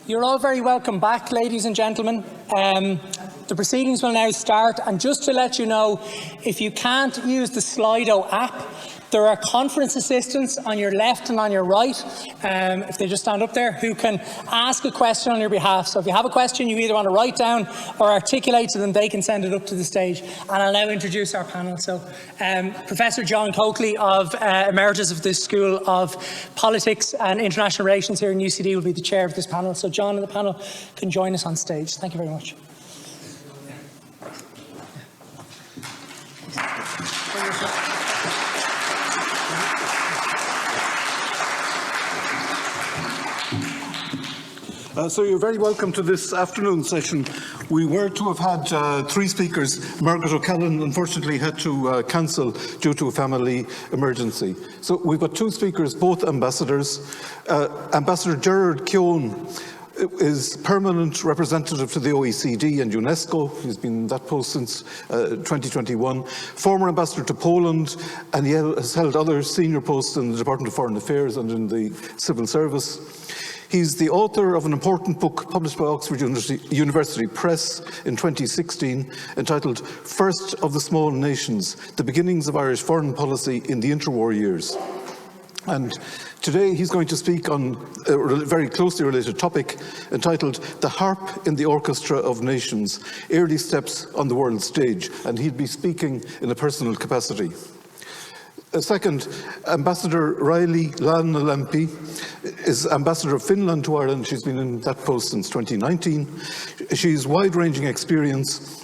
You're all very welcome back, ladies and gentlemen. The proceedings will now start, and just to let you know, if you can't use the Slido app, there are conference assistants on your left and on your right, if they just stand up there, who can ask a question on your behalf. So if you have a question you either want to write down or articulate to them, they can send it up to the stage. And I'll now introduce our panel. So Professor John Coakley, of Emeritus of the School of Politics and International Relations here in UCD, will be the chair of this panel. So John and the panel can join us on stage. Thank you very much. So you're very welcome to this afternoon session. We were to have had 3 speakers. Margaret O'Callaghan unfortunately had to cancel due to a family emergency. So we've got 2 speakers, both ambassadors. Ambassador Gerard Keown is permanent representative to the OECD and UNESCO. He's been in that post since 2021. Former ambassador to Poland, and he has held other senior posts in the Department of Foreign Affairs and in the civil service. He's the author of an important book published by Oxford University Press in 2016 entitled First of the Small Nations, The Beginnings of Irish Foreign Policy in the Interwar Years. And today he's going to speak on a very closely related topic entitled The Harp in the Orchestra of Nations, Early Steps on the World Stage, and he'll be speaking in a personal capacity. Second, Ambassador Raili Lahnalampi is Ambassador of Finland to Ireland. She's been in that post since 2019. She's wide-ranging experience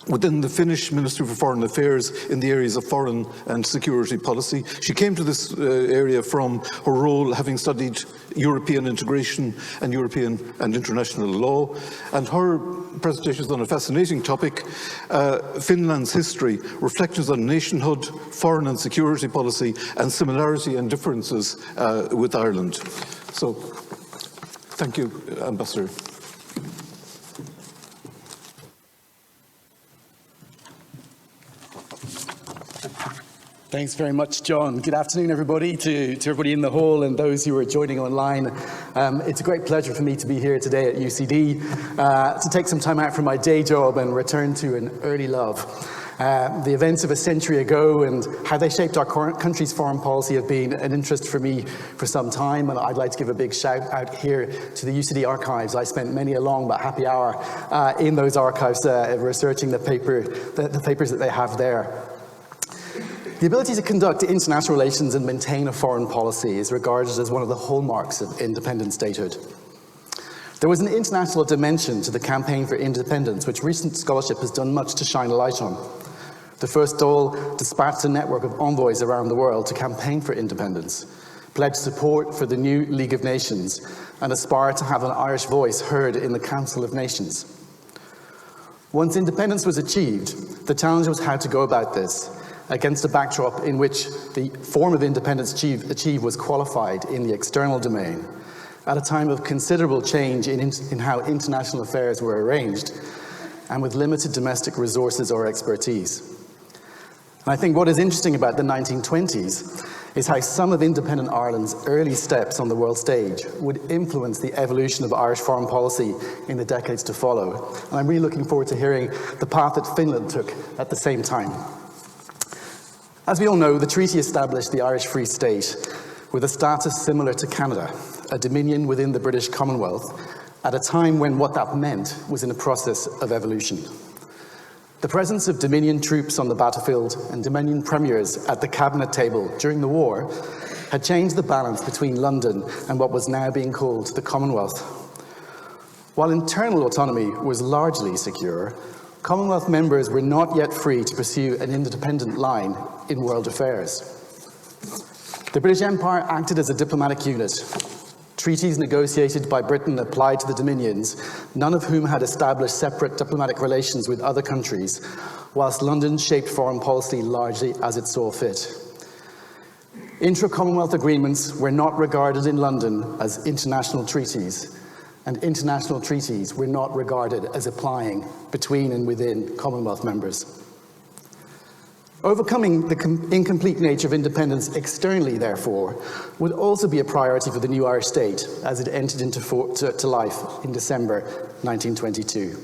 within the Finnish Ministry for Foreign Affairs in the areas of foreign and security policy. She came to this area from her role having studied European integration and European and international law, and her presentation is on a fascinating topic, Finland's history, reflections on nationhood, foreign and security policy, and similarity and differences with Ireland. So, thank you, Ambassador. Thanks very much, John. Good afternoon, everybody, to everybody in the hall and those who are joining online. It's a great pleasure for me to be here today at UCD to take some time out from my day job and return to an early love. The events of a century ago and how they shaped our country's foreign policy have been an interest for me for some time, and I'd like to give a big shout out here to the UCD archives. I spent many a long but happy hour in those archives researching the papers that they have there. The ability to conduct international relations and maintain a foreign policy is regarded as one of the hallmarks of independent statehood. There was an international dimension to the campaign for independence, which recent scholarship has done much to shine a light on. The First Dáil dispatched a network of envoys around the world to campaign for independence, pledged support for the new League of Nations, and aspired to have an Irish voice heard in the Council of Nations. Once independence was achieved, the challenge was how to go about this, against a backdrop in which the form of independence achieved was qualified in the external domain, at a time of considerable change in how international affairs were arranged, and with limited domestic resources or expertise. And I think what is interesting about the 1920s is how some of independent Ireland's early steps on the world stage would influence the evolution of Irish foreign policy in the decades to follow. And I'm really looking forward to hearing the path that Finland took at the same time. As we all know, the treaty established the Irish Free State with a status similar to Canada, a dominion within the British Commonwealth, at a time when what that meant was in a process of evolution. The presence of Dominion troops on the battlefield and Dominion premiers at the cabinet table during the war had changed the balance between London and what was now being called the Commonwealth. While internal autonomy was largely secure, Commonwealth members were not yet free to pursue an independent line in world affairs. The British Empire acted as a diplomatic unit. Treaties negotiated by Britain applied to the Dominions, none of whom had established separate diplomatic relations with other countries, whilst London shaped foreign policy largely as it saw fit. Intra-Commonwealth agreements were not regarded in London as international treaties, and international treaties were not regarded as applying between and within Commonwealth members. Overcoming the incomplete nature of independence externally, therefore, would also be a priority for the new Irish state as it entered into life in December 1922.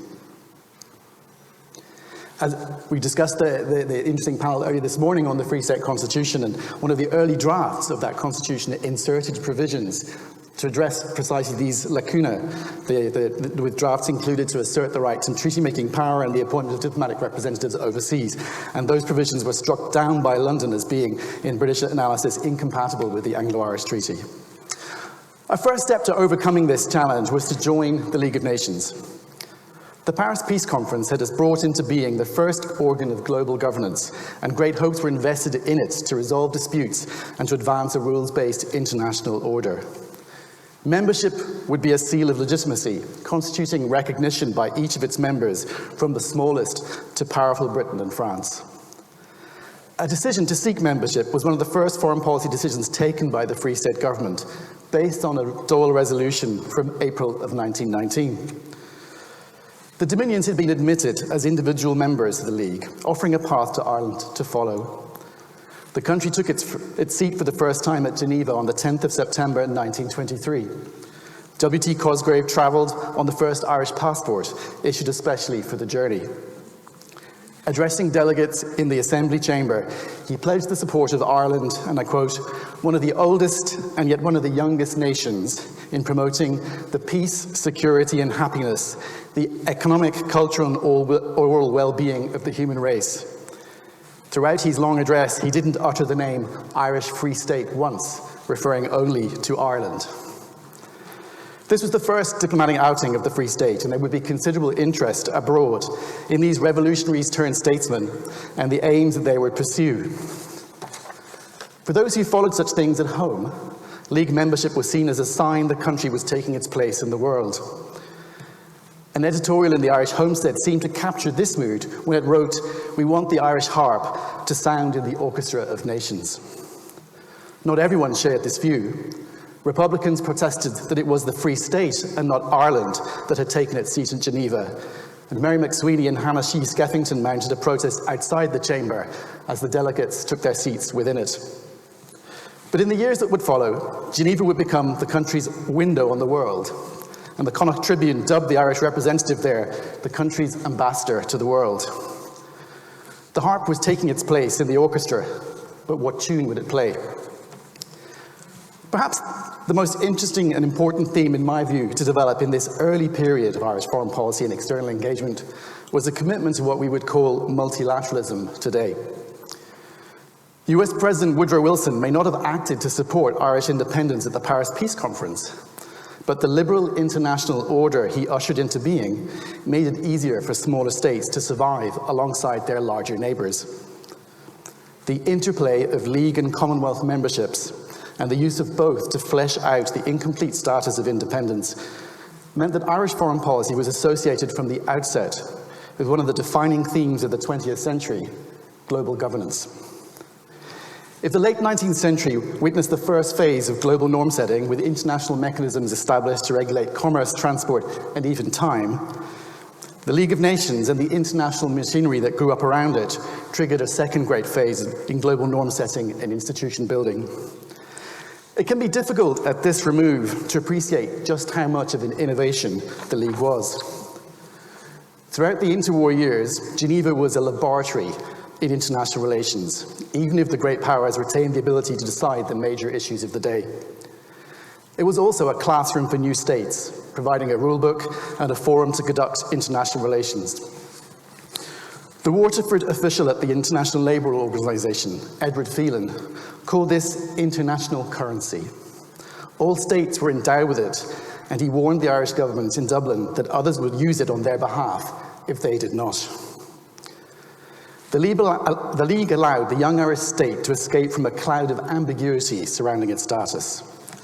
As we discussed the interesting panel earlier this morning on the Free State Constitution, and one of the early drafts of that constitution inserted provisions to address precisely these lacunae, with drafts included to assert the rights and treaty-making power and the appointment of diplomatic representatives overseas. And those provisions were struck down by London as being, in British analysis, incompatible with the Anglo-Irish Treaty. Our first step to overcoming this challenge was to join the League of Nations. The Paris Peace Conference had brought into being the first organ of global governance, and great hopes were invested in it to resolve disputes and to advance a rules-based international order. Membership would be a seal of legitimacy, constituting recognition by each of its members, from the smallest to powerful Britain and France. A decision to seek membership was one of the first foreign policy decisions taken by the Free State government, based on a Dáil resolution from April of 1919. The Dominions had been admitted as individual members of the League, offering a path to Ireland to follow. The country took its seat for the first time at Geneva on the 10th of September 1923. W.T. Cosgrave travelled on the first Irish passport, issued especially for the journey. Addressing delegates in the Assembly Chamber, he pledged the support of Ireland, and I quote, "one of the oldest and yet one of the youngest nations in promoting the peace, security and happiness, the economic, cultural and overall well-being of the human race." Throughout his long address, he didn't utter the name Irish Free State once, referring only to Ireland. This was the first diplomatic outing of the Free State, and there would be considerable interest abroad in these revolutionaries turned statesmen and the aims that they would pursue. For those who followed such things at home, League membership was seen as a sign the country was taking its place in the world. An editorial in the Irish Homestead seemed to capture this mood when it wrote, "We want the Irish harp to sound in the orchestra of nations." Not everyone shared this view. Republicans protested that it was the Free State and not Ireland that had taken its seat in Geneva, and Mary McSweeney and Hannah Shee Skeffington mounted a protest outside the chamber as the delegates took their seats within it. But in the years that would follow, Geneva would become the country's window on the world, and the Connacht Tribune dubbed the Irish representative there the country's ambassador to the world. The harp was taking its place in the orchestra, but what tune would it play? Perhaps the most interesting and important theme, in my view, to develop in this early period of Irish foreign policy and external engagement was a commitment to what we would call multilateralism today. US President Woodrow Wilson may not have acted to support Irish independence at the Paris Peace Conference, but the liberal international order he ushered into being made it easier for smaller states to survive alongside their larger neighbours. The interplay of League and Commonwealth memberships and the use of both to flesh out the incomplete status of independence meant that Irish foreign policy was associated from the outset with one of the defining themes of the 20th century, global governance. If the late 19th century witnessed the first phase of global norm setting with international mechanisms established to regulate commerce, transport, and even time, the League of Nations and the international machinery that grew up around it triggered a second great phase in global norm setting and institution building. It can be difficult at this remove to appreciate just how much of an innovation the League was. Throughout the interwar years, Geneva was a laboratory in international relations, even if the great powers retained the ability to decide the major issues of the day. It was also a classroom for new states, providing a rulebook and a forum to conduct international relations. The Waterford official at the International Labour Organization, Edward Phelan, called this international currency. All states were endowed with it, and he warned the Irish government in Dublin that others would use it on their behalf if they did not. The League allowed the young Irish state to escape from a cloud of ambiguity surrounding its status.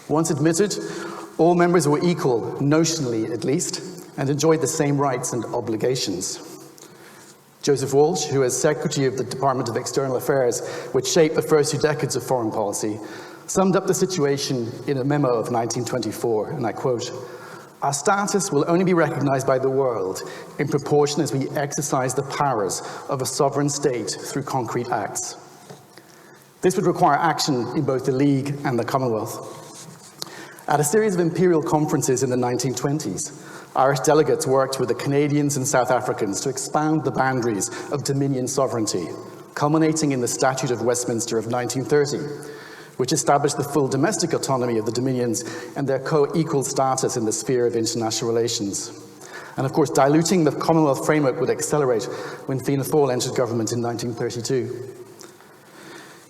Once admitted, all members were equal, notionally at least, and enjoyed the same rights and obligations. Joseph Walsh, who as Secretary of the Department of External Affairs, which shaped the first 2 decades of foreign policy, summed up the situation in a memo of 1924, and I quote, Our status will only be recognised by the world in proportion as we exercise the powers of a sovereign state through concrete acts. This would require action in both the League and the Commonwealth. At a series of imperial conferences in the 1920s, Irish delegates worked with the Canadians and South Africans to expound the boundaries of Dominion sovereignty, culminating in the Statute of Westminster of 1930, which established the full domestic autonomy of the Dominions and their co-equal status in the sphere of international relations. And of course, diluting the Commonwealth framework would accelerate when Fianna Fáil entered government in 1932.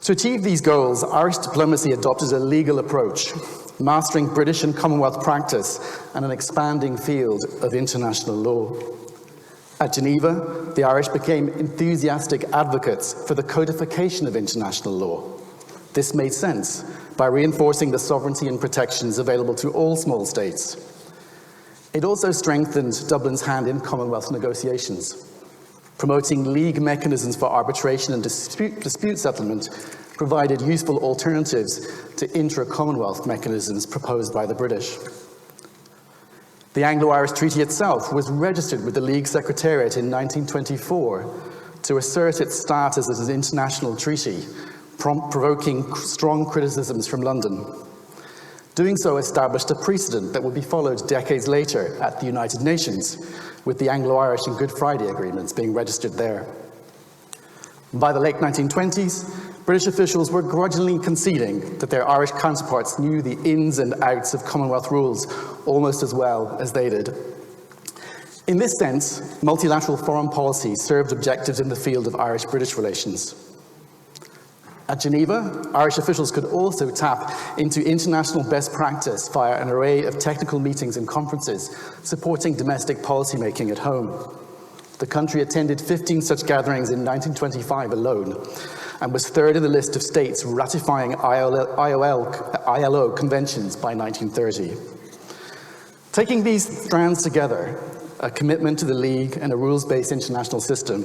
To achieve these goals, Irish diplomacy adopted a legal approach, mastering British and Commonwealth practice and an expanding field of international law. At Geneva, the Irish became enthusiastic advocates for the codification of international law. This made sense by reinforcing the sovereignty and protections available to all small states. It also strengthened Dublin's hand in Commonwealth negotiations, promoting league mechanisms for arbitration and dispute settlement, provided useful alternatives to intra-Commonwealth mechanisms proposed by the British. The Anglo-Irish Treaty itself was registered with the League Secretariat in 1924 to assert its status as an international treaty, provoking strong criticisms from London. Doing so established a precedent that would be followed decades later at the United Nations, with the Anglo-Irish and Good Friday Agreements being registered there. By the late 1920s, British officials were grudgingly conceding that their Irish counterparts knew the ins and outs of Commonwealth rules almost as well as they did. In this sense, multilateral foreign policy served objectives in the field of Irish-British relations. At Geneva, Irish officials could also tap into international best practice via an array of technical meetings and conferences supporting domestic policymaking at home. The country attended 15 such gatherings in 1925 alone, and was third in the list of states ratifying ILO conventions by 1930. Taking these strands together, a commitment to the League and a rules-based international system,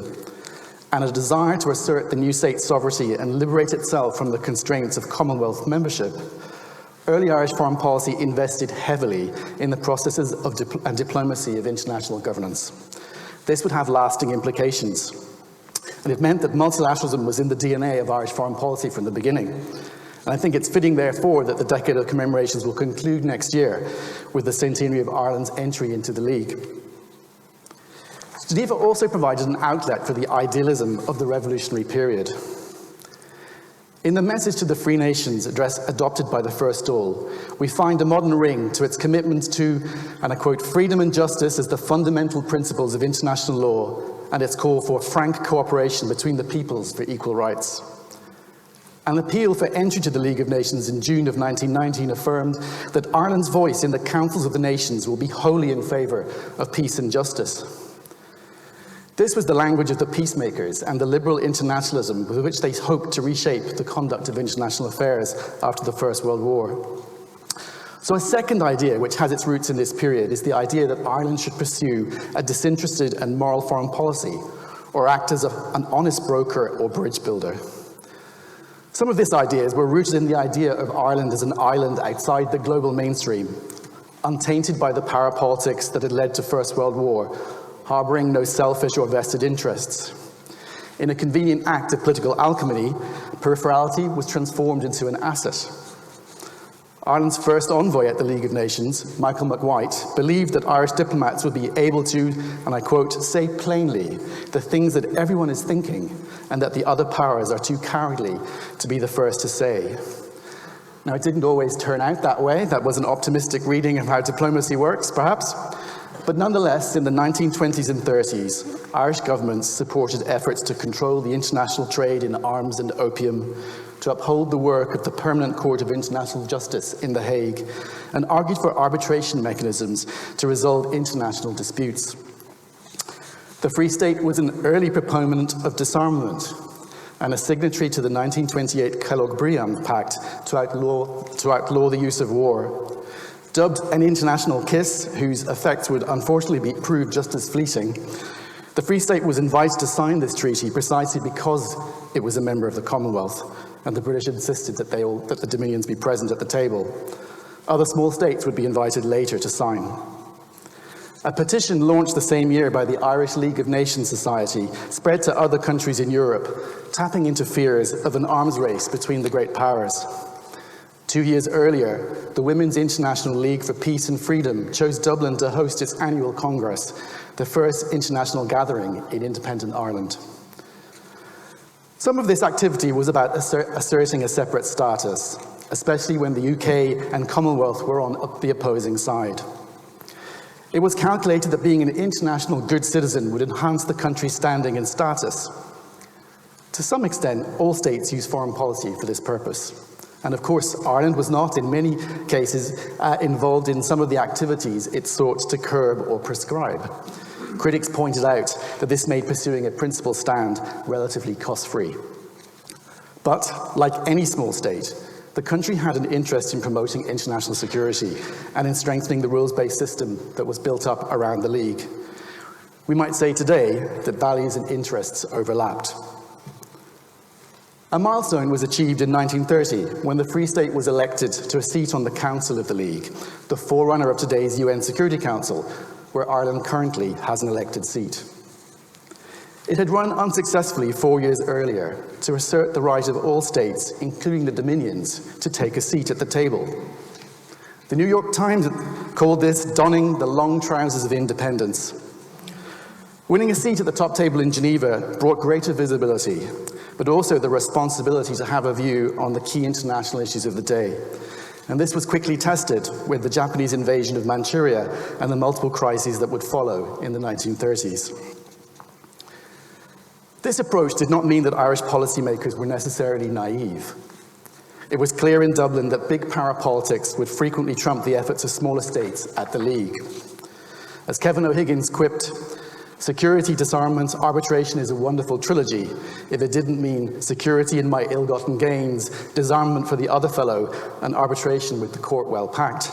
and a desire to assert the new state's sovereignty and liberate itself from the constraints of Commonwealth membership, early Irish foreign policy invested heavily in the processes and diplomacy of international governance. This would have lasting implications. And it meant that multilateralism was in the DNA of Irish foreign policy from the beginning. And I think it's fitting, therefore, that the Decade of Commemorations will conclude next year with the centenary of Ireland's entry into the League. Geneva also provided an outlet for the idealism of the revolutionary period. In the Message to the Free Nations address adopted by the First Dáil, we find a modern ring to its commitment to, and I quote, freedom and justice as the fundamental principles of international law, and its call for frank cooperation between the peoples for equal rights. An appeal for entry to the League of Nations in June of 1919 affirmed that Ireland's voice in the councils of the nations will be wholly in favour of peace and justice. This was the language of the peacemakers and the liberal internationalism with which they hoped to reshape the conduct of international affairs after the First World War. So a second idea, which has its roots in this period, is the idea that Ireland should pursue a disinterested and moral foreign policy, or act as an honest broker or bridge builder. Some of these ideas were rooted in the idea of Ireland as an island outside the global mainstream, untainted by the power politics that had led to First World War, harbouring no selfish or vested interests. In a convenient act of political alchemy, peripherality was transformed into an asset. Ireland's first envoy at the League of Nations, Michael McWhite, believed that Irish diplomats would be able to, and I quote, say plainly the things that everyone is thinking and that the other powers are too cowardly to be the first to say. Now, it didn't always turn out that way. That was an optimistic reading of how diplomacy works, perhaps. But nonetheless, in the 1920s and 30s, Irish governments supported efforts to control the international trade in arms and opium, to uphold the work of the Permanent Court of International Justice in The Hague, and argued for arbitration mechanisms to resolve international disputes. The Free State was an early proponent of disarmament and a signatory to the 1928 Kellogg-Briand Pact to outlaw the use of war. Dubbed an international kiss, whose effects would unfortunately prove just as fleeting, the Free State was invited to sign this treaty precisely because it was a member of the Commonwealth, and the British insisted that the Dominions be present at the table. Other small states would be invited later to sign. A petition launched the same year by the Irish League of Nations Society spread to other countries in Europe, tapping into fears of an arms race between the great powers. 2 years earlier, the Women's International League for Peace and Freedom chose Dublin to host its annual Congress, the first international gathering in independent Ireland. Some of this activity was about asserting a separate status, especially when the UK and Commonwealth were on the opposing side. It was calculated that being an international good citizen would enhance the country's standing and status. To some extent, all states use foreign policy for this purpose. And of course, Ireland was not, in many cases, involved in some of the activities it sought to curb or prescribe. Critics pointed out that this made pursuing a principled stand relatively cost-free. But, like any small state, the country had an interest in promoting international security and in strengthening the rules-based system that was built up around the League. We might say today that values and interests overlapped. A milestone was achieved in 1930 when the Free State was elected to a seat on the Council of the League, the forerunner of today's UN Security Council, where Ireland currently has an elected seat. It had run unsuccessfully 4 years earlier to assert the right of all states, including the Dominions, to take a seat at the table. The New York Times called this donning the long trousers of independence. Winning a seat at the top table in Geneva brought greater visibility, but also the responsibility to have a view on the key international issues of the day. And this was quickly tested with the Japanese invasion of Manchuria and the multiple crises that would follow in the 1930s. This approach did not mean that Irish policymakers were necessarily naive. It was clear in Dublin that big power politics would frequently trump the efforts of smaller states at the League. As Kevin O'Higgins quipped, security, disarmament, arbitration is a wonderful trilogy if it didn't mean security in my ill-gotten gains, disarmament for the other fellow, and arbitration with the court well packed.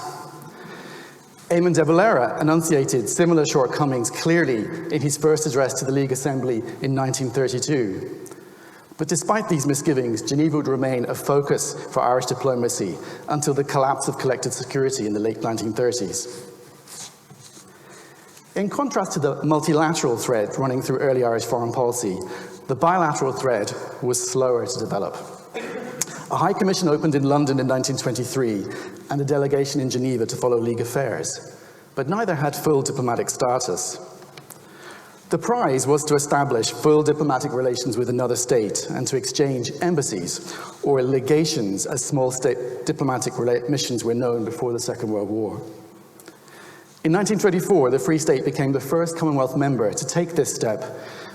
Eamon de Valera enunciated similar shortcomings clearly in his first address to the League Assembly in 1932. But despite these misgivings, Geneva would remain a focus for Irish diplomacy until the collapse of collective security in the late 1930s. In contrast to the multilateral thread running through early Irish foreign policy, the bilateral thread was slower to develop. A High Commission opened in London in 1923 and a delegation in Geneva to follow League affairs, but neither had full diplomatic status. The prize was to establish full diplomatic relations with another state and to exchange embassies, or legations as small state diplomatic missions were known before the Second World War. In 1934, the Free State became the first Commonwealth member to take this step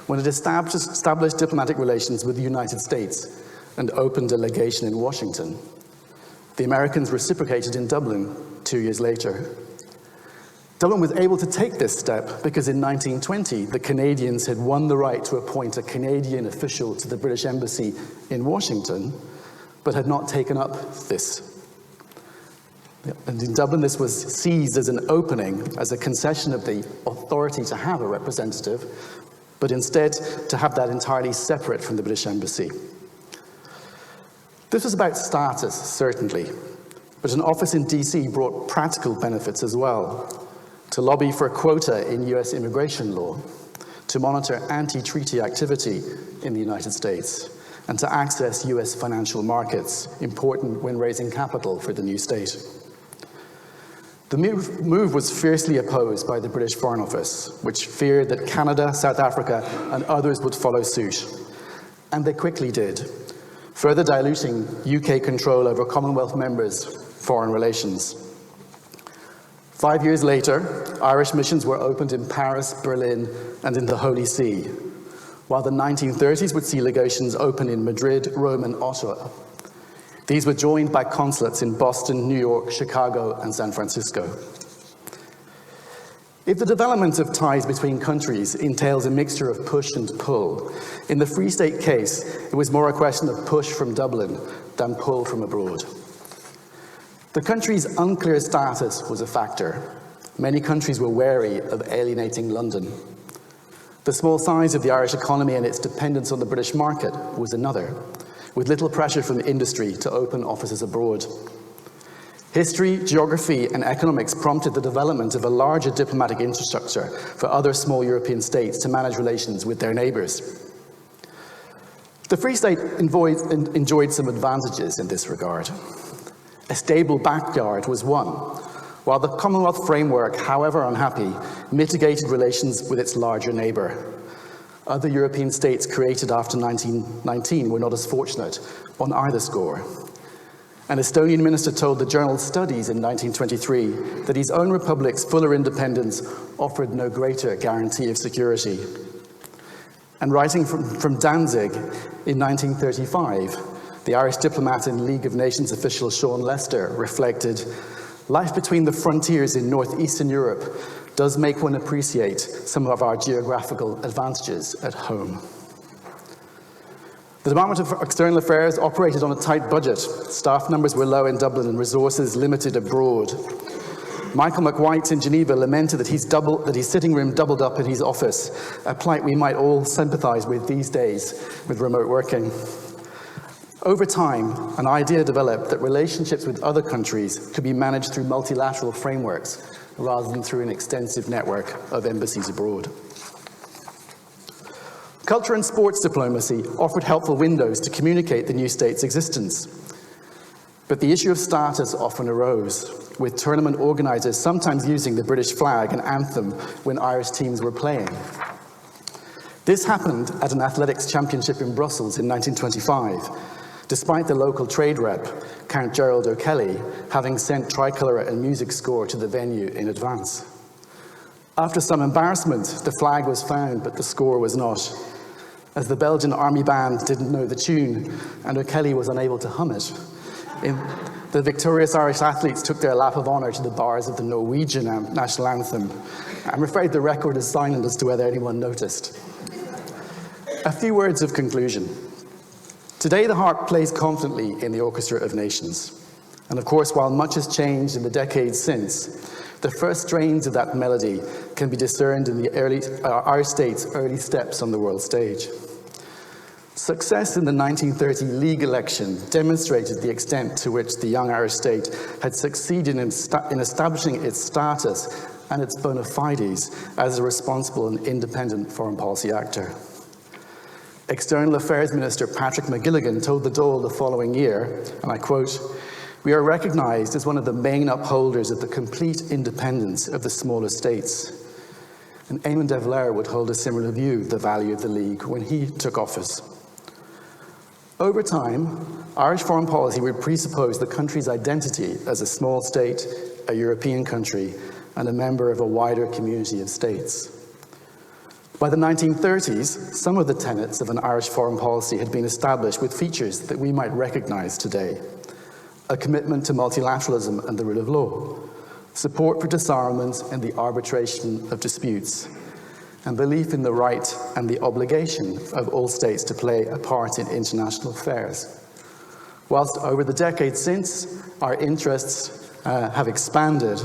when it established diplomatic relations with the United States and opened a legation in Washington. The Americans reciprocated in Dublin 2 years later. Dublin was able to take this step because in 1920, the Canadians had won the right to appoint a Canadian official to the British Embassy in Washington, but had not taken up this. And in Dublin, this was seized as an opening, as a concession of the authority to have a representative, but instead to have that entirely separate from the British Embassy. This was about status, certainly, but an office in DC brought practical benefits as well. To lobby for a quota in US immigration law, to monitor anti-treaty activity in the United States, and to access US financial markets, important when raising capital for the new state. The move was fiercely opposed by the British Foreign Office, which feared that Canada, South Africa, and others would follow suit. And they quickly did, further diluting UK control over Commonwealth members' foreign relations. 5 years later, Irish missions were opened in Paris, Berlin, and in the Holy See, while the 1930s would see legations open in Madrid, Rome, and Ottawa. These were joined by consulates in Boston, New York, Chicago, and San Francisco. If the development of ties between countries entails a mixture of push and pull, in the Free State case, it was more a question of push from Dublin than pull from abroad. The country's unclear status was a factor. Many countries were wary of alienating London. The small size of the Irish economy and its dependence on the British market was another, with little pressure from industry to open offices abroad. History, geography, and economics prompted the development of a larger diplomatic infrastructure for other small European states to manage relations with their neighbours. The Free State enjoyed some advantages in this regard. A stable backyard was one, while the Commonwealth framework, however unhappy, mitigated relations with its larger neighbour. Other European states created after 1919 were not as fortunate on either score. An Estonian minister told the journal Studies in 1923 that his own republic's fuller independence offered no greater guarantee of security. And writing from Danzig in 1935, the Irish diplomat and League of Nations official Seán Lester reflected, "Life between the frontiers in northeastern Europe does make one appreciate some of our geographical advantages at home." The Department of External Affairs operated on a tight budget. Staff numbers were low in Dublin and resources limited abroad. Michael McWhite in Geneva lamented that his sitting room doubled up in his office, a plight we might all sympathise with these days with remote working. Over time, an idea developed that relationships with other countries could be managed through multilateral frameworks rather than through an extensive network of embassies abroad. Culture and sports diplomacy offered helpful windows to communicate the new state's existence. But the issue of status often arose, with tournament organisers sometimes using the British flag and anthem when Irish teams were playing. This happened at an athletics championship in Brussels in 1925, despite the local trade rep, Count Gerard O'Kelly, having sent tricolour and music score to the venue in advance. After some embarrassment, the flag was found, but the score was not, as the Belgian army band didn't know the tune, and O'Kelly was unable to hum it. The victorious Irish athletes took their lap of honour to the bars of the Norwegian national anthem. I'm afraid the record is silent as to whether anyone noticed. A few words of conclusion. Today, the harp plays confidently in the Orchestra of Nations. And of course, while much has changed in the decades since, the first strains of that melody can be discerned in the Irish state's early steps on the world stage. Success in the 1930 League election demonstrated the extent to which the young Irish state had succeeded in establishing its status and its bona fides as a responsible and independent foreign policy actor. External Affairs Minister Patrick McGilligan told the Dáil the following year, and I quote, "We are recognised as one of the main upholders of the complete independence of the smaller states." And Eamon de Valera would hold a similar view of the value of the League when he took office. Over time, Irish foreign policy would presuppose the country's identity as a small state, a European country, and a member of a wider community of states. By the 1930s, some of the tenets of an Irish foreign policy had been established with features that we might recognise today. A commitment to multilateralism and the rule of law, support for disarmament and the arbitration of disputes, and belief in the right and the obligation of all states to play a part in international affairs. Whilst over the decades since, our interests have expanded,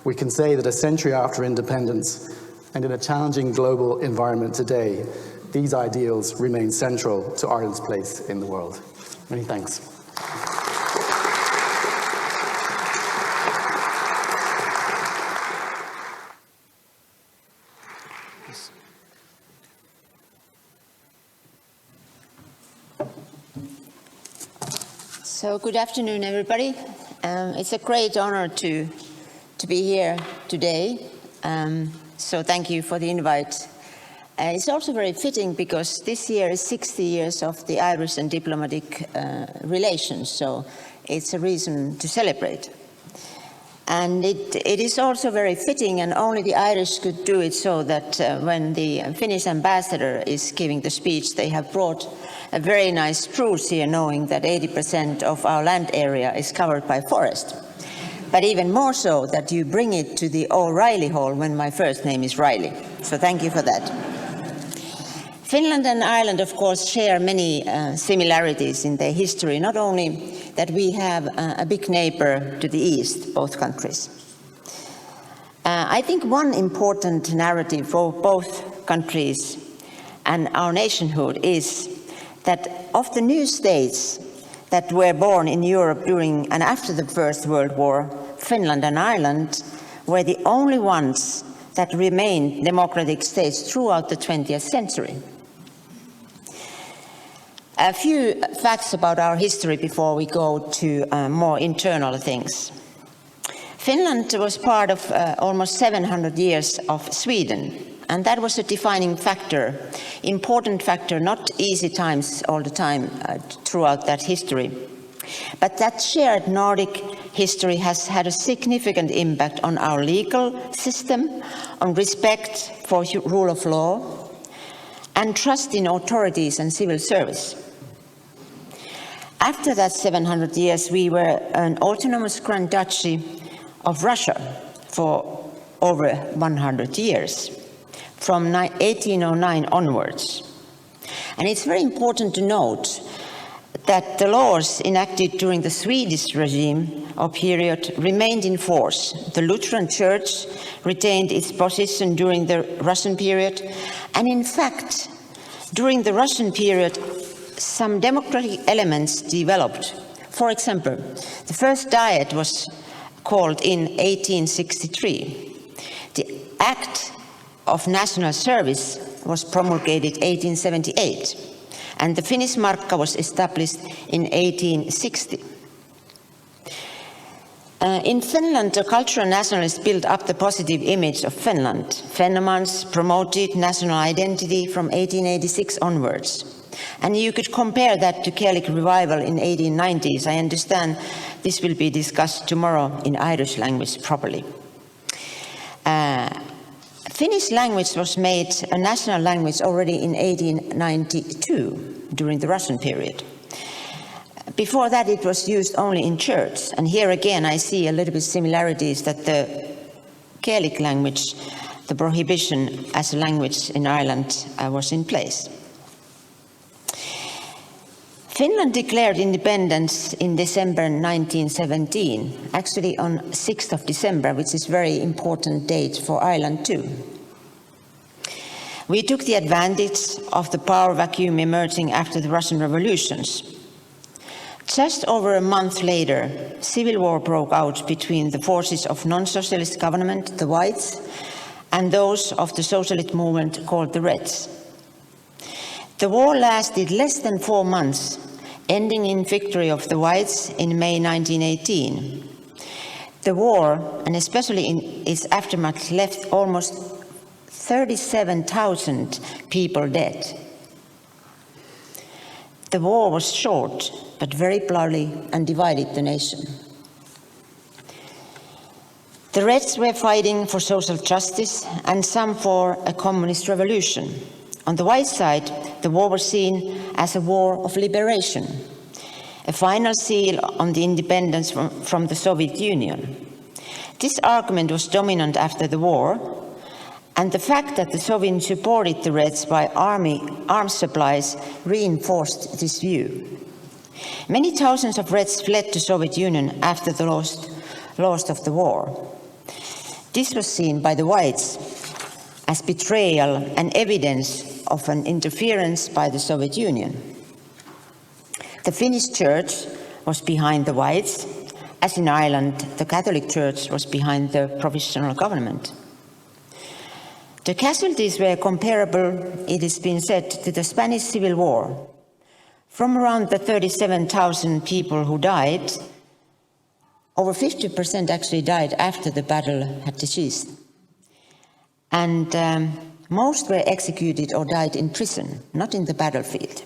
we can say that a century after independence, and in a challenging global environment today, these ideals remain central to Ireland's place in the world. Many thanks. So good afternoon, everybody. It's a great honor to be here today. So thank you for the invite. It's also very fitting because this year is 60 years of the Irish and diplomatic relations, so it's a reason to celebrate. And it is also very fitting, and only the Irish could do it, so that when the Finnish ambassador is giving the speech, they have brought a very nice spruce here, knowing that 80% of our land area is covered by forest. But even more so that you bring it to the O'Reilly Hall when my first name is Raili. So thank you for that. Finland and Ireland, of course, share many similarities in their history, not only that we have a big neighbor to the east, both countries. I think one important narrative for both countries and our nationhood is that of the new states, that were born in Europe during and after the First World War, Finland and Ireland, were the only ones that remained democratic states throughout the 20th century. A few facts about our history before we go to more internal things. Finland was part of almost 700 years of Sweden, and that was a defining factor, important factor, not easy times all the time throughout that history. But that shared Nordic history has had a significant impact on our legal system, on respect for rule of law, and trust in authorities and civil service. After that 700 years, we were an autonomous Grand Duchy of Russia for over 100 years, from 1809 onwards. And it's very important to note that the laws enacted during the Swedish regime or period remained in force. The Lutheran Church retained its position during the Russian period, and in fact, during the Russian period, some democratic elements developed. For example, the first Diet was called in 1863. The Act of National Service was promulgated 1878, and the Finnish markka was established in 1860. In Finland, the cultural nationalists built up the positive image of Finland. Fennomans promoted national identity from 1886 onwards. And you could compare that to Gaelic revival in 1890s. I understand this will be discussed tomorrow in Irish language properly. Finnish language was made a national language already in 1892 during the Russian period. Before that it was used only in church, and here again I see a little bit similarities that the Gaelic language, the prohibition as a language in Ireland was in place. Finland declared independence in December 1917, actually on 6th of December, which is a very important date for Ireland too. We took the advantage of the power vacuum emerging after the Russian revolutions. Just over a month later, civil war broke out between the forces of non-socialist government, the Whites, and those of the socialist movement called the Reds. The war lasted less than 4 months, ending in victory of the Whites in May 1918. The war, and especially in its aftermath, left almost 37,000 people dead. The war was short, but very bloody and divided the nation. The Reds were fighting for social justice and some for a communist revolution. On the White side, the war was seen as a war of liberation, a final seal on the independence from the Soviet Union. This argument was dominant after the war, and the fact that the Soviets supported the Reds by arms supplies reinforced this view. Many thousands of Reds fled to the Soviet Union after the loss of the war. This was seen by the Whites as betrayal and evidence of an interference by the Soviet Union. The Finnish Church was behind the Whites, as in Ireland, the Catholic Church was behind the provisional government. The casualties were comparable, it has been said, to the Spanish Civil War. From around the 37,000 people who died, over 50% actually died after the battle had ceased. And most were executed or died in prison, not in the battlefield.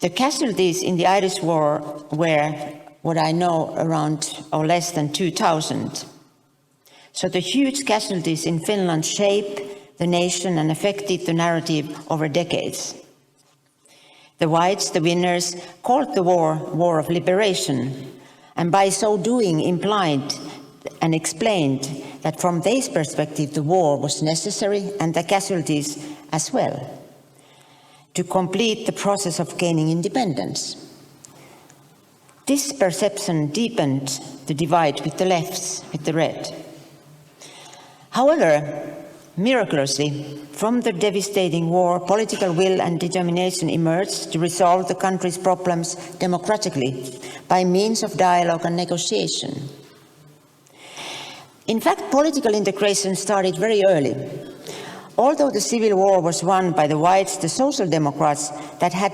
The casualties in the Irish War were, what I know, around or less than 2,000. So the huge casualties in Finland shaped the nation and affected the narrative over decades. The Whites, the winners, called the war war of liberation, and by so doing implied and explained that from their perspective the war was necessary and the casualties as well, to complete the process of gaining independence. This perception deepened the divide with the lefts, with the Red. However, Miraculously, from the devastating war, political will and determination emerged to resolve the country's problems democratically by means of dialogue and negotiation. In fact, political integration started very early. Although the civil war was won by the Whites, the Social Democrats that had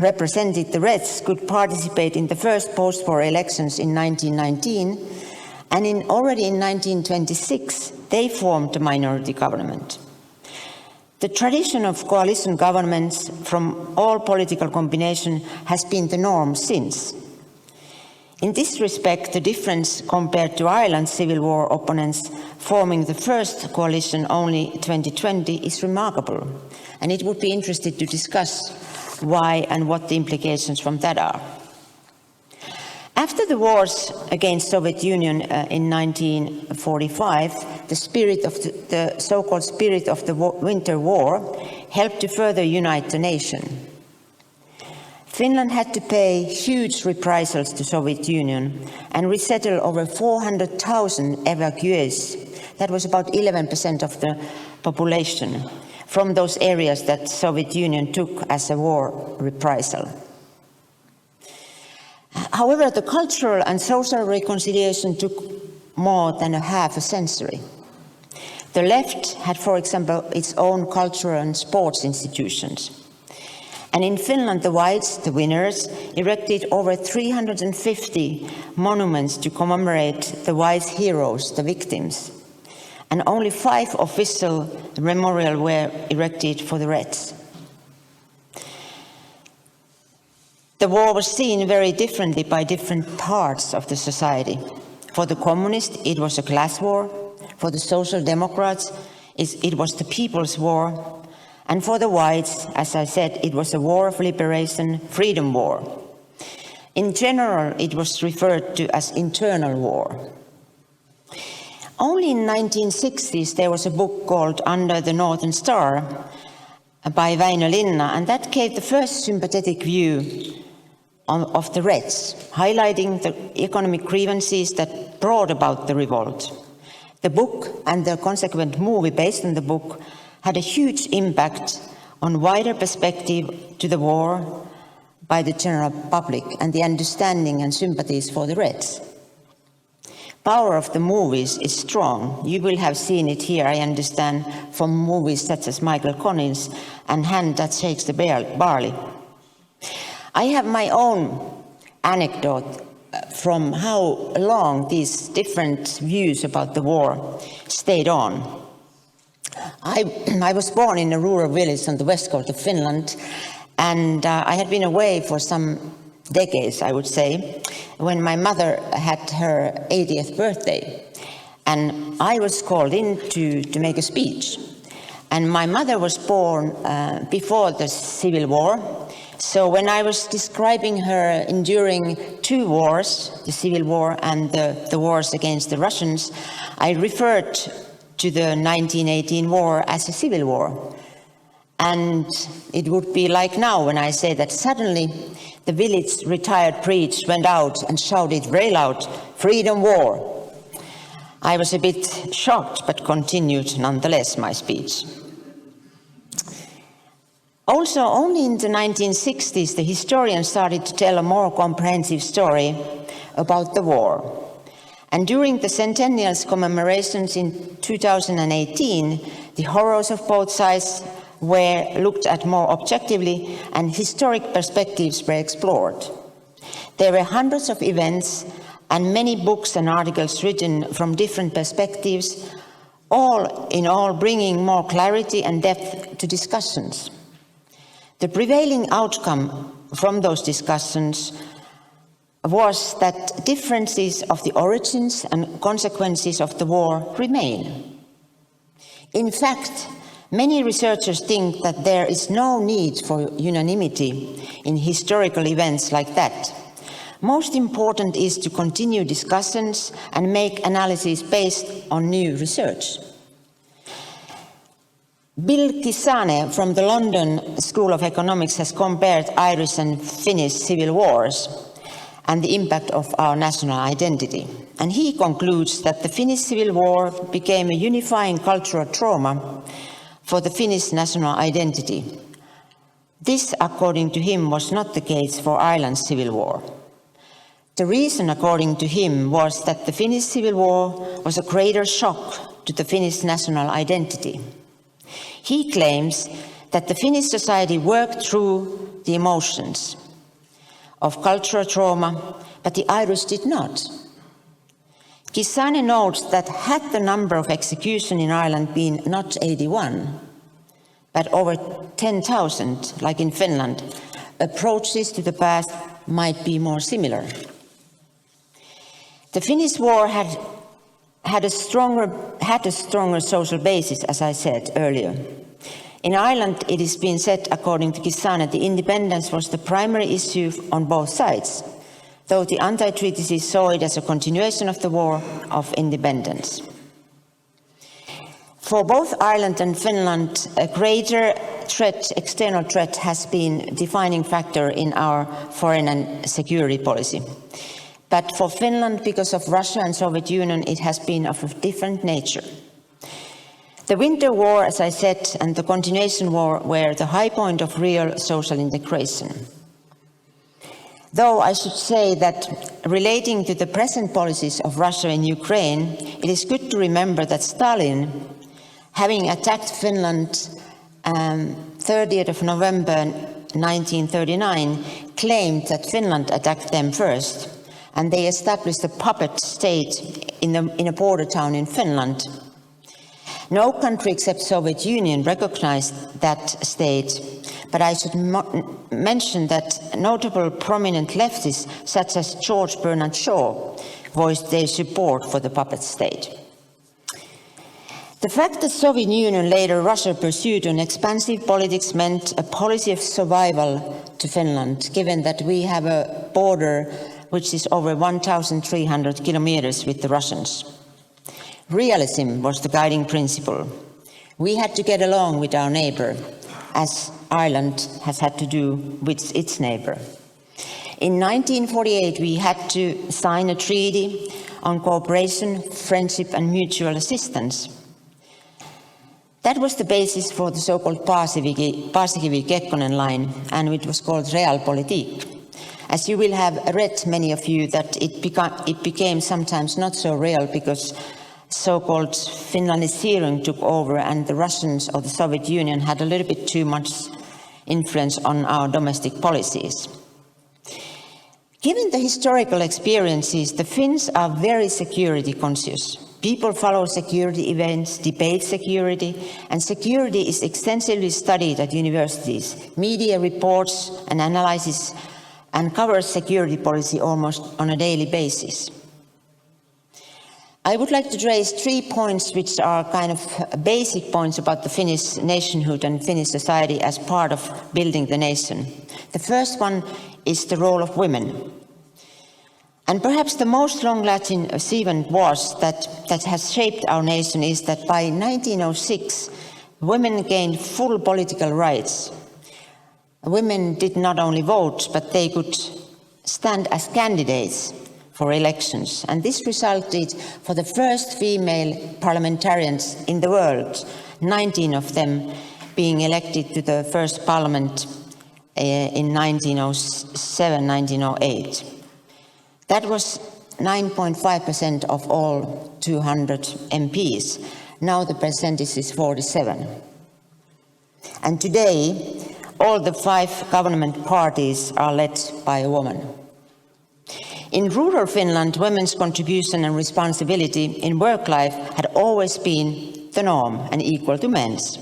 represented the Reds could participate in the first post-war elections in 1919, and already in 1926 they formed a minority government. The tradition of coalition governments from all political combinations has been the norm since. In this respect, the difference compared to Ireland's civil war opponents forming the first coalition only 2020 is remarkable, and it would be interesting to discuss why and what the implications from that are. After the wars against Soviet Union in 1945, the so-called spirit of the Winter War helped to further unite the nation. Finland had to pay huge reprisals to Soviet Union and resettle over 400,000 evacuees. That was about 11% of the population from those areas that Soviet Union took as a war reprisal. However, the cultural and social reconciliation took more than a half a century. The left had, for example, its own cultural and sports institutions. And in Finland, the Whites, the winners, erected over 350 monuments to commemorate the Whites heroes, the victims. And only 5 official memorials were erected for the Reds. The war was seen very differently by different parts of the society. For the communists, it was a class war. For the Social Democrats, it was the people's war. And for the Whites, as I said, it was a war of liberation, freedom war. In general, it was referred to as internal war. Only in the 1960s, there was a book called Under the Northern Star by Väinö Linna, and that gave the first sympathetic view of the Reds, highlighting the economic grievances that brought about the revolt. The book and the consequent movie based on the book had a huge impact on wider perspective to the war by the general public and the understanding and sympathies for the Reds. Power of the movies is strong. You will have seen it here, I understand, from movies such as Michael Collins and Hand That Shakes the Barley. I have my own anecdote from how long these different views about the war stayed on. I was born in a rural village on the west coast of Finland, and I had been away for some decades, I would say, when my mother had her 80th birthday. And I was called in to make a speech. And my mother was born before the Civil War. So when I was describing her enduring 2 wars, the Civil War and the wars against the Russians, I referred to the 1918 war as a civil war. And it would be like now when I say that suddenly the village retired priest went out and shouted very loud, "Freedom war." I was a bit shocked, but continued nonetheless my speech. Also, only in the 1960s, the historians started to tell a more comprehensive story about the war. And during the centennials commemorations in 2018, the horrors of both sides were looked at more objectively and historic perspectives were explored. There were hundreds of events and many books and articles written from different perspectives, all in all bringing more clarity and depth to discussions. The prevailing outcome from those discussions was that differences of the origins and consequences of the war remain. In fact, many researchers think that there is no need for unanimity in historical events like that. Most important is to continue discussions and make analysis based on new research. Bill Kisane from the London School of Economics has compared Irish and Finnish civil wars. and the impact of our national identity. And he concludes that the Finnish Civil War became a unifying cultural trauma for the Finnish national identity. This, according to him, was not the case for Ireland's Civil War. The reason, according to him, was that the Finnish Civil War was a greater shock to the Finnish national identity. He claims that the Finnish society worked through the emotions of cultural trauma, but the Irish did not. Kisane notes that had the number of executions in Ireland been not 81, but over 10,000, like in Finland, approaches to the past might be more similar. The Finnish war had a stronger social basis, as I said earlier. In Ireland, it has been said, according to Kisane, that the independence was the primary issue on both sides, though the anti-treatises saw it as a continuation of the war of independence. For both Ireland and Finland, a greater threat, external threat, has been a defining factor in our foreign and security policy. But for Finland, because of Russia and Soviet Union, it has been of a different nature. The Winter War, as I said, and the Continuation War were the high point of real social integration. Though I should say that relating to the present policies of Russia in Ukraine, it is good to remember that Stalin, having attacked Finland 30th of November 1939, claimed that Finland attacked them first, and they established a puppet state in a border town in Finland. No country except Soviet Union recognized that state, but I should mention that notable prominent leftists such as George Bernard Shaw voiced their support for the puppet state. The fact that Soviet Union, later Russia, pursued an expansive politics meant a policy of survival to Finland, given that we have a border which is over 1,300 kilometers with the Russians. Realism was the guiding principle. We had to get along with our neighbor, as Ireland has had to do with its neighbor. In 1948, we had to sign a treaty on cooperation, friendship, and mutual assistance. That was the basis for the so-called Paasikivi-Kekkonen line, and it was called realpolitik. As you will have read, many of you, that it became sometimes not so real because so-called Finlandisering took over and the Russians or the Soviet Union had a little bit too much influence on our domestic policies. Given the historical experiences, the Finns are very security conscious. People follow security events, debate security, and security is extensively studied at universities. Media reports and analyzes and covers security policy almost on a daily basis. I would like to raise 3 points which are kind of basic points about the Finnish nationhood and Finnish society as part of building the nation. The first one is the role of women. And perhaps the most long-lasting achievement that has shaped our nation is that by 1906, women gained full political rights. Women did not only vote, but they could stand as candidates for elections. And this resulted for the first female parliamentarians in the world, 19 of them being elected to the first parliament in 1907, 1908. That was 9.5% of all 200 MPs. Now the percentage is 47. And today, all the 5 government parties are led by a woman. In rural Finland, women's contribution and responsibility in work life had always been the norm and equal to men's.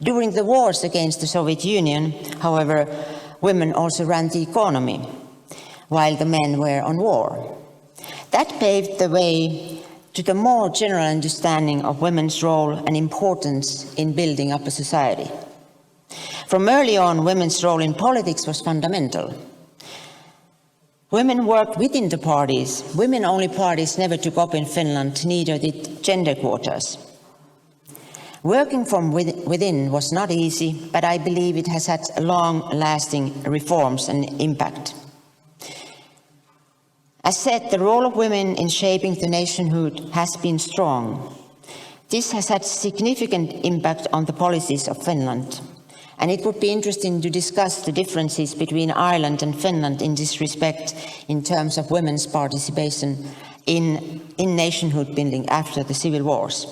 During the wars against the Soviet Union, however, women also ran the economy, while the men were on war. That paved the way to the more general understanding of women's role and importance in building up a society. From early on, women's role in politics was fundamental. Women worked within the parties. Women-only parties never took up in Finland, neither did gender quotas. Working from within was not easy, but I believe it has had long-lasting reforms and impact. As said, the role of women in shaping the nationhood has been strong. This has had significant impact on the policies of Finland, and it would be interesting to discuss the differences between Ireland and Finland in this respect in terms of women's participation in nationhood building after the civil wars.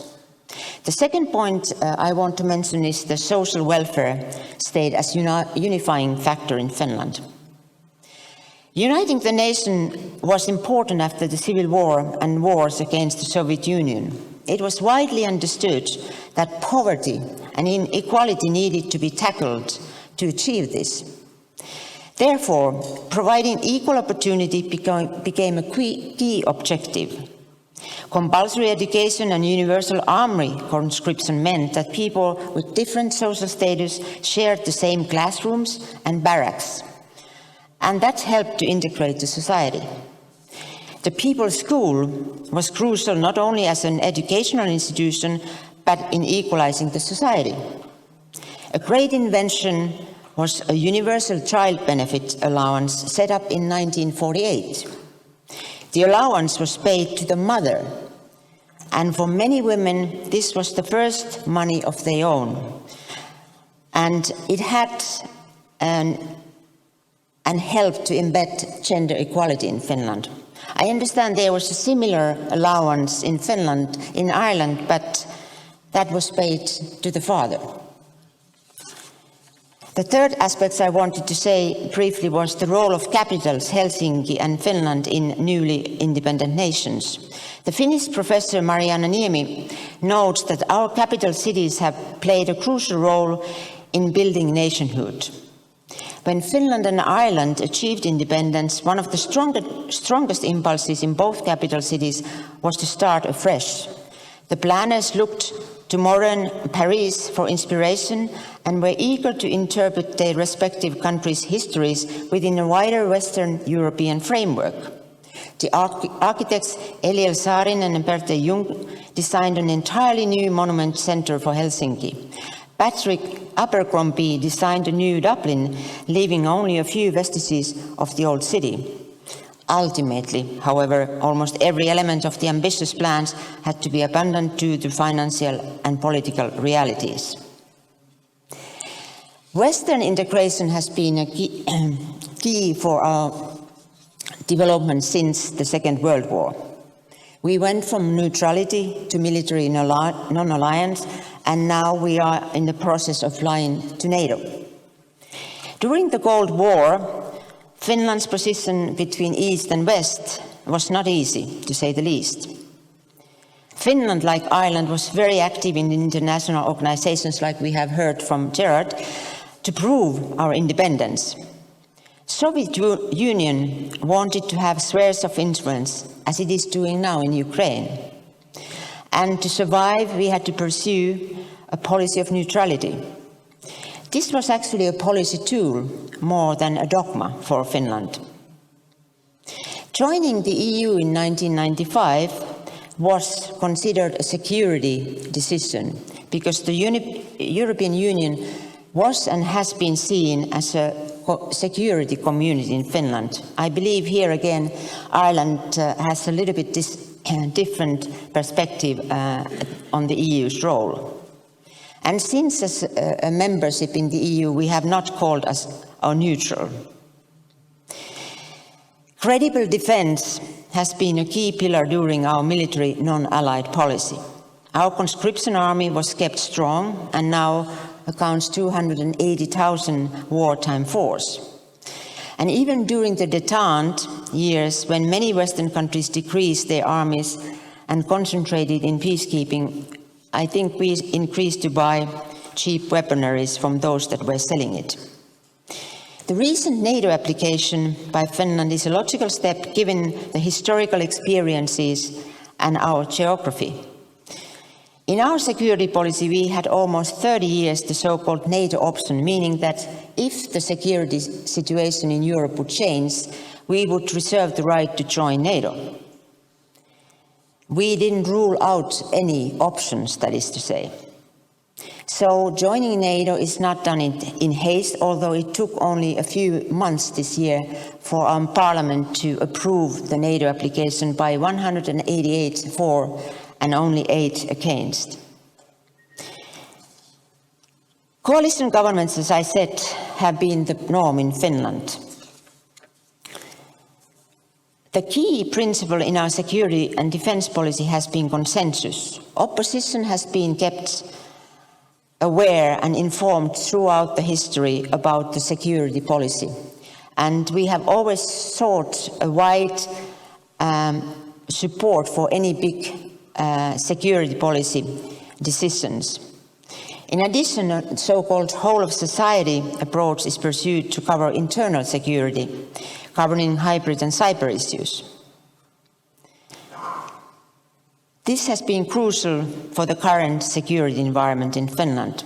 The second point I want to mention is the social welfare state as unifying factor in Finland. Uniting the nation was important after the civil war and wars against the Soviet Union. It was widely understood that poverty and inequality needed to be tackled to achieve this. Therefore, providing equal opportunity became a key objective. Compulsory education and universal army conscription meant that people with different social status shared the same classrooms and barracks, and that helped to integrate the society. The People's School was crucial not only as an educational institution, but in equalizing the society. A great invention was a universal child benefit allowance set up in 1948. The allowance was paid to the mother, and for many women this was the first money of their own. And it had and helped to embed gender equality in Finland. I understand there was a similar allowance in Finland, in Ireland, but that was paid to the father. The third aspect I wanted to say briefly was the role of capitals, Helsinki and Finland, in newly independent nations. The Finnish professor Mariana Nieminen notes that our capital cities have played a crucial role in building nationhood. When Finland and Ireland achieved independence, one of the strongest impulses in both capital cities was to start afresh. The planners looked to modern Paris for inspiration and were eager to interpret their respective countries' histories within a wider Western European framework. The architects Eliel Saarinen and Berthe Jung designed an entirely new monument centre for Helsinki. Patrick Abercrombie designed a new Dublin, leaving only a few vestiges of the old city. Ultimately, however, almost every element of the ambitious plans had to be abandoned due to financial and political realities. Western integration has been a key for our development since the Second World War. We went from neutrality to military non-alliance, and now we are in the process of flying to NATO. During the Cold War, Finland's position between East and West was not easy, to say the least. Finland, like Ireland, was very active in international organizations, like we have heard from Gerard, to prove our independence. Soviet Union wanted to have spheres of influence, as it is doing now in Ukraine. And to survive, we had to pursue a policy of neutrality. This was actually a policy tool more than a dogma for Finland. Joining the EU in 1995 was considered a security decision because the European Union was and has been seen as a security community in Finland. I believe here again Ireland has a little bit different perspective on the EU's role. And since as a membership in the EU, we have not called us neutral. Credible defense has been a key pillar during our military non-allied policy. Our conscription army was kept strong and now accounts 280,000 wartime force. And even during the détente years, when many Western countries decreased their armies and concentrated in peacekeeping, I think we increased to buy cheap weaponaries from those that were selling it. The recent NATO application by Finland is a logical step given the historical experiences and our geography. In our security policy, we had almost 30 years the so-called NATO option, meaning that if the security situation in Europe would change, we would reserve the right to join NATO. We didn't rule out any options, that is to say. So joining NATO is not done in haste, although it took only a few months this year for our Parliament to approve the NATO application by 188 for and only 8 against. Coalition governments, as I said, have been the norm in Finland. The key principle in our security and defence policy has been consensus. Opposition has been kept aware and informed throughout the history about the security policy. And we have always sought a wide support for any big security policy decisions. In addition, a so-called whole-of-society approach is pursued to cover internal security, covering hybrid and cyber issues. This has been crucial for the current security environment in Finland.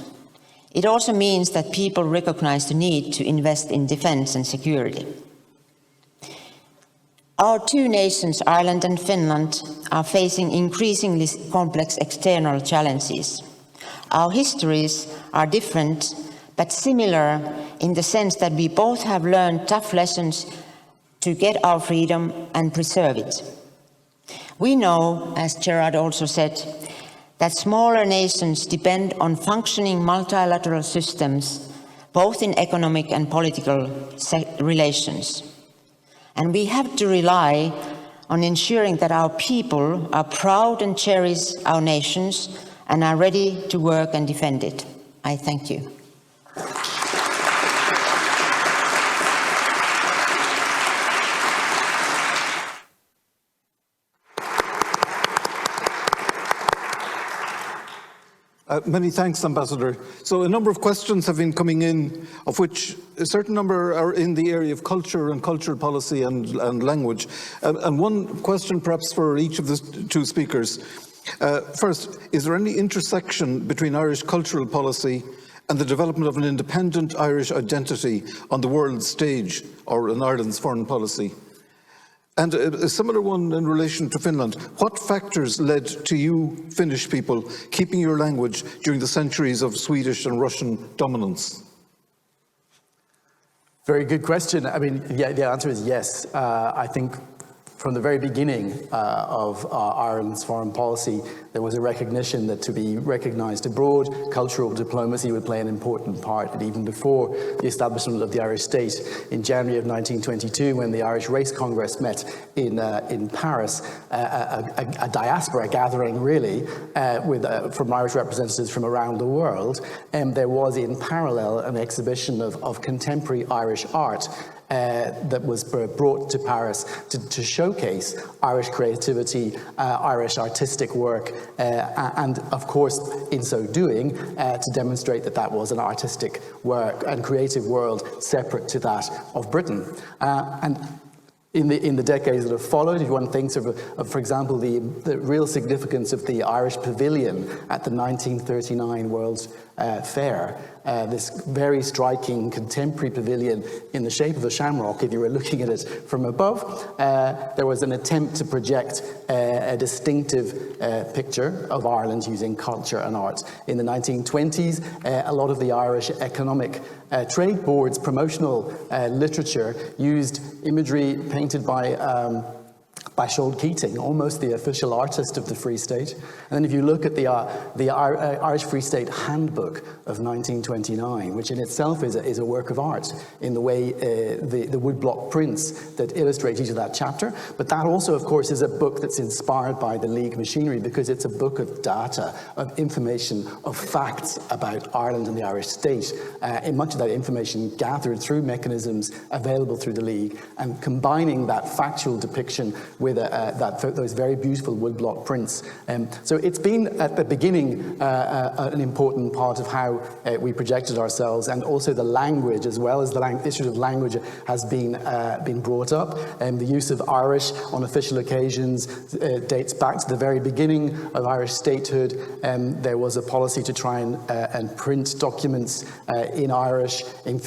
It also means that people recognize the need to invest in defense and security. Our two nations, Ireland and Finland, are facing increasingly complex external challenges. Our histories are different, but similar in the sense that we both have learned tough lessons to get our freedom and preserve it. We know, as Gerard also said, that smaller nations depend on functioning multilateral systems, both in economic and political relations. And we have to rely on ensuring that our people are proud and cherish our nations and are ready to work and defend it. I thank you. Many thanks, Ambassador. So a number of questions have been coming in, of which a certain number are in the area of culture and cultural policy and language. And one question perhaps for each of the two speakers. First, is there any intersection between Irish cultural policy and the development of an independent Irish identity on the world stage or in Ireland's foreign policy? And a similar one in relation to Finland. What factors led to you Finnish people keeping your language during the centuries of Swedish and Russian dominance? Very good question. I mean, yeah, the answer is yes. I think from the very beginning of Ireland's foreign policy, there was a recognition that to be recognised abroad, cultural diplomacy would play an important part. And even before the establishment of the Irish state in January of 1922, when the Irish Race Congress met in Paris, a diaspora gathering really from Irish representatives from around the world, there was in parallel an exhibition of contemporary Irish art that was brought to Paris to showcase Irish creativity, Irish artistic work, and of course, in so doing, to demonstrate that that was an artistic work and creative world separate to that of Britain. And in the decades that have followed, if one thinks of for example, the real significance of the Irish Pavilion at the 1939 World's Fair, this very striking contemporary pavilion in the shape of a shamrock, if you were looking at it from above, there was an attempt to project a distinctive picture of Ireland using culture and art. In the 1920s, a lot of the Irish economic trade boards' promotional literature used imagery painted by Seán Keating, almost the official artist of the Free State. And then if you look at the Irish Free State Handbook of 1929, which in itself is a work of art in the way the woodblock prints that illustrate each of that chapter. But that also, of course, is a book that's inspired by the League machinery, because it's a book of data, of information, of facts about Ireland and the Irish state. And much of that information gathered through mechanisms available through the League, and combining that factual depiction with those very beautiful woodblock prints. So it's been at the beginning an important part of how we projected ourselves, and also the language, as well as the issues of language, has been brought up. The use of Irish on official occasions dates back to the very beginning of Irish statehood. There was a policy to try and print documents in Irish, and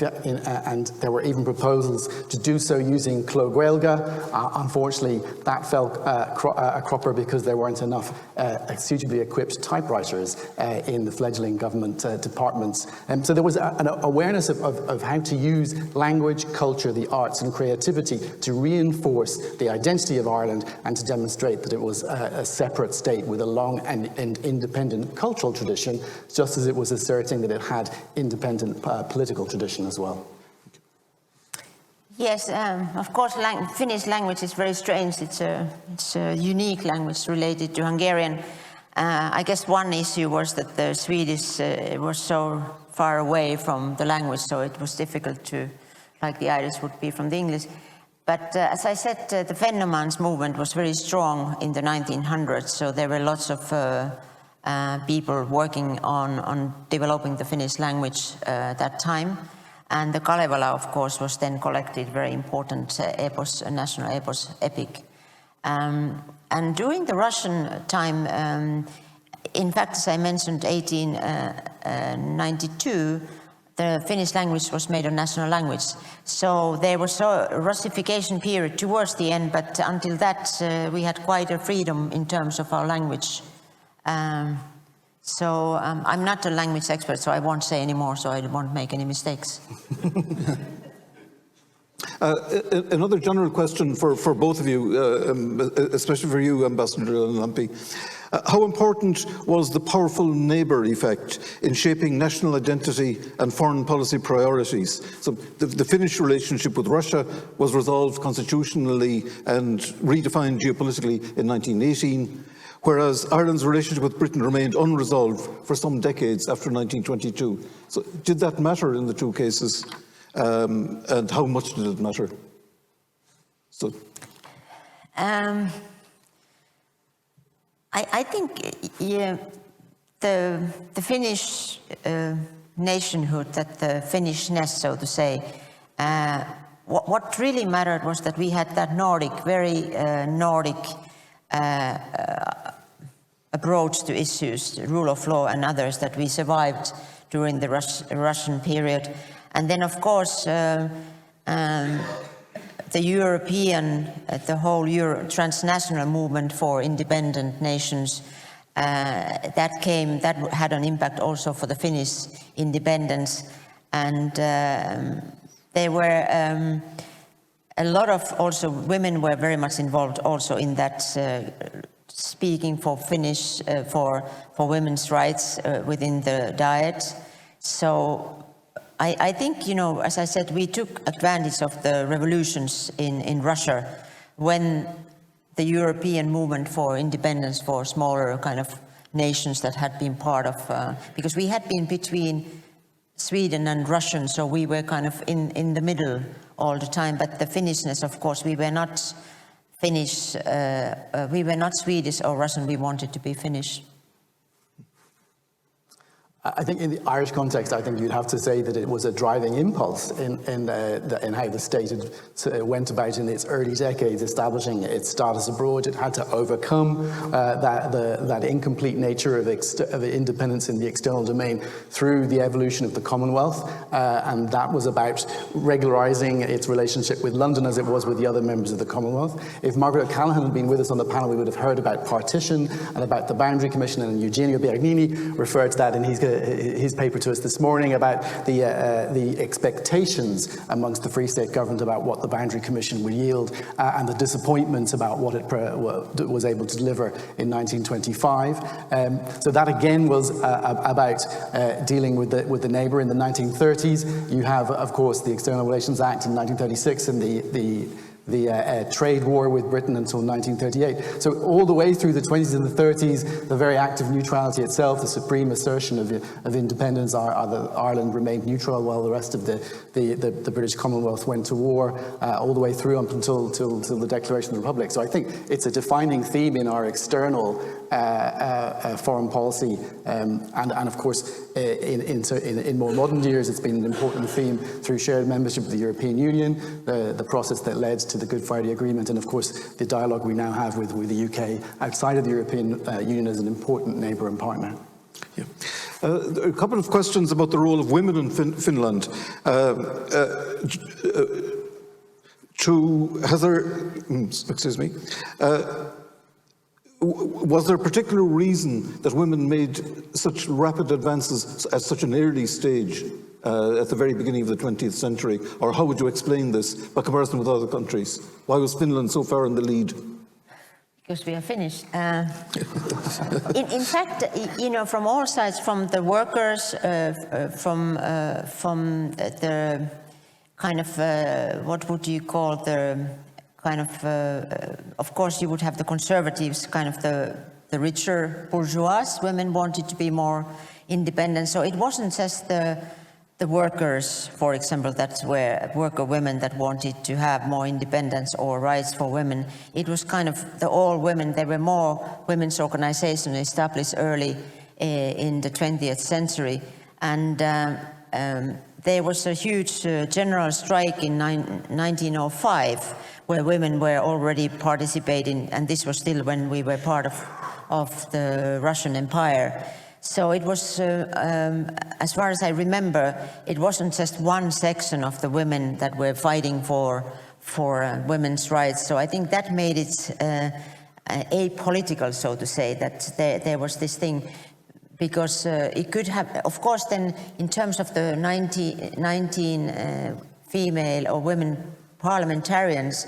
there were even proposals to do so using Clogwelga. Unfortunately, unfortunately, that fell a cropper because there weren't enough suitably equipped typewriters in the fledgling government departments. So there was an awareness of how to use language, culture, the arts and creativity to reinforce the identity of Ireland and to demonstrate that it was a separate state with a long and independent cultural tradition, just as it was asserting that it had independent political tradition as well. Yes, of course, Finnish language is very strange. It's a unique language related to Hungarian. I guess one issue was that the Swedish was so far away from the language, so it was difficult to, like the Irish would be from the English. But as I said, the Fennomans movement was very strong in the 1900s, so there were lots of people working on developing the Finnish language at that time. And the Kalevala, of course, was then collected, very important epos, national epos, epic. And during the Russian time, in fact, as I mentioned, 1892, the Finnish language was made a national language. So there was a Russification period towards the end, but until that, we had quite a freedom in terms of our language. So I'm not a language expert, so I won't say any more, so I won't make any mistakes. Another general question for both of you, especially for you, Ambassador Lahnalampi. How important was the powerful neighbour effect in shaping national identity and foreign policy priorities? So the Finnish relationship with Russia was resolved constitutionally and redefined geopolitically in 1918. Whereas Ireland's relationship with Britain remained unresolved for some decades after 1922. So did that matter in the two cases? And how much did it matter? So, I think the Finnish nationhood, that the Finnishness, so to say, what really mattered was that we had that Nordic, very Nordic approach to issues, the rule of law and others, that we survived during the Russian period. And then, of course, the European, the whole transnational movement for independent nations, that had an impact also for the Finnish independence. And there were a lot of also women were very much involved also in that speaking for Finnish, for women's rights within the Diet. So I think, you know, as I said, we took advantage of the revolutions in Russia when the European movement for independence for smaller kind of nations that had been part of, because we had been between Sweden and Russian, so we were kind of in the middle all the time. But the Finnishness, of course, we were not Finnish, we were not Swedish or Russian, we wanted to be Finnish. I think in the Irish context, I think you'd have to say that it was a driving impulse in how the state went about in its early decades, establishing its status abroad. It had to overcome that incomplete nature of independence in the external domain through the evolution of the Commonwealth, and that was about regularising its relationship with London as it was with the other members of the Commonwealth. If Margaret O'Callaghan had been with us on the panel, we would have heard about partition and about the Boundary Commission, and Eugenio Bernini referred to that in his paper to us this morning about the expectations amongst the Free State government about what the Boundary Commission would yield, and the disappointments about what it was able to deliver in 1925. So that again was about dealing with the neighbour. In the 1930s, you have, of course, the External Relations Act in 1936 and the trade war with Britain until 1938. So all the way through the 20s and the 30s, the very act of neutrality itself, the supreme assertion of independence, Ireland remained neutral while the rest of the British Commonwealth went to war, all the way through up until the Declaration of the Republic. So I think it's a defining theme in our external foreign policy, and of course in more modern years it's been an important theme through shared membership of the European Union, the process that led to the Good Friday Agreement, and of course the dialogue we now have with the UK outside of the European Union as an important neighbour and partner. Yeah. A couple of questions about the role of women in Finland. Was there a particular reason that women made such rapid advances at such an early stage at the very beginning of the 20th century? Or how would you explain this by comparison with other countries? Why was Finland so far in the lead? Because we are finished. In fact, you know, from all sides, from the workers, from the kind of, what would you call the kind of course you would have the conservatives, kind of the richer bourgeois. Women wanted to be more independent. So it wasn't just the workers, for example, that were worker women that wanted to have more independence or rights for women. It was kind of the all women. There were more women's organizations established early in the 20th century. And there was a huge general strike in 1905 where women were already participating, and this was still when we were part of the Russian Empire. So it was, as far as I remember, it wasn't just one section of the women that were fighting for women's rights. So I think that made it apolitical, so to say, that there was this thing, because it could have, of course, then in terms of the 19 female or women parliamentarians,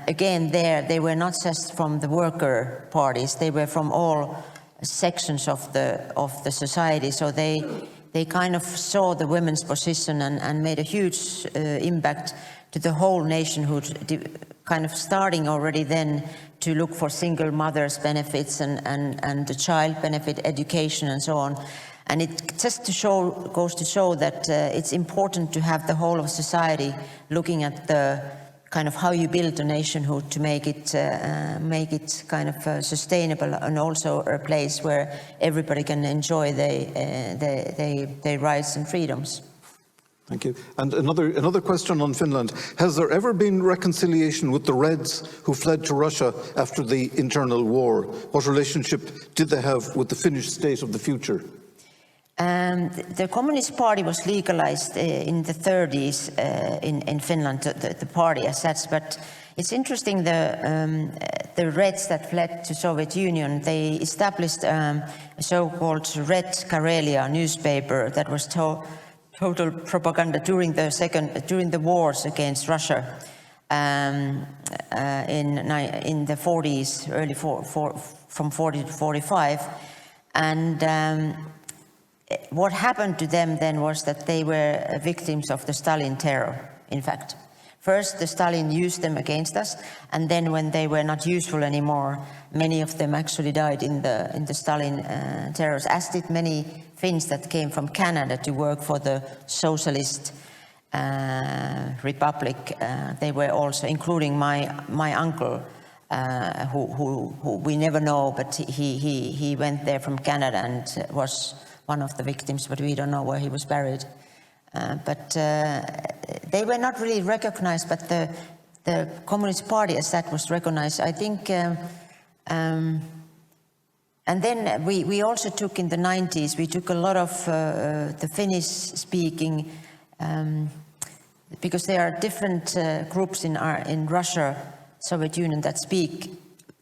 again, they were not just from the worker parties, they were from all sections of the society, so they kind of saw the women's position and made a huge impact to the whole nationhood, kind of starting already then to look for single mothers' benefits and the child benefit, education and so on. And it just goes to show that it's important to have the whole of society looking at the kind of how you build a nationhood to make it kind of sustainable, and also a place where everybody can enjoy their rights and freedoms. Thank you. And another question on Finland. Has there ever been reconciliation with the Reds who fled to Russia after the internal war? What relationship did they have with the Finnish state of the future? The Communist Party was legalized in the 30s in Finland, the party as such, but it's interesting the Reds that fled to Soviet Union, they established a so-called Red Karelia newspaper that was total propaganda during the wars against Russia in the 40s, early from 40 to 45, and what happened to them then was that they were victims of the Stalin terror, in fact. First, the Stalin used them against us, and then when they were not useful anymore, many of them actually died in the Stalin terrors, as did many Finns that came from Canada to work for the Socialist Republic. They were also, including my uncle, who we never know, but he went there from Canada and was one of the victims, but we don't know where he was buried. But they were not really recognized, but the Communist Party as that was recognized, I think. And then we also took in the 90s, we took a lot of the Finnish-speaking, because there are different groups in Russia, Soviet Union, that speak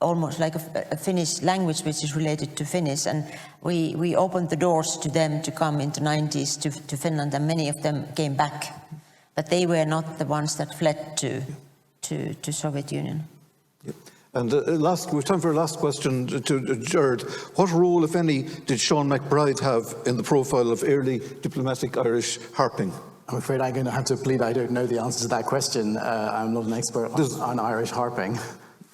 almost like a Finnish language which is related to Finnish, and we opened the doors to them to come in the 90s to Finland, and many of them came back, but they were not the ones that fled to Soviet Union. Yep. And we've time for a last question to Gerard. What role, if any, did Seán MacBride have in the profile of early diplomatic Irish harping? I'm afraid I'm going to have to plead I don't know the answer to that question. I'm not an expert on Irish harping.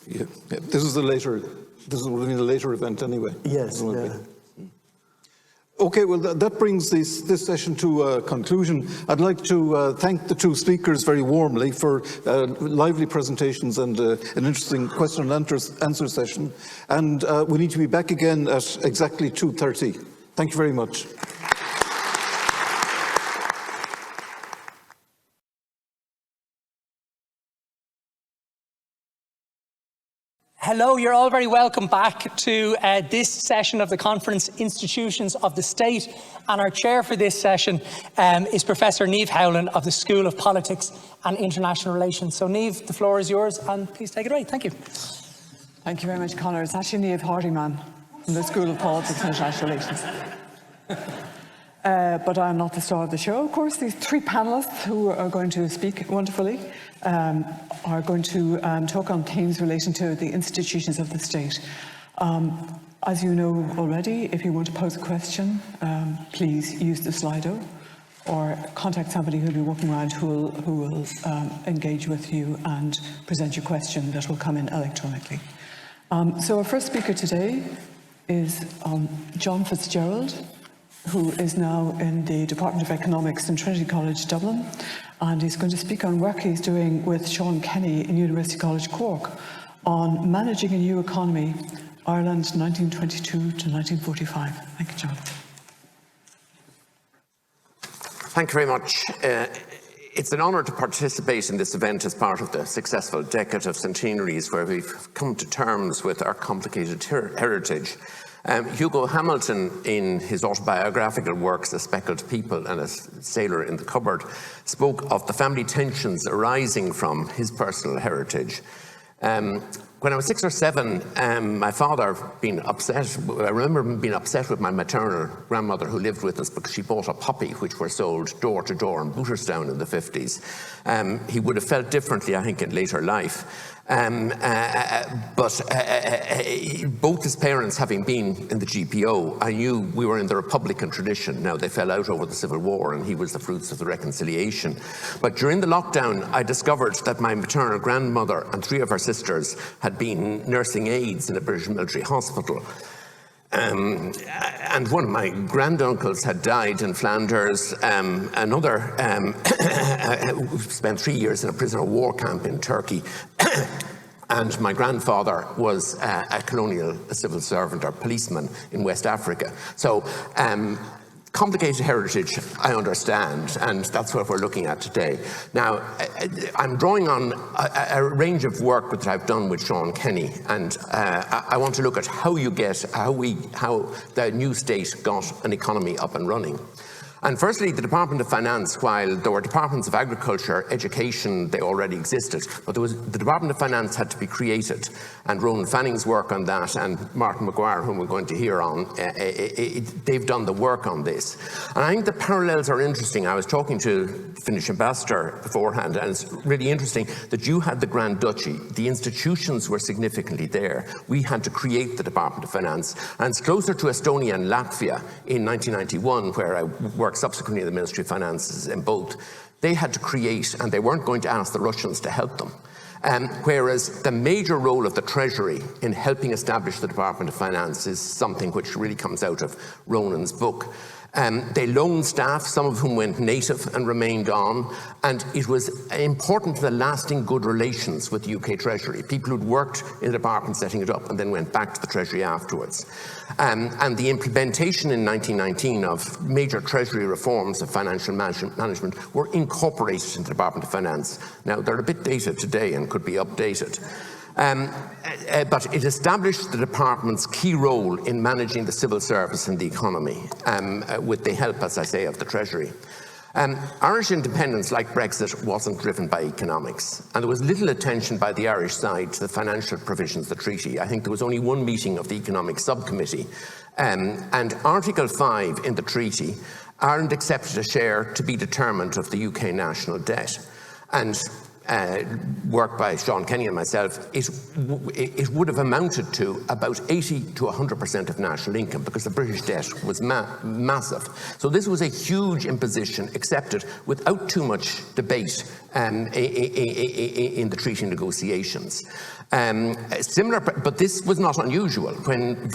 Yeah. This would have been a later event anyway. Yes. Yeah. Okay, well, that brings this session to a conclusion. I'd like to thank the two speakers very warmly for lively presentations and an interesting question and answer session. And we need to be back again at exactly 2:30. Thank you very much. Hello, you're all very welcome back to this session of the conference, Institutions of the State. And our chair for this session is Professor Niamh Howland of the School of Politics and International Relations. So Niamh, the floor is yours, and please take it away. Thank you. Thank you very much, Conor. It's actually Niamh Hardiman from the School of Politics and International Relations. But I'm not the star of the show. Of course, these three panellists who are going to speak wonderfully are going to talk on themes relating to the institutions of the state. As you know already, if you want to pose a question, please use the Slido or contact somebody who will be walking around who will engage with you and present your question that will come in electronically. So our first speaker today is John FitzGerald, who is now in the Department of Economics in Trinity College, Dublin, and he's going to speak on work he's doing with Seán Kenny in University College Cork on managing a new economy, Ireland 1922 to 1945. Thank you, John. Thank you very much. It's an honour to participate in this event as part of the successful Decade of Centenaries, where we've come to terms with our complicated heritage. Hugo Hamilton, in his autobiographical works, A Speckled People and A Sailor in the Cupboard, spoke of the family tensions arising from his personal heritage. When I was 6 or 7, my father being upset. I remember him being upset with my maternal grandmother who lived with us because she bought a puppy which were sold door to door in Booterstown in the 50s. He would have felt differently, I think, in later life. But both his parents having been in the GPO, I knew we were in the Republican tradition. Now, they fell out over the Civil War and he was the fruits of the reconciliation. But during the lockdown, I discovered that my maternal grandmother and 3 of her sisters had been nursing aides in a British military hospital. And one of my granduncles had died in Flanders. Another spent 3 years in a prisoner of war camp in Turkey. And my grandfather was a colonial civil servant or policeman in West Africa. So complicated heritage, I understand, and that's what we're looking at today. Now, I'm drawing on a range of work that I've done with Seán Kenny, and I want to look at how the new state got an economy up and running. And firstly, the Department of Finance, while there were departments of agriculture, education, they already existed, but the Department of Finance had to be created. And Ronan Fanning's work on that, and Martin Maguire, whom we're going to hear on, they've done the work on this. And I think the parallels are interesting. I was talking to the Finnish ambassador beforehand, and it's really interesting that you had the Grand Duchy. The institutions were significantly there. We had to create the Department of Finance. And it's closer to Estonia and Latvia in 1991, where I worked subsequently in the Ministry of Finances in both. They had to create, and they weren't going to ask the Russians to help them. Whereas the major role of the Treasury in helping establish the Department of Finance is something which really comes out of Ronan's book. They loaned staff, some of whom went native and remained on, and it was important to the lasting good relations with the UK Treasury. People who'd worked in the department setting it up and then went back to the Treasury afterwards. And the implementation in 1919 of major Treasury reforms of financial management were incorporated into the Department of Finance. Now, they're a bit dated today and could be updated. But it established the department's key role in managing the civil service and the economy, with the help, as I say, of the Treasury. Irish independence, like Brexit, wasn't driven by economics, and there was little attention by the Irish side to the financial provisions of the treaty. I think there was only one meeting of the Economic Subcommittee, and Article 5 in the treaty, Ireland accepted a share to be determined of the UK national debt. And work by Seán Kenny and myself, it would have amounted to about 80 to 100% of national income, because the British debt was massive. So this was a huge imposition accepted without too much debate in the treaty negotiations. Similar, but this was not unusual. When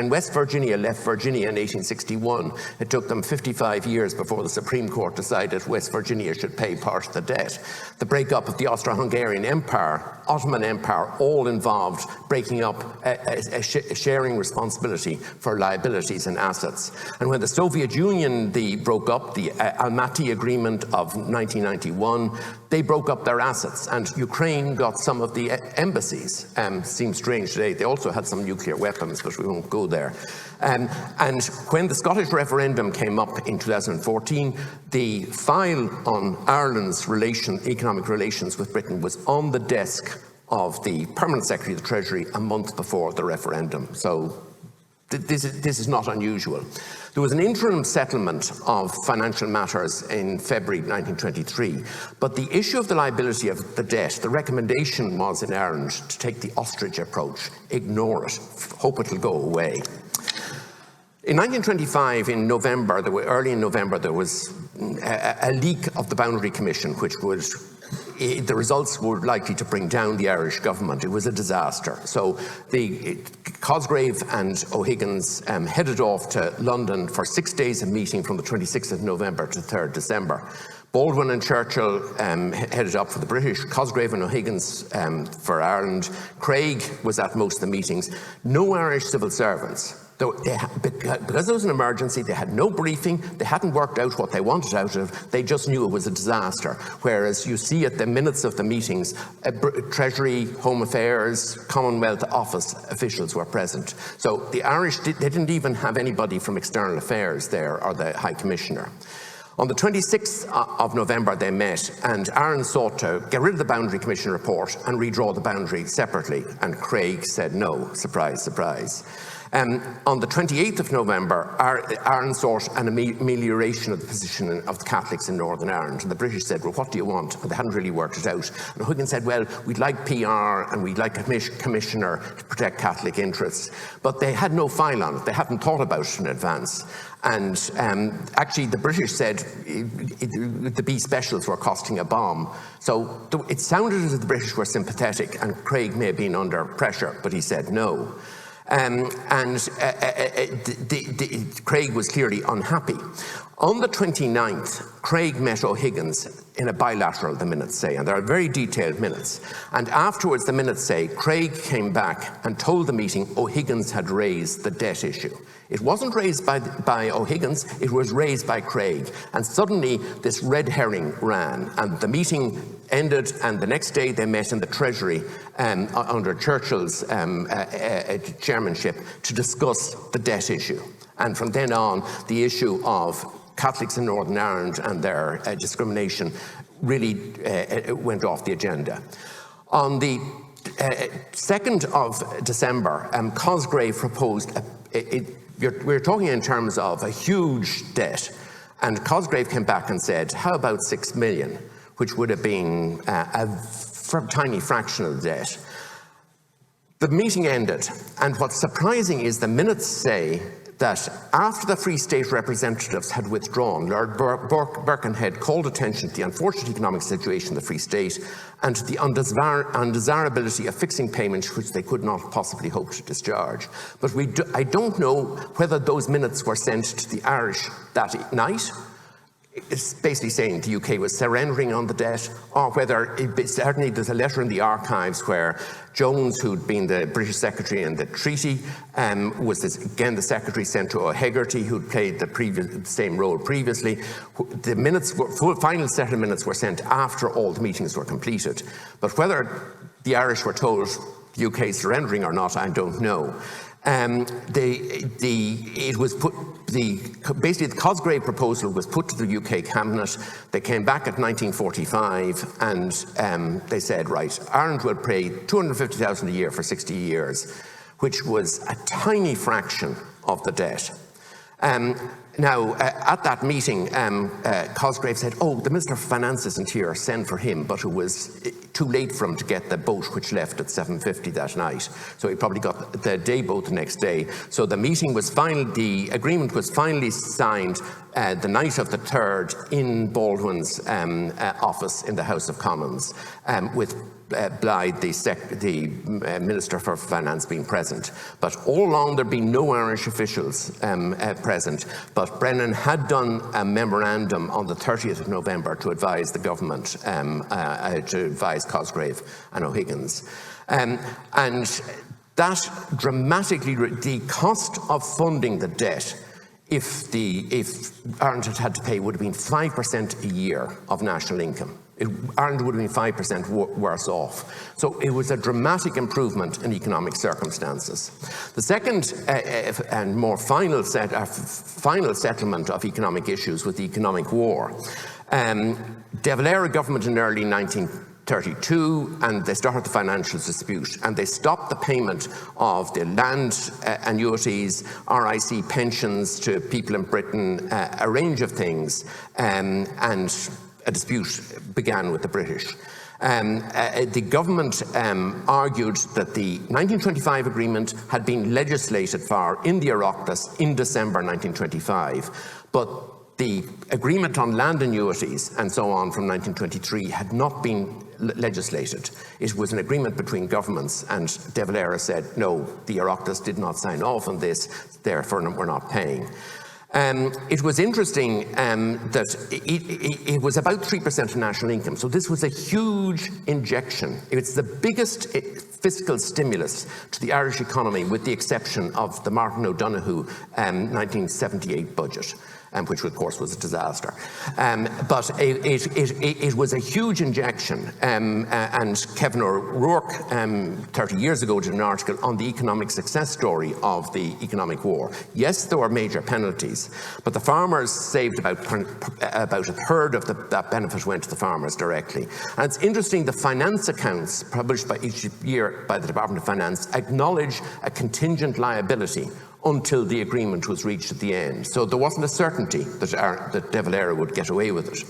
West Virginia left Virginia in 1861, it took them 55 years before the Supreme Court decided West Virginia should pay part of the debt. The breakup of the Austro-Hungarian Empire, Ottoman Empire, all involved breaking up sharing responsibility for liabilities and assets. And when the Soviet Union broke up, the Almaty Agreement of 1991, they broke up their assets, and Ukraine got some of the the embassies. Seems strange today. They also had some nuclear weapons, but we won't go there. And when the Scottish referendum came up in 2014, the file on Ireland's economic relations with Britain was on the desk of the Permanent Secretary of the Treasury a month before the referendum. So this is not unusual. There was an interim settlement of financial matters in February 1923, but the issue of the liability of the debt, the recommendation was in Ireland to take the ostrich approach, ignore it, hope it'll go away. In 1925, in November, early in November, there was a leak of the Boundary Commission, which was the results were likely to bring down the Irish government. It was a disaster. So Cosgrave and O'Higgins headed off to London for 6 days of meeting from the 26th of November to 3rd December. Baldwin and Churchill headed up for the British, Cosgrave and O'Higgins for Ireland. Craig was at most of the meetings. No Irish civil servants. Because there was an emergency, they had no briefing, they hadn't worked out what they wanted out of it, they just knew it was a disaster. Whereas you see at the minutes of the meetings, Treasury, Home Affairs, Commonwealth Office officials were present. So the Irish, they didn't even have anybody from External Affairs there, or the High Commissioner. On the 26th of November they met, and Ireland sought to get rid of the Boundary Commission report and redraw the boundary separately, and Craig said no. Surprise, surprise. On the 28th of November, Ireland sought an amelioration of the position of the Catholics in Northern Ireland. And the British said, well, what do you want? And they hadn't really worked it out. And Hogan said, well, we'd like PR and we'd like a commissioner to protect Catholic interests. But they had no file on it. They hadn't thought about it in advance. And actually, the British said the B specials were costing a bomb. So it sounded as if the British were sympathetic, and Craig may have been under pressure, but he said no. Craig was clearly unhappy. On the 29th, Craig met O'Higgins in a bilateral, the minutes say, and there are very detailed minutes. And afterwards, the minutes say, Craig came back and told the meeting O'Higgins had raised the debt issue. It wasn't raised by O'Higgins, it was raised by Craig. And suddenly, this red herring ran, and the meeting ended, and the next day they met in the Treasury under Churchill's chairmanship to discuss the debt issue. And from then on, the issue of Catholics in Northern Ireland and their discrimination really went off the agenda. On the 2nd of December, Cosgrave proposed, we're talking in terms of a huge debt, and Cosgrave came back and said, how about 6 million, which would have been a tiny fraction of the debt. The meeting ended, and what's surprising is the minutes say that after the Free State representatives had withdrawn, Lord Birkenhead called attention to the unfortunate economic situation of the Free State and to the undesirability of fixing payments which they could not possibly hope to discharge. But I don't know whether those minutes were sent to the Irish that night. It's basically saying the UK was surrendering on the debt, or whether, certainly there's a letter in the archives where Jones, who'd been the British Secretary in the treaty, was again the Secretary sent to O'Hegarty, who'd played the same role previously. The minutes, final set of minutes were sent after all the meetings were completed. But whether the Irish were told the UK surrendering or not, I don't know. Basically the Cosgrave proposal was put to the UK Cabinet. They came back at 1945 and they said, right, Ireland will pay $250,000 a year for 60 years, which was a tiny fraction of the debt. Now, at that meeting, Cosgrave said, oh, the Minister for Finance isn't here, send for him, but it was too late for him to get the boat which left at 7:50 that night. So he probably got the day boat the next day. So the meeting was the agreement was finally signed the night of the 3rd in Baldwin's office in the House of Commons, with Blythe, the Minister for Finance, being present. But all along there'd been no Irish officials present, but Brennan had done a memorandum on the 30th of November to advise the government, to advise Cosgrave and O'Higgins. And that dramatically, the cost of funding the debt if Ireland had to pay, would have been 5% a year of national income. Ireland would have been 5% worse off. So it was a dramatic improvement in economic circumstances. The second and more final settlement of economic issues was the economic war. De Valera government in early 1932, and they started the financial dispute, and they stopped the payment of the land annuities, RIC pensions to people in Britain, a range of things, and a dispute began with the British. The government argued that the 1925 agreement had been legislated for in the Oireachtas in December 1925, but the agreement on land annuities and so on from 1923 had not been legislated. It was an agreement between governments, and De Valera said, no, the Oireachtas did not sign off on this, therefore we're not paying. It was interesting that it was about 3% of national income, so this was a huge injection. It's the biggest fiscal stimulus to the Irish economy, with the exception of the Martin O'Donoghue 1978 budget. Which of course was a disaster. But it was a huge injection, and Kevin O'Rourke 30 years ago did an article on the economic success story of the economic war. Yes, there were major penalties, but the farmers saved about a third of that benefit went to the farmers directly. And it's interesting, the finance accounts published by each year by the Department of Finance acknowledge a contingent liability until the agreement was reached at the end. So there wasn't a certainty that De Valera would get away with it.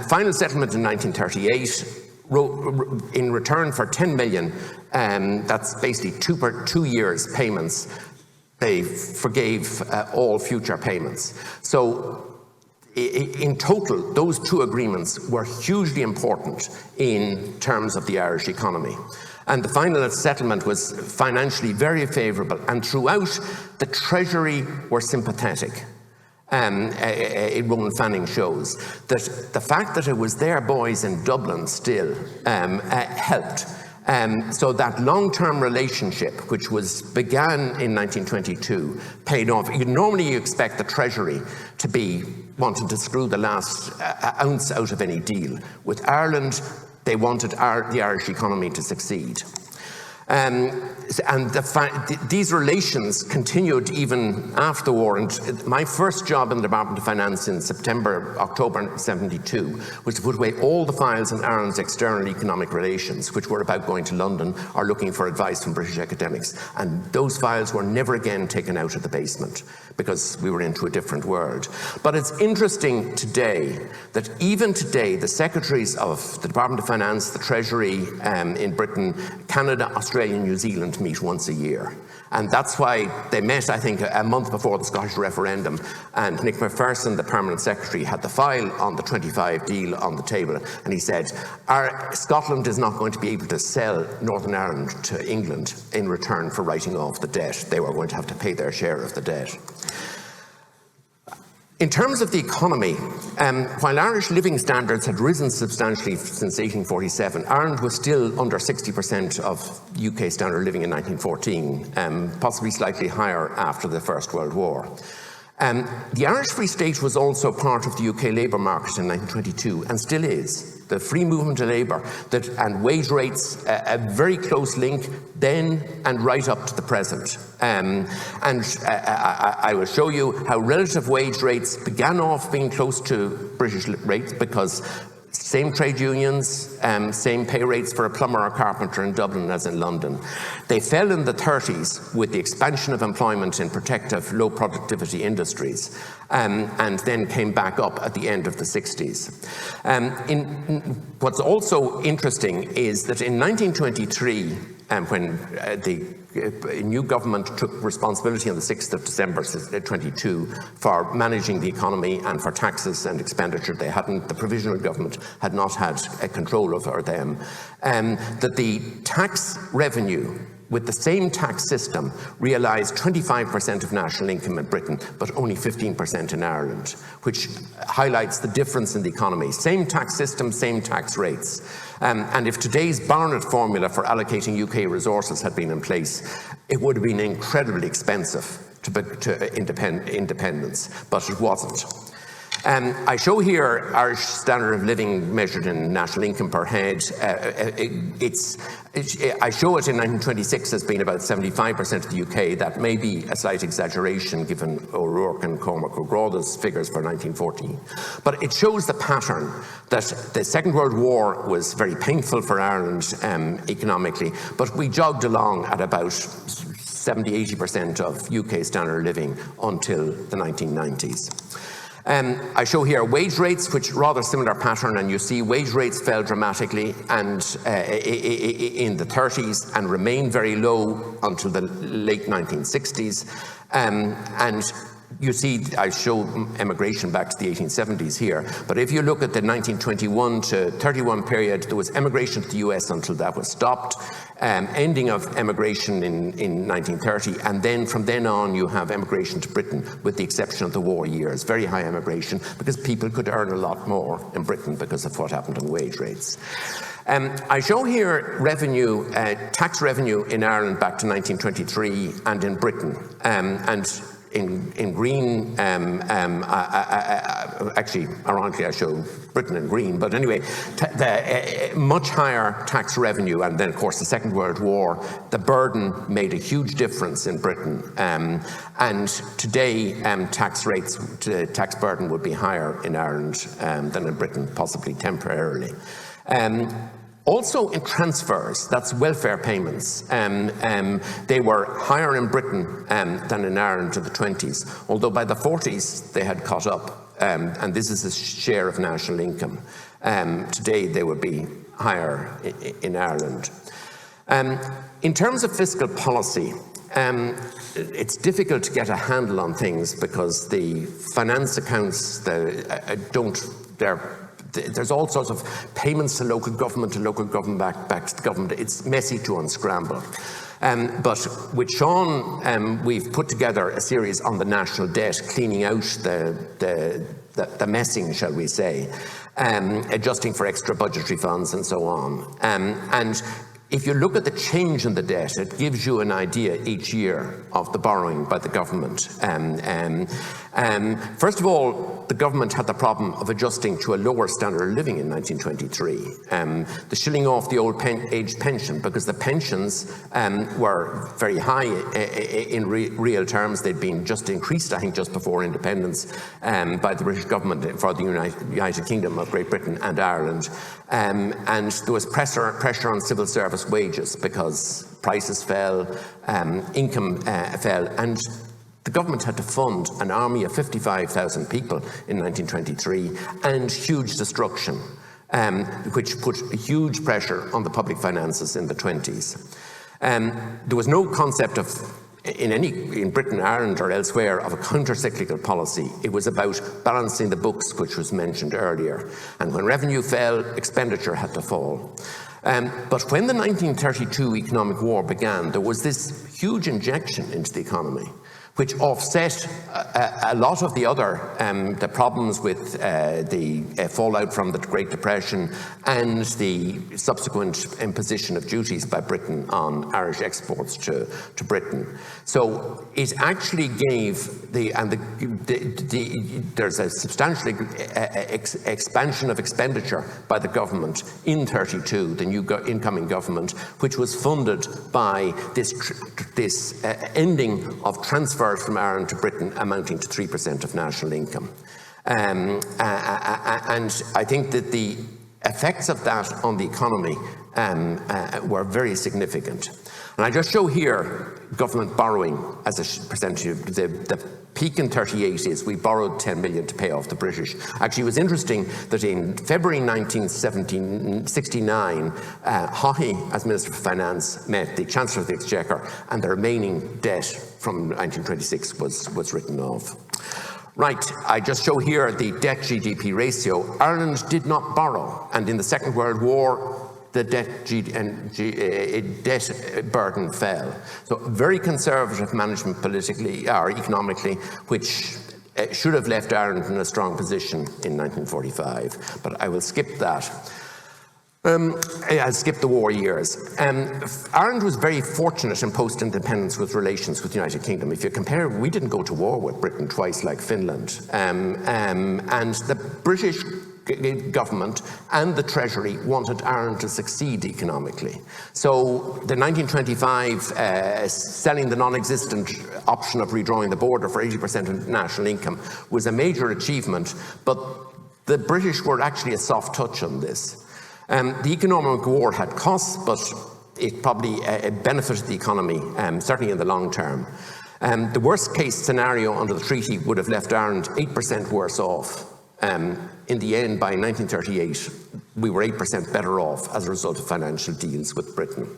Final settlement in 1938, in return for 10 million, that's basically 2 years' payments, they forgave all future payments. So in total, those two agreements were hugely important in terms of the Irish economy. And the final settlement was financially very favourable, and throughout the Treasury were sympathetic. Ronan Fanning shows that the fact that it was their boys in Dublin still helped. So that long-term relationship, which began in 1922, paid off. Normally you expect the Treasury to be wanting to screw the last ounce out of any deal. With Ireland, they wanted the Irish economy to succeed. These relations continued even after the war. And my first job in the Department of Finance in October 72 was to put away all the files on Ireland's external economic relations, which were about going to London or looking for advice from British academics. And those files were never again taken out of the basement, because we were into a different world. But it's interesting today that even today, the secretaries of the Department of Finance, the Treasury in Britain, Canada, Australia, and New Zealand meet once a year. And that's why they met, I think, a month before the Scottish referendum. And Nick Macpherson, the permanent secretary, had the file on the 25 deal on the table. And he said, Scotland is not going to be able to sell Northern Ireland to England in return for writing off the debt. They were going to have to pay their share of the debt. In terms of the economy, while Irish living standards had risen substantially since 1847, Ireland was still under 60% of UK standard living in 1914, possibly slightly higher after the First World War. The Irish Free State was also part of the UK labour market in 1922, and still is. The free movement of labour and wage rates, a very close link then and right up to the present. I will show you how relative wage rates began off being close to British rates, because same trade unions, same pay rates for a plumber or carpenter in Dublin as in London. They fell in the 30s with the expansion of employment in protective, low productivity industries, and then came back up at the end of the 60s. What's also interesting is that in 1923, when the new government took responsibility on the 6th of December 22 for managing the economy and for taxes and expenditure. The provisional government had not had a control over them. That the tax revenue with the same tax system, realised 25% of national income in Britain, but only 15% in Ireland, which highlights the difference in the economy. Same tax system, same tax rates. And if today's Barnett formula for allocating UK resources had been in place, it would have been incredibly expensive to independence, but it wasn't. I show here Irish standard of living measured in national income per head. I show it in 1926 as being about 75% of the UK. That may be a slight exaggeration given O'Rourke and Cormac O'Grada's figures for 1914. But it shows the pattern that the Second World War was very painful for Ireland economically, but we jogged along at about 70–80% of UK standard of living until the 1990s. I show here wage rates, which rather similar pattern, and you see wage rates fell dramatically and in the 30s and remained very low until the late 1960s. And you see, I show emigration back to the 1870s here, but if you look at the 1921 to 31 period, there was emigration to the US until that was stopped, ending of emigration in 1930, and then from then on you have emigration to Britain, with the exception of the war years. Very high emigration because people could earn a lot more in Britain because of what happened on wage rates. I show here revenue, tax revenue in Ireland back to 1923 and in Britain, and in green, actually, ironically, I show Britain in green, but anyway, much higher tax revenue, and then, of course, the Second World War, the burden made a huge difference in Britain, and today, tax rates, tax burden would be higher in Ireland than in Britain, possibly temporarily. Also in transfers, that's welfare payments, they were higher in Britain than in Ireland in the 20s, although by the 40s they had caught up, and this is a share of national income. Today they would be higher in Ireland. In terms of fiscal policy, it's difficult to get a handle on things because the finance accounts, there's all sorts of payments to local government back to the government. It's messy to unscramble. But with Seán, we've put together a series on the national debt, cleaning out the messing, shall we say, adjusting for extra budgetary funds and so on. And if you look at the change in the debt, it gives you an idea each year of the borrowing by the government. First of all, the government had the problem of adjusting to a lower standard of living in 1923. The shilling off the old age pension, because the pensions were very high in real terms. They'd been just increased, I think, just before independence by the British government for the United Kingdom of Great Britain and Ireland. And there was pressure on civil service wages because prices fell, income fell, and the government had to fund an army of 55,000 people in 1923 and huge destruction, which put huge pressure on the public finances in the 20s. There was no concept of, in Britain, Ireland or elsewhere, of a counter-cyclical policy. It was about balancing the books, which was mentioned earlier. And when revenue fell, expenditure had to fall. But when the 1932 economic war began, there was this huge injection into the economy, which offset a lot of the other the problems with the fallout from the Great Depression and the subsequent imposition of duties by Britain on Irish exports to Britain. So it actually gave there's a substantial expansion of expenditure by the government in 32, the new incoming government, which was funded by this ending of transfers from Ireland to Britain amounting to 3% of national income. And I think that the effects of that on the economy were very significant. And I just show here government borrowing as a percentage of the peak in 38 is we borrowed 10 million to pay off the British. Actually, it was interesting that in February 1969, Haughey, as Minister for Finance, met the Chancellor of the Exchequer, and the remaining debt from 1926 was written off. Right, I just show here the debt-GDP ratio. Ireland did not borrow, and in the Second World War, the debt burden fell. So very conservative management politically or economically, which should have left Ireland in a strong position in 1945. But I will skip that. I'll skip the war years. Ireland was very fortunate in post-independence with relations with the United Kingdom. If you compare, we didn't go to war with Britain twice like Finland. And the British government and the Treasury wanted Ireland to succeed economically. So the 1925 selling the non-existent option of redrawing the border for 80% of national income was a major achievement, but the British were actually a soft touch on this. The economic war had costs, but it probably benefited the economy, certainly in the long term. The worst case scenario under the treaty would have left Ireland 8% worse off. In the end, by 1938, we were 8% better off as a result of financial deals with Britain.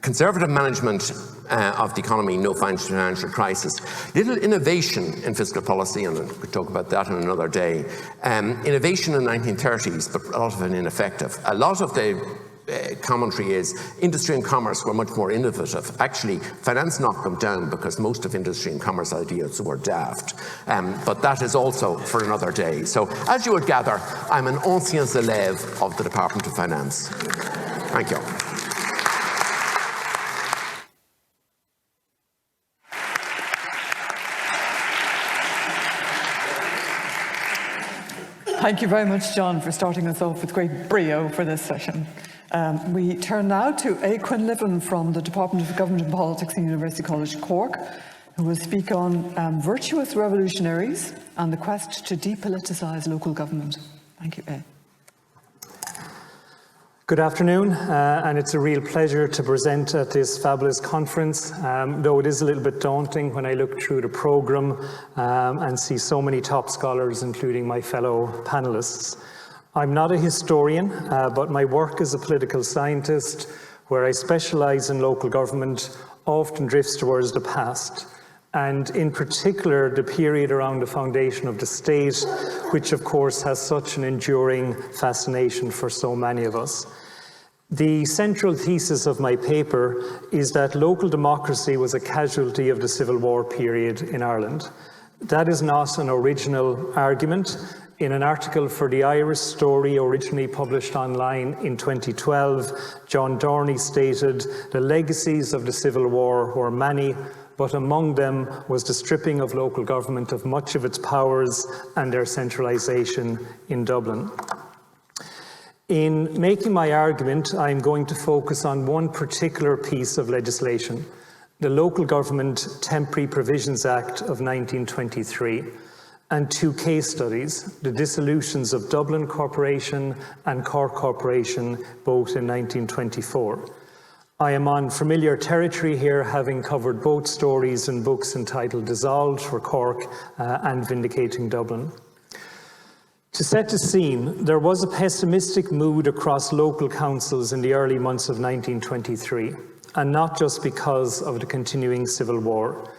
Conservative management of the economy, no financial crisis. Little innovation in fiscal policy, and we'll talk about that in another day. Innovation in the 1930s, but a lot of it ineffective. A lot of the commentary is industry and commerce were much more innovative. Actually, finance knocked them down because most of industry and commerce ideas were daft. But that is also for another day. So, as you would gather, I'm an ancien élève of the Department of Finance. Thank you. Thank you very much, John, for starting us off with great brio for this session. We turn now to Aodh Quinlivan from the Department of Government and Politics in University College Cork, who will speak on Virtuous revolutionaries and the quest to depoliticise local government. Thank you, Aodh. Good afternoon, and it's a real pleasure to present at this fabulous conference, though it is a little bit daunting when I look through the programme and see so many top scholars, including my fellow panellists. I'm not a historian, but my work as a political scientist, where I specialise in local government, often drifts towards the past, and in particular the period around the foundation of the state, which of course has such an enduring fascination for so many of us. The central thesis of my paper is that local democracy was a casualty of the Civil War period in Ireland. That is not an original argument. In an article for the Irish Story, originally published online in 2012, John Dorney stated, "The legacies of the Civil War were many, but among them was the stripping of local government of much of its powers and their centralisation in Dublin." In making my argument, I'm going to focus on one particular piece of legislation, the Local Government Temporary Provisions Act of 1923, and two case studies, the dissolutions of Dublin Corporation and Cork Corporation, both in 1924. I am on familiar territory here, having covered both stories in books entitled Dissolved for Cork and Vindicating Dublin. To set the scene, there was a pessimistic mood across local councils in the early months of 1923, and not just because of the continuing civil war.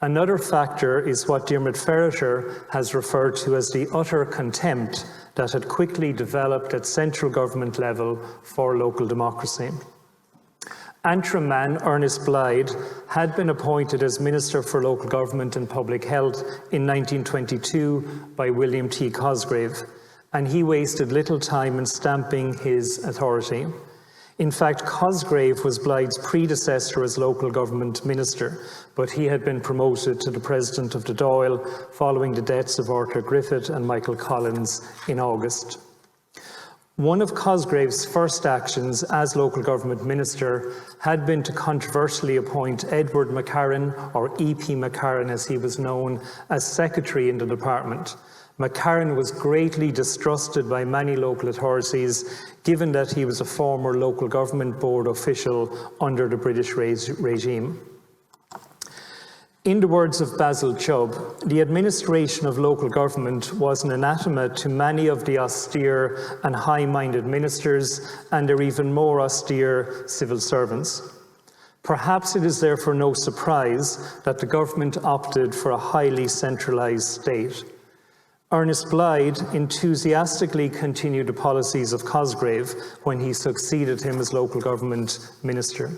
Another factor is what Diarmaid Ferriter has referred to as the utter contempt that had quickly developed at central government level for local democracy. Antrim man Ernest Blythe had been appointed as Minister for Local Government and Public Health in 1922 by William T. Cosgrave, and he wasted little time in stamping his authority. In fact, Cosgrave was Blythe's predecessor as local government minister, but he had been promoted to the president of the Dáil following the deaths of Arthur Griffith and Michael Collins in August. One of Cosgrave's first actions as local government minister had been to controversially appoint Edward McCarran, or E.P. McCarran as he was known, as secretary in the department. McCarran was greatly distrusted by many local authorities, given that he was a former local government board official under the British regime. In the words of Basil Chubb, the administration of local government was an anathema to many of the austere and high-minded ministers and their even more austere civil servants. Perhaps it is therefore no surprise that the government opted for a highly centralised state. Ernest Blythe enthusiastically continued the policies of Cosgrave when he succeeded him as local government minister.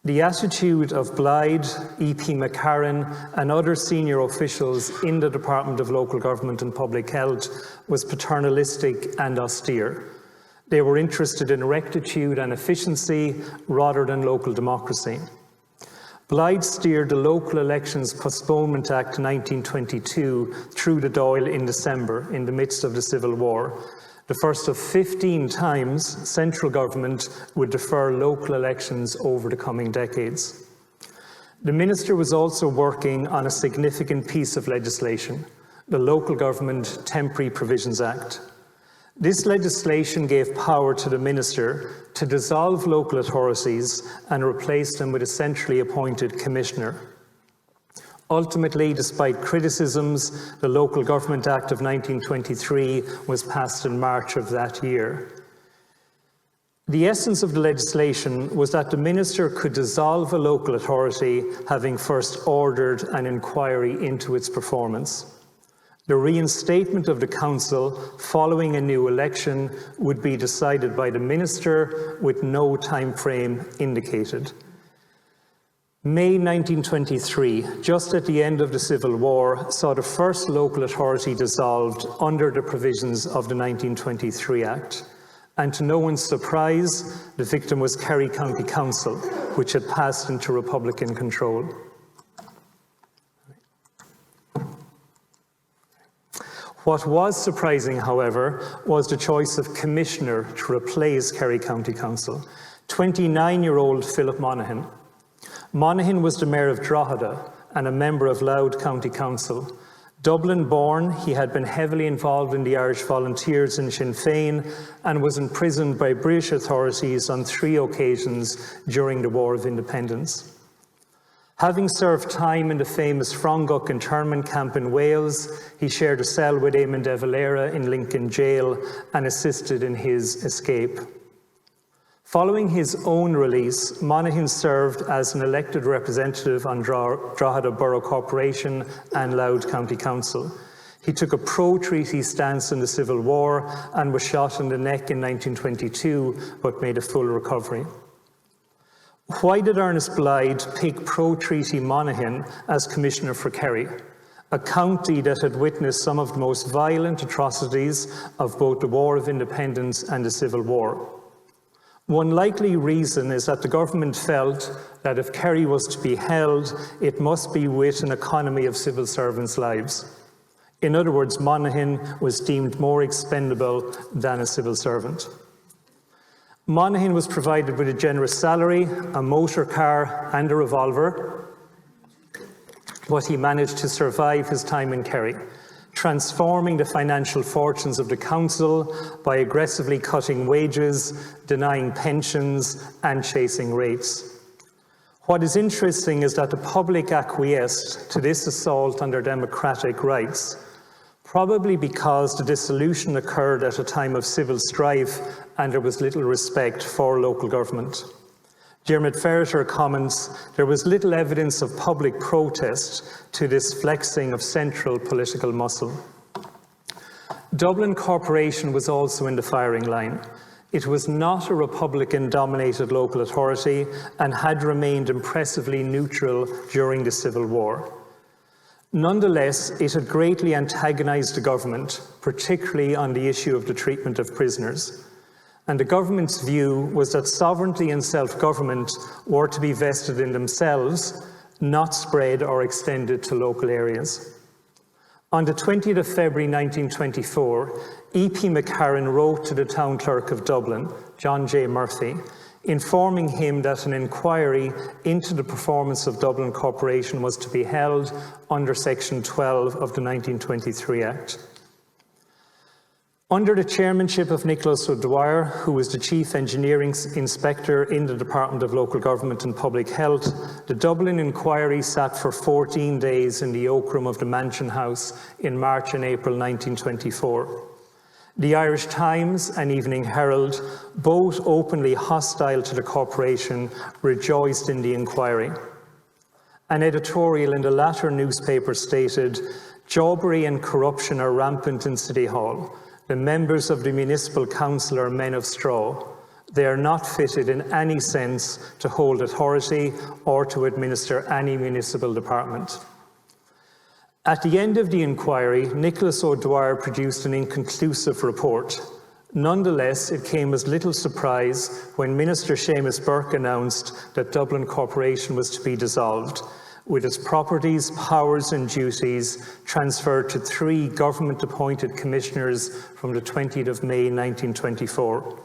The attitude of Blythe, E.P. McCarran and other senior officials in the Department of Local Government and Public Health was paternalistic and austere. They were interested in rectitude and efficiency rather than local democracy. Blythe steered the Local Elections Postponement Act 1922 through the Dáil in December in the midst of the Civil War. The first of 15 times central government would defer local elections over the coming decades. The minister was also working on a significant piece of legislation, the Local Government Temporary Provisions Act. This legislation gave power to the minister to dissolve local authorities and replace them with a centrally appointed commissioner. Ultimately, despite criticisms, the Local Government Act of 1923 was passed in March of that year. The essence of the legislation was that the minister could dissolve a local authority, having first ordered an inquiry into its performance. The reinstatement of the council following a new election would be decided by the minister with no time frame indicated. May 1923, just at the end of the Civil War, saw the first local authority dissolved under the provisions of the 1923 Act. And to no one's surprise, the victim was Kerry County Council, which had passed into Republican control. What was surprising, however, was the choice of commissioner to replace Kerry County Council, 29-year-old Philip Monaghan. Monaghan was the mayor of Drogheda and a member of Louth County Council. Dublin-born, he had been heavily involved in the Irish Volunteers in Sinn Féin and was imprisoned by British authorities on 3 occasions during the War of Independence. Having served time in the famous Frongoch internment camp in Wales, he shared a cell with Eamon de Valera in Lincoln Jail and assisted in his escape. Following his own release, Monaghan served as an elected representative on Drogheda Borough Corporation and Louth County Council. He took a pro-treaty stance in the Civil War and was shot in the neck in 1922, but made a full recovery. Why did Ernest Blythe pick pro-treaty Monaghan as Commissioner for Kerry, a county that had witnessed some of the most violent atrocities of both the War of Independence and the Civil War? One likely reason is that the government felt that if Kerry was to be held, it must be with an economy of civil servants' lives. In other words, Monaghan was deemed more expendable than a civil servant. Monaghan was provided with a generous salary, a motor car and a revolver, but he managed to survive his time in Kerry, transforming the financial fortunes of the council by aggressively cutting wages, denying pensions and chasing rates. What is interesting is that the public acquiesced to this assault on their democratic rights, probably because the dissolution occurred at a time of civil strife and there was little respect for local government. Diarmaid Ferriter comments, there was little evidence of public protest to this flexing of central political muscle. Dublin Corporation was also in the firing line. It was not a Republican-dominated local authority and had remained impressively neutral during the Civil War. Nonetheless, it had greatly antagonised the government, particularly on the issue of the treatment of prisoners. And the government's view was that sovereignty and self-government were to be vested in themselves, not spread or extended to local areas. On the 20th of February 1924, E.P. McCarran wrote to the town clerk of Dublin, John J. Murphy, informing him that an inquiry into the performance of Dublin Corporation was to be held under Section 12 of the 1923 Act. Under the chairmanship of Nicholas O'Dwyer, who was the Chief Engineering Inspector in the Department of Local Government and Public Health, the Dublin inquiry sat for 14 days in the Oak Room of the Mansion House in March and April 1924. The Irish Times and Evening Herald, both openly hostile to the corporation, rejoiced in the inquiry. An editorial in the latter newspaper stated, Jobbery and corruption are rampant in City Hall. The members of the municipal council are men of straw. They are not fitted in any sense to hold authority or to administer any municipal department. At the end of the inquiry, Nicholas O'Dwyer produced an inconclusive report. Nonetheless, it came as little surprise when Minister Seamus Burke announced that Dublin Corporation was to be dissolved, with its properties, powers and duties transferred to 3 government-appointed commissioners from the 20th of May 1924.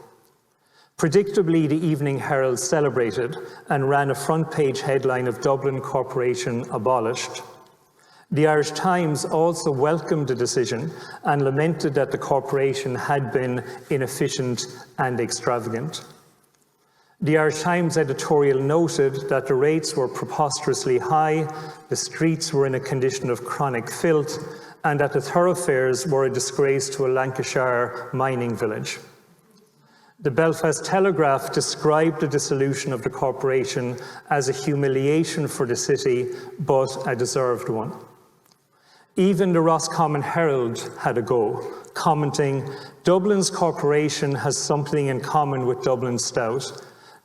Predictably, the Evening Herald celebrated and ran a front-page headline of Dublin Corporation abolished. The Irish Times also welcomed the decision and lamented that the corporation had been inefficient and extravagant. The Irish Times editorial noted that the rates were preposterously high, the streets were in a condition of chronic filth, and that the thoroughfares were a disgrace to a Lancashire mining village. The Belfast Telegraph described the dissolution of the corporation as a humiliation for the city, but a deserved one. Even the Roscommon Herald had a go, commenting, "Dublin's corporation has something in common with Dublin's stout.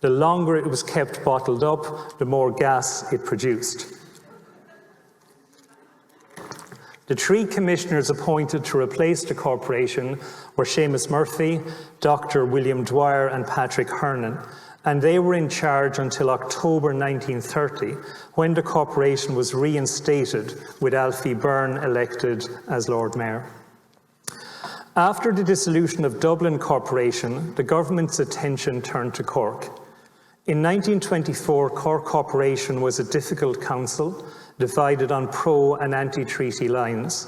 The longer it was kept bottled up, the more gas it produced." The 3 commissioners appointed to replace the corporation were Seamus Murphy, Dr. William Dwyer and Patrick Hernan, and they were in charge until October 1930, when the corporation was reinstated with Alfie Byrne elected as Lord Mayor. After the dissolution of Dublin Corporation, the government's attention turned to Cork. In 1924, Cork Corporation was a difficult council, divided on pro- and anti-treaty lines.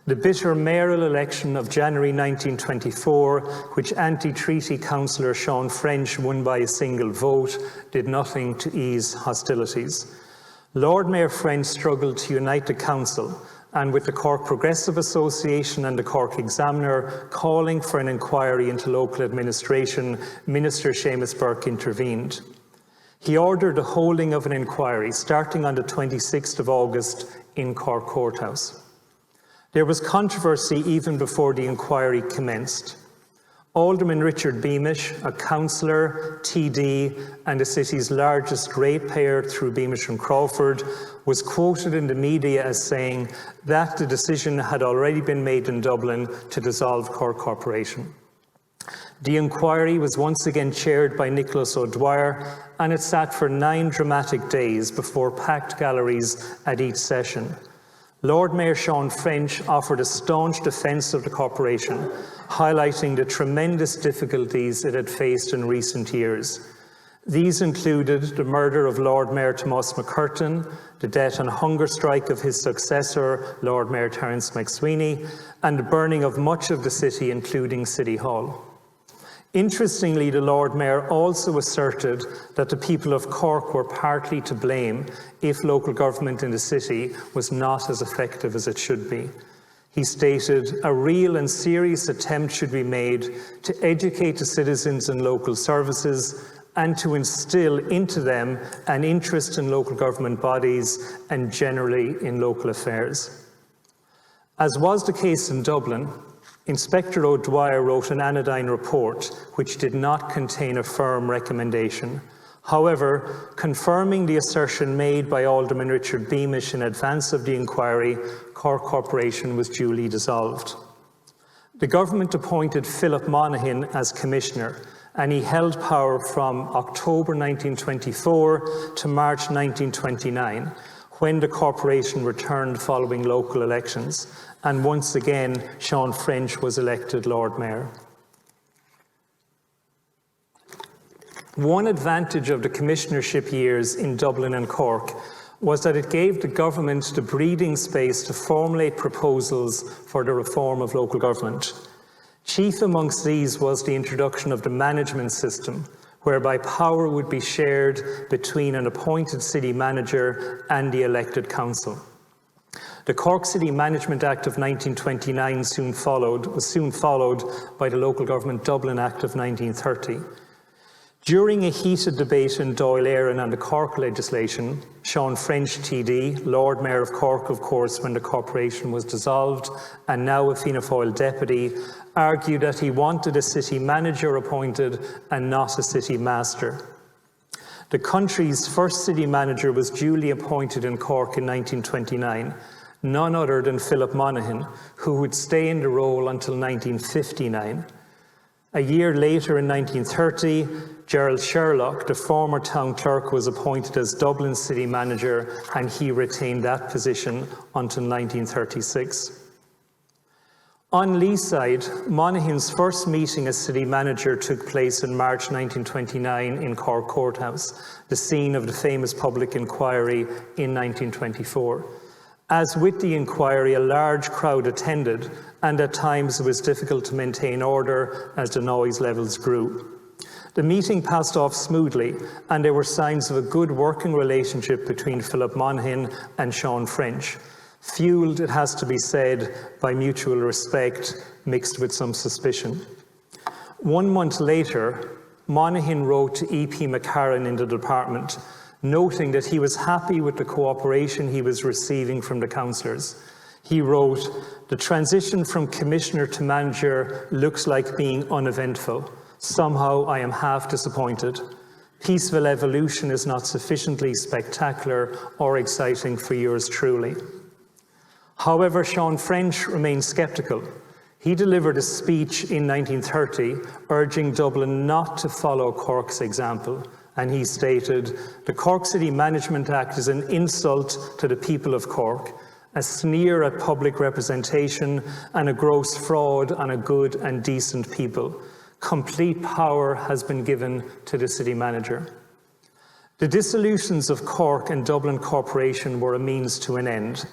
The bitter mayoral election of January 1924, which anti-treaty councillor Seán French won by a single vote, did nothing to ease hostilities. Lord Mayor French struggled to unite the council, and with the Cork Progressive Association and the Cork Examiner calling for an inquiry into local administration, Minister Seamus Burke intervened. He ordered the holding of an inquiry starting on the 26th of August in Cork Courthouse. There was controversy even before the inquiry commenced. Alderman Richard Beamish, a councillor, TD, and the city's largest ratepayer through Beamish and Crawford, was quoted in the media as saying that the decision had already been made in Dublin to dissolve Cork Corporation. The inquiry was once again chaired by Nicholas O'Dwyer, and it sat for 9 dramatic days before packed galleries at each session. Lord Mayor Seán French offered a staunch defence of the corporation, highlighting the tremendous difficulties it had faced in recent years. These included the murder of Lord Mayor Tomás McCurtain, the death and hunger strike of his successor, Lord Mayor Terence McSweeney, and the burning of much of the city, including City Hall. Interestingly, the Lord Mayor also asserted that the people of Cork were partly to blame if local government in the city was not as effective as it should be. He stated, "A real and serious attempt should be made to educate the citizens in local services and to instil into them an interest in local government bodies and generally in local affairs." As was the case in Dublin, Inspector O'Dwyer wrote an anodyne report which did not contain a firm recommendation. However, confirming the assertion made by Alderman Richard Beamish in advance of the inquiry, Cork Corporation was duly dissolved. The government appointed Philip Monaghan as Commissioner, and he held power from October 1924 to March 1929, when the corporation returned following local elections, and once again Seán French was elected Lord Mayor. One advantage of the commissionership years in Dublin and Cork was that it gave the government the breathing space to formulate proposals for the reform of local government. Chief amongst these was the introduction of the management system, whereby power would be shared between an appointed city manager and the elected council. The Cork City Management Act of 1929 was soon followed by the Local Government Dublin Act of 1930. During a heated debate in Dáil Éireann on the Cork legislation, Seán French TD, Lord Mayor of Cork, of course, when the corporation was dissolved, and now a Fianna Fáil deputy, argued that he wanted a city manager appointed and not a city master. The country's first city manager was duly appointed in Cork in 1929, none other than Philip Monaghan, who would stay in the role until 1959. A year later, in 1930, Gerald Sherlock, the former town clerk, was appointed as Dublin city manager, and he retained that position until 1936. On Lee's side, Monaghan's first meeting as city manager took place in March 1929 in Cork Courthouse, the scene of the famous public inquiry in 1924. As with the inquiry, a large crowd attended, and at times it was difficult to maintain order as the noise levels grew. The meeting passed off smoothly, and there were signs of a good working relationship between Philip Monaghan and Seán French, fueled, it has to be said, by mutual respect mixed with some suspicion. 1 month later, Monaghan wrote to E.P. McCarran in the department, noting that he was happy with the cooperation he was receiving from the councillors. He wrote, "The transition from commissioner to manager looks like being uneventful. Somehow I am half disappointed. Peaceful evolution is not sufficiently spectacular or exciting for yours truly." However, Seán French remained sceptical. He delivered a speech in 1930 urging Dublin not to follow Cork's example, and he stated, "The Cork City Management Act is an insult to the people of Cork, a sneer at public representation, and a gross fraud on a good and decent people. Complete power has been given to the city manager." The dissolutions of Cork and Dublin Corporation were a means to an end,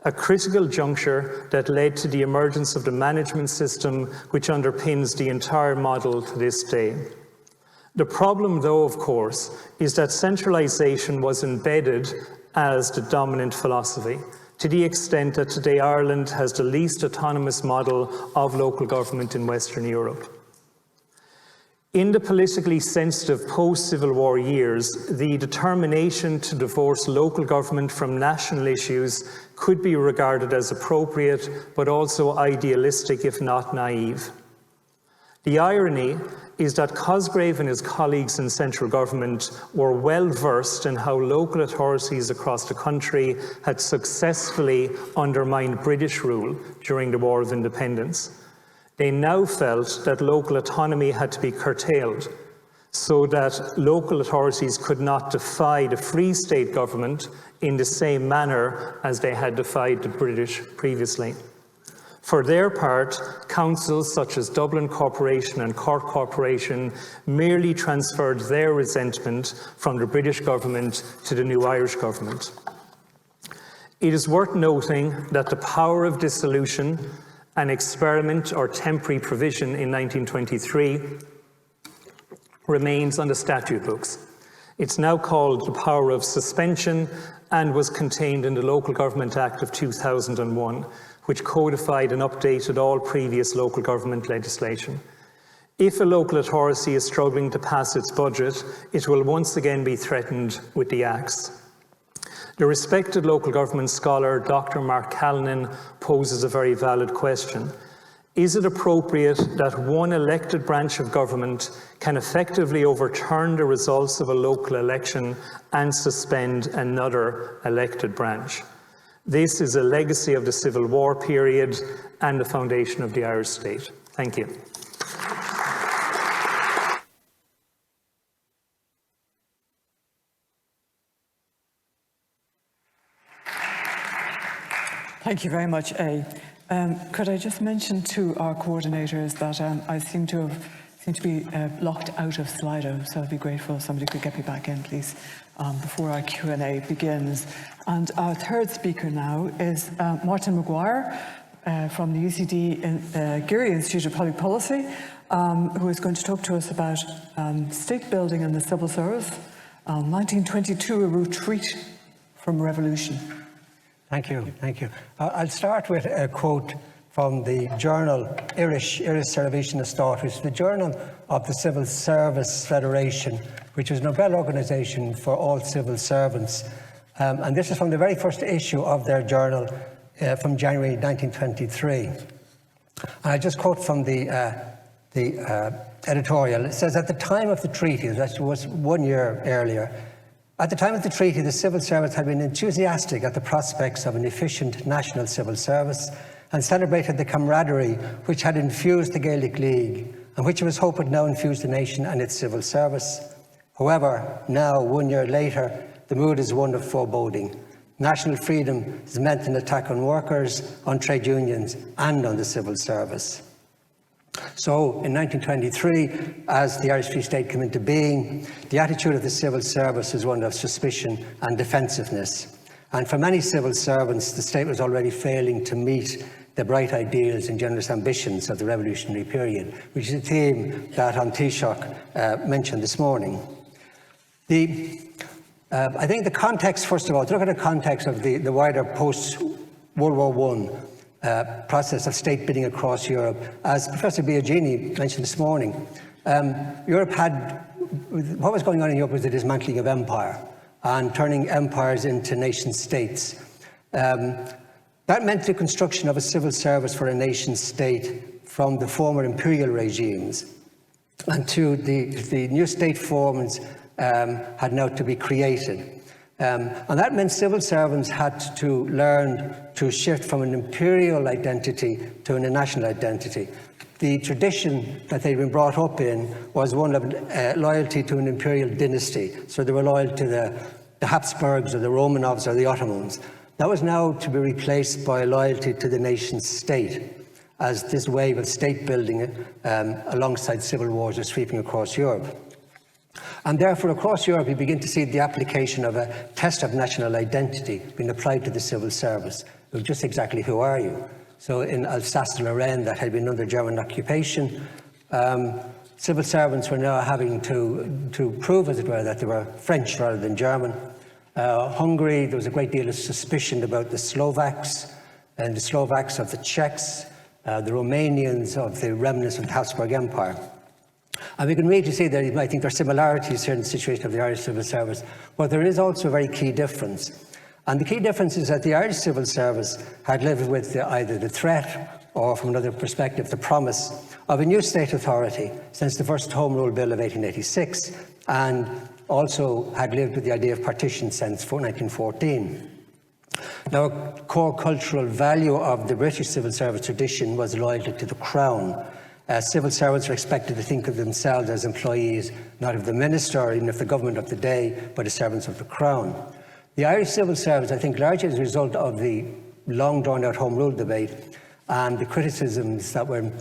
a critical juncture that led to the emergence of the management system which underpins the entire model to this day. The problem, though, of course, is that centralisation was embedded as the dominant philosophy, to the extent that today Ireland has the least autonomous model of local government in Western Europe. In the politically sensitive post-Civil War years, the determination to divorce local government from national issues could be regarded as appropriate, but also idealistic, if not naive. The irony is that Cosgrave and his colleagues in central government were well versed in how local authorities across the country had successfully undermined British rule during the War of Independence. They now felt that local autonomy had to be curtailed so that local authorities could not defy the Free State government in the same manner as they had defied the British previously. For their part, councils such as Dublin Corporation and Cork Corporation merely transferred their resentment from the British government to the new Irish government. It is worth noting that the power of dissolution, an experiment or temporary provision in 1923, remains on the statute books. It's now called the power of suspension and was contained in the Local Government Act of 2001, which codified and updated all previous local government legislation. If a local authority is struggling to pass its budget, it will once again be threatened with the axe. The respected local government scholar, Dr. Mark Callanan, poses a very valid question. Is it appropriate that one elected branch of government can effectively overturn the results of a local election and suspend another elected branch? This is a legacy of the Civil War period and the foundation of the Irish state. Thank you. Thank you very much, could I just mention to our coordinators that I seem to be locked out of Slido, so I'd be grateful if somebody could get me back in, please, before our Q&A begins. And our third speaker now is Martin Maguire from the UCD Geary Institute of Public Policy, who is going to talk to us about state building and the civil service, 1922, a retreat from revolution. Thank you, thank you. I'll start with a quote from the journal Irish Revolutionaries, which is the journal of the Civil Service Federation, which is an umbrella organisation for all civil servants. And this is from the very first issue of their journal from January 1923. And I just quote from the editorial. It says, at the time of the treaty, that was 1 year earlier, at the time of the treaty, the civil servants had been enthusiastic at the prospects of an efficient national civil service and celebrated the camaraderie which had infused the Gaelic League and which it was hoped would now infuse the nation and its civil service. However, now, 1 year later, the mood is one of foreboding. National freedom has meant an attack on workers, on trade unions, and on the civil service. So, in 1923, as the Irish Free State came into being, the attitude of the civil service was one of suspicion and defensiveness. And for many civil servants, the state was already failing to meet the bright ideals and generous ambitions of the revolutionary period, which is a theme that An Taoiseach mentioned this morning. I think the context, first of all, to look at the context of the wider post-World War I process of state building across Europe, as Professor Biagini mentioned this morning, Europe had, what was going on in Europe was the dismantling of empire and turning empires into nation states. That meant the construction of a civil service for a nation state from the former imperial regimes, and to the new state forms had now to be created. And that meant civil servants had to learn to shift from an imperial identity to a national identity. The tradition that they'd been brought up in was one of loyalty to an imperial dynasty. So they were loyal to the Habsburgs or the Romanovs or the Ottomans. That was now to be replaced by loyalty to the nation state, as this wave of state building alongside civil wars was sweeping across Europe. And therefore, across Europe, we begin to see the application of a test of national identity being applied to the civil service. Just exactly who are you? So in Alsace-Lorraine, that had been under German occupation, civil servants were now having to prove, as it were, that they were French rather than German. Hungary, there was a great deal of suspicion about the Slovaks, and the Slovaks of the Czechs, the Romanians of the remnants of the Habsburg Empire. And we can really see that I think there are similarities here in the situation of the Irish civil service, but there is also a very key difference. And the key difference is that the Irish civil service had lived with either the threat or, from another perspective, the promise of a new state authority since the first Home Rule Bill of 1886, and also had lived with the idea of partition since 1914. Now, a core cultural value of the British civil service tradition was loyalty to the Crown. Civil servants were expected to think of themselves as employees, not of the minister or even of the government of the day, but as servants of the Crown. The Irish civil service, I think, largely as a result of the long drawn-out Home Rule debate and the criticisms that were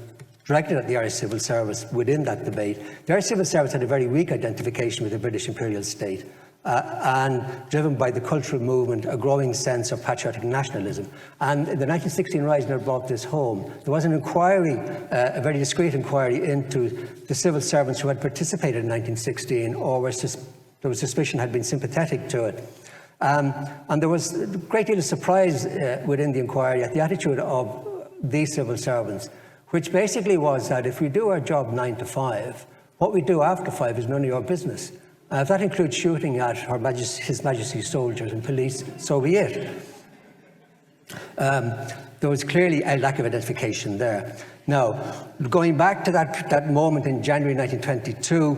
directed at the Irish civil service within that debate, the Irish civil service had a very weak identification with the British imperial state. And driven by the cultural movement, a growing sense of patriotic nationalism. And the 1916 Rising brought this home. There was an inquiry, a very discreet inquiry into the civil servants who had participated in 1916 or there was suspicion had been sympathetic to it. And there was a great deal of surprise within the inquiry at the attitude of these civil servants, which basically was that if we do our job 9 to 5, what we do after 5 is none of your business. If that includes shooting at His Majesty's soldiers and police, so be it. There was clearly a lack of identification there. Now, going back to that moment in January 1922,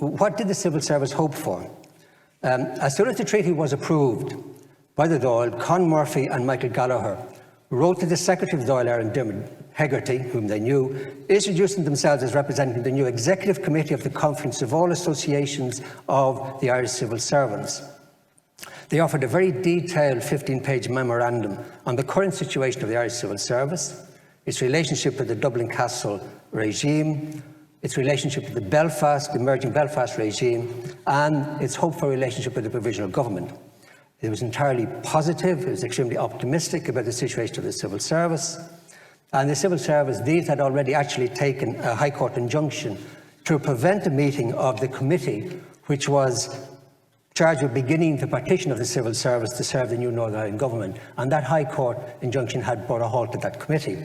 what did the civil service hope for? As soon as the treaty was approved by the Dáil, Con Murphy and Michael Gallagher wrote to the Secretary of the Dáil, Aaron Diarmuid Hegarty, whom they knew, introducing themselves as representing the new Executive Committee of the Conference of all Associations of the Irish Civil Servants. They offered a very detailed 15-page memorandum on the current situation of the Irish Civil Service, its relationship with the Dublin Castle regime, its relationship with the emerging Belfast regime, and its hope for a relationship with the provisional government. It was entirely positive, it was extremely optimistic about the situation of the civil service. And the civil service, these had already actually taken a High Court injunction to prevent a meeting of the committee, which was charged with beginning the partition of the civil service to serve the new Northern Ireland government, and that High Court injunction had brought a halt to that committee.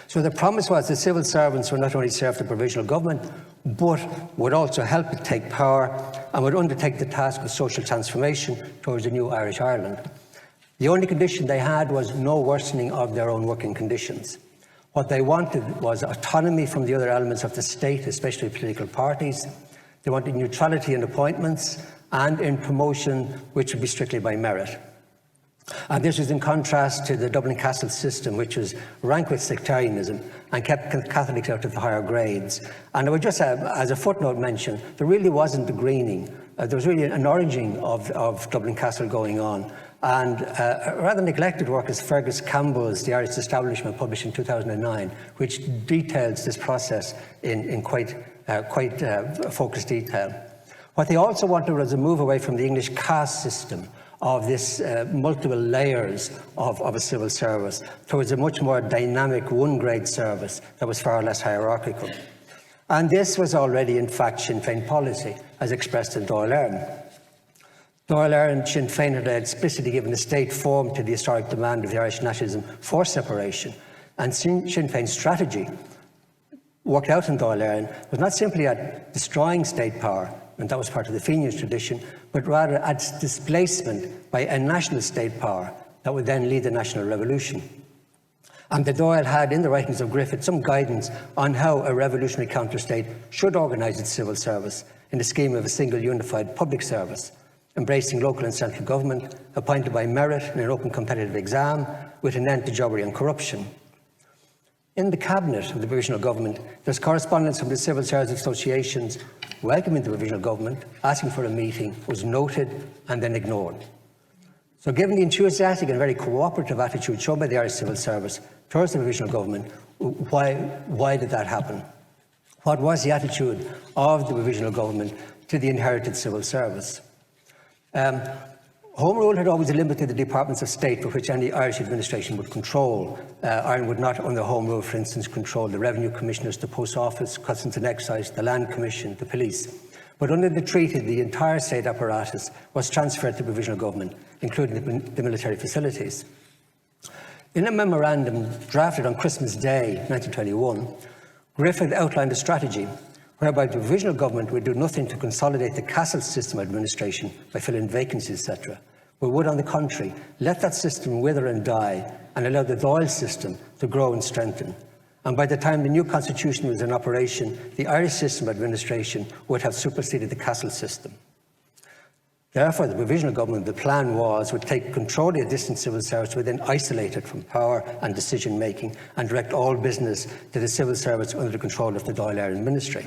So the promise was that civil servants would not only serve the provisional government, but would also help it take power and would undertake the task of social transformation towards the new Irish Ireland. The only condition they had was no worsening of their own working conditions. What they wanted was autonomy from the other elements of the state, especially political parties. They wanted neutrality in appointments and in promotion, which would be strictly by merit. And this was in contrast to the Dublin Castle system, which was rank with sectarianism and kept Catholics out of the higher grades. And I would just, as a footnote, mention, there really wasn't a greening. There was really an oranging of Dublin Castle going on. And a rather neglected work is Fergus Campbell's The Irish Establishment, published in 2009, which details this process in quite focused detail. What they also wanted was a move away from the English caste system of this multiple layers of a civil service towards a much more dynamic one-grade service that was far less hierarchical. And this was already, in fact, Sinn Féin policy, as expressed in Dáil Éireann. Dáil Éireann, Sinn Féin had explicitly given the state form to the historic demand of the Irish nationalism for separation, and Sinn Féin's strategy, worked out in Dáil Éireann, was not simply at destroying state power, and that was part of the Fenian tradition, but rather at its displacement by a national state power that would then lead the national revolution. And the Dáil had, in the writings of Griffith, some guidance on how a revolutionary counter-state should organise its civil service in the scheme of a single unified public service, embracing local and central government, appointed by merit in an open competitive exam, with an end to jobbery and corruption. In the cabinet of the provisional government, there's correspondence from the civil service associations welcoming the provisional government, asking for a meeting, was noted and then ignored. So given the enthusiastic and very cooperative attitude shown by the Irish civil service towards the provisional government, why did that happen? What was the attitude of the provisional government to the inherited civil service? Home rule had always limited the departments of state for which any Irish administration would control. Ireland would not, under Home rule, for instance, control the Revenue Commissioners, the Post Office, Customs and Excise, the Land Commission, the Police. But under the treaty, the entire state apparatus was transferred to provisional government, including the military facilities. In a memorandum drafted on Christmas Day, 1921, Griffith outlined a strategy whereby the provisional government would do nothing to consolidate the castle system administration by filling vacancies, etc., but would, on the contrary, let that system wither and die and allow the Dáil system to grow and strengthen. And by the time the new constitution was in operation, the Irish system administration would have superseded the castle system. Therefore, the provisional government, the plan would take control of the distant civil service, would then isolate it from power and decision-making and direct all business to the civil service under the control of the Dáil Éireann Ministry.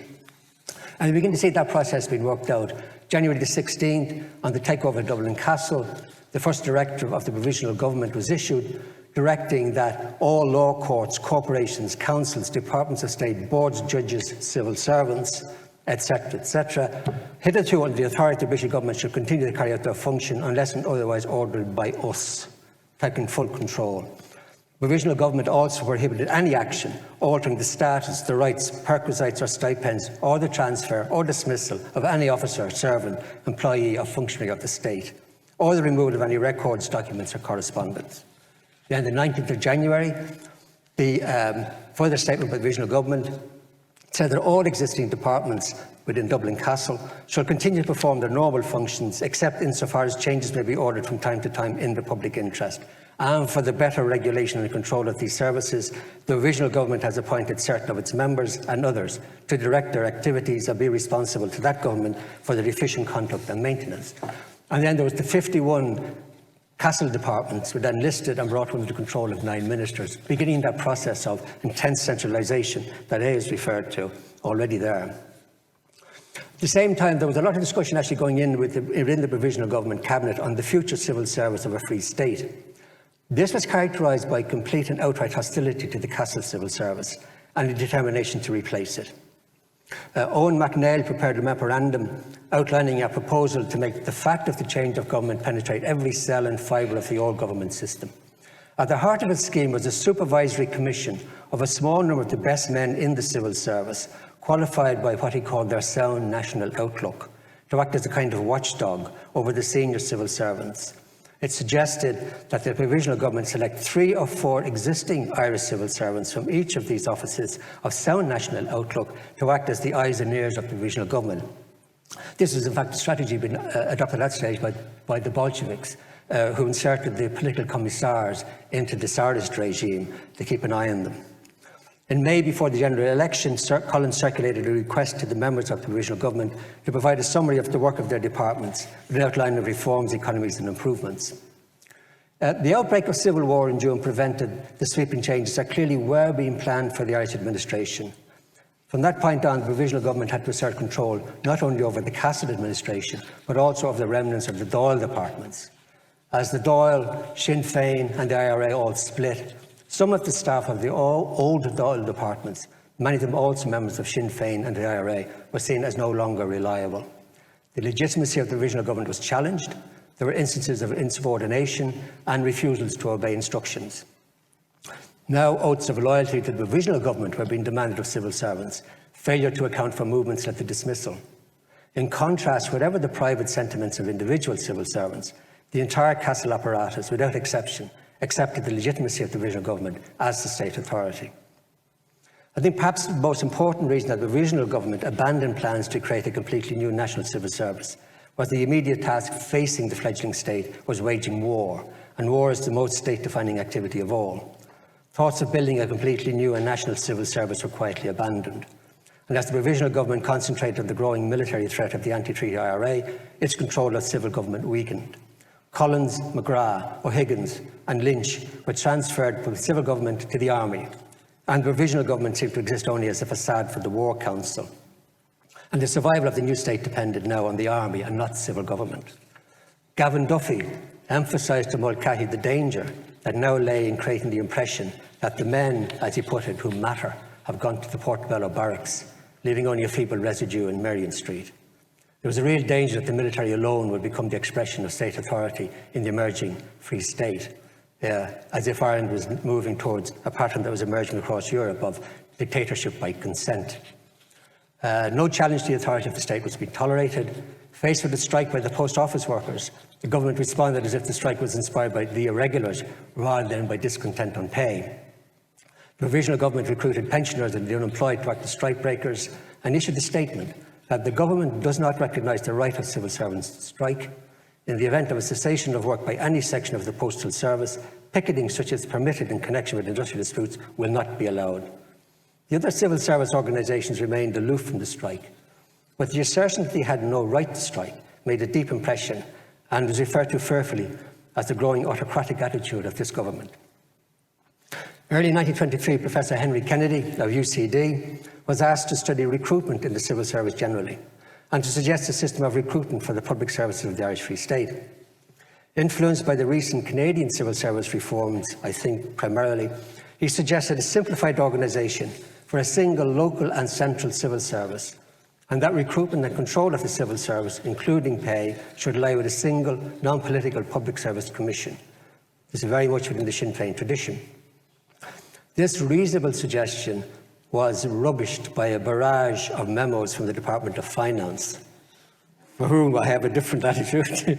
And we begin to see that process being worked out. January the 16th, on the takeover of Dublin Castle, the first directive of the provisional government was issued, directing that all law courts, corporations, councils, departments of state, boards, judges, civil servants, etc., hitherto under the authority of the provisional government should continue to carry out their function unless and otherwise ordered by us, taking full control. Provisional government also prohibited any action altering the status, the rights, perquisites or stipends, or the transfer or dismissal of any officer, servant, employee or functionary of the state, or the removal of any records, documents or correspondence. Then the 19th of January, the further statement by the provisional government said that all existing departments within Dublin Castle shall continue to perform their normal functions, except insofar as changes may be ordered from time to time in the public interest. And for the better regulation and control of these services, the provisional government has appointed certain of its members and others to direct their activities and be responsible to that government for their efficient conduct and maintenance. And then there was the 51 castle departments were then listed and brought under the control of 9 ministers, beginning that process of intense centralisation that is referred to already there. At the same time, there was a lot of discussion actually going in within the provisional government cabinet on the future civil service of a free state. This was characterised by complete and outright hostility to the castle civil service and a determination to replace it. Owen MacNeil prepared a memorandum outlining a proposal to make the fact of the change of government penetrate every cell and fibre of the old government system. At the heart of its scheme was a supervisory commission of a small number of the best men in the civil service, qualified by what he called their sound national outlook, to act as a kind of watchdog over the senior civil servants. It suggested that the provisional government select 3 or 4 existing Irish civil servants from each of these offices of sound national outlook to act as the eyes and ears of the provisional government. This was in fact a strategy being adopted at that stage by the Bolsheviks, who inserted the political commissars into the Tsarist regime to keep an eye on them. In May, before the general election, Collins circulated a request to the members of the provisional government to provide a summary of the work of their departments, with an outline of reforms, economies and improvements. The outbreak of civil war in June prevented the sweeping changes that clearly were being planned for the Irish administration. From that point on, the provisional government had to assert control not only over the Castle administration, but also of the remnants of the Dáil departments. As the Dáil, Sinn Féin and the IRA all split, some of the staff of the old Dáil departments, many of them also members of Sinn Féin and the IRA, were seen as no longer reliable. The legitimacy of the provisional government was challenged. There were instances of insubordination and refusals to obey instructions. Now, oaths of loyalty to the provisional government were being demanded of civil servants, failure to account for movements led to dismissal. In contrast, whatever the private sentiments of individual civil servants, the entire Castle apparatus, without exception, accepted the legitimacy of the provisional government as the state authority. I think perhaps the most important reason that the provisional government abandoned plans to create a completely new national civil service was the immediate task facing the fledgling state was waging war, and war is the most state-defining activity of all. Thoughts of building a completely new and national civil service were quietly abandoned. And as the provisional government concentrated on the growing military threat of the anti-treaty IRA, its control of civil government weakened. Collins, McGrath, O'Higgins and Lynch were transferred from the civil government to the army, and the provisional government seemed to exist only as a facade for the War Council. And the survival of the new state depended now on the army and not civil government. Gavin Duffy emphasised to Mulcahy the danger that now lay in creating the impression that the men, as he put it, who matter, have gone to the Portobello barracks, leaving only a feeble residue in Merrion Street. There was a real danger that the military alone would become the expression of state authority in the emerging Free State, as if Ireland was moving towards a pattern that was emerging across Europe of dictatorship by consent. No challenge to the authority of the state was to be tolerated. Faced with a strike by the post office workers, the government responded as if the strike was inspired by the irregulars rather than by discontent on pay. The provisional government recruited pensioners and the unemployed to act as strike breakers and issued a statement that the government does not recognise the right of civil servants to strike. In the event of a cessation of work by any section of the postal service, picketing such as permitted in connection with industrial disputes will not be allowed. The other civil service organisations remained aloof from the strike, but the assertion that they had no right to strike made a deep impression and was referred to fearfully as the growing autocratic attitude of this government. Early in 1923, Professor Henry Kennedy of UCD was asked to study recruitment in the civil service generally and to suggest a system of recruitment for the public services of the Irish Free State. Influenced by the recent Canadian civil service reforms, I think primarily, he suggested a simplified organisation for a single local and central civil service, and that recruitment and control of the civil service, including pay, should lie with a single non-political public service commission. This is very much within the Sinn Féin tradition. This reasonable suggestion was rubbished by a barrage of memos from the Department of Finance, for whom I have a different attitude,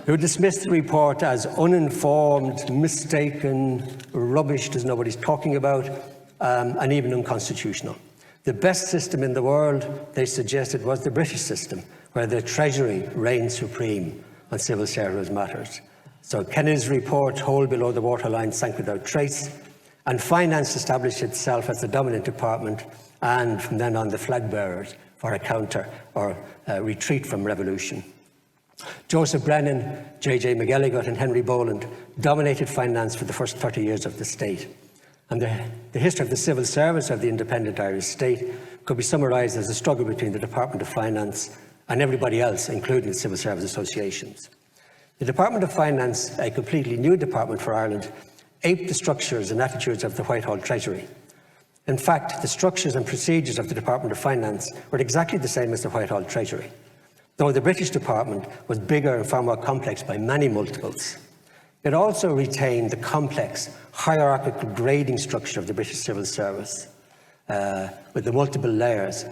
who dismissed the report as uninformed, mistaken, rubbish as nobody's talking about, and even unconstitutional. The best system in the world, they suggested, was the British system, where the Treasury reigned supreme on civil service matters. So Kennedy's report, hole below the waterline, sank without trace, and finance established itself as the dominant department, and from then on the flag bearers for a counter or a retreat from revolution. Joseph Brennan, J.J. McElligott and Henry Boland dominated finance for the first 30 years of the state. And the history of the civil service of the independent Irish state could be summarised as a struggle between the Department of Finance and everybody else, including the civil service associations. The Department of Finance, a completely new department for Ireland, aped the structures and attitudes of the Whitehall Treasury. In fact, the structures and procedures of the Department of Finance were exactly the same as the Whitehall Treasury, though the British department was bigger and far more complex by many multiples. It also retained the complex, hierarchical grading structure of the British civil service. with the multiple layers,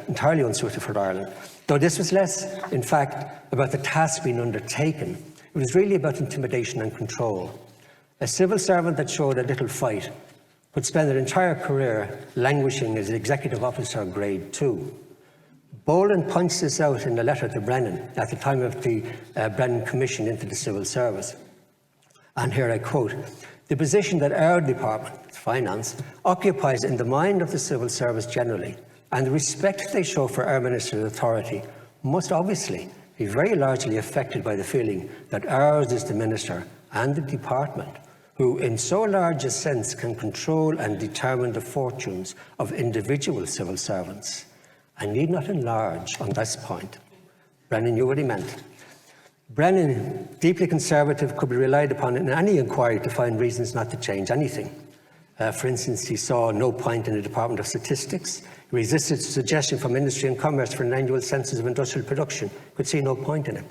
entirely unsuited for Ireland. Though this was less, in fact, about the task being undertaken, it was really about intimidation and control. A civil servant that showed a little fight would spend their entire career languishing as executive officer grade 2. Boland points this out in a letter to Brennan at the time of the Brennan Commission into the civil service. And here I quote, "The position that our department, finance, occupies in the mind of the civil service generally, and the respect they show for our minister's authority, must obviously be very largely affected by the feeling that ours is the minister and the department who in so large a sense can control and determine the fortunes of individual civil servants. I need not enlarge on this point." Brennan knew what he meant. Brennan, deeply conservative, could be relied upon in any inquiry to find reasons not to change anything. For instance, he saw no point in the Department of Statistics. He resisted suggestion from Industry and Commerce for an annual census of industrial production. He could see no point in it.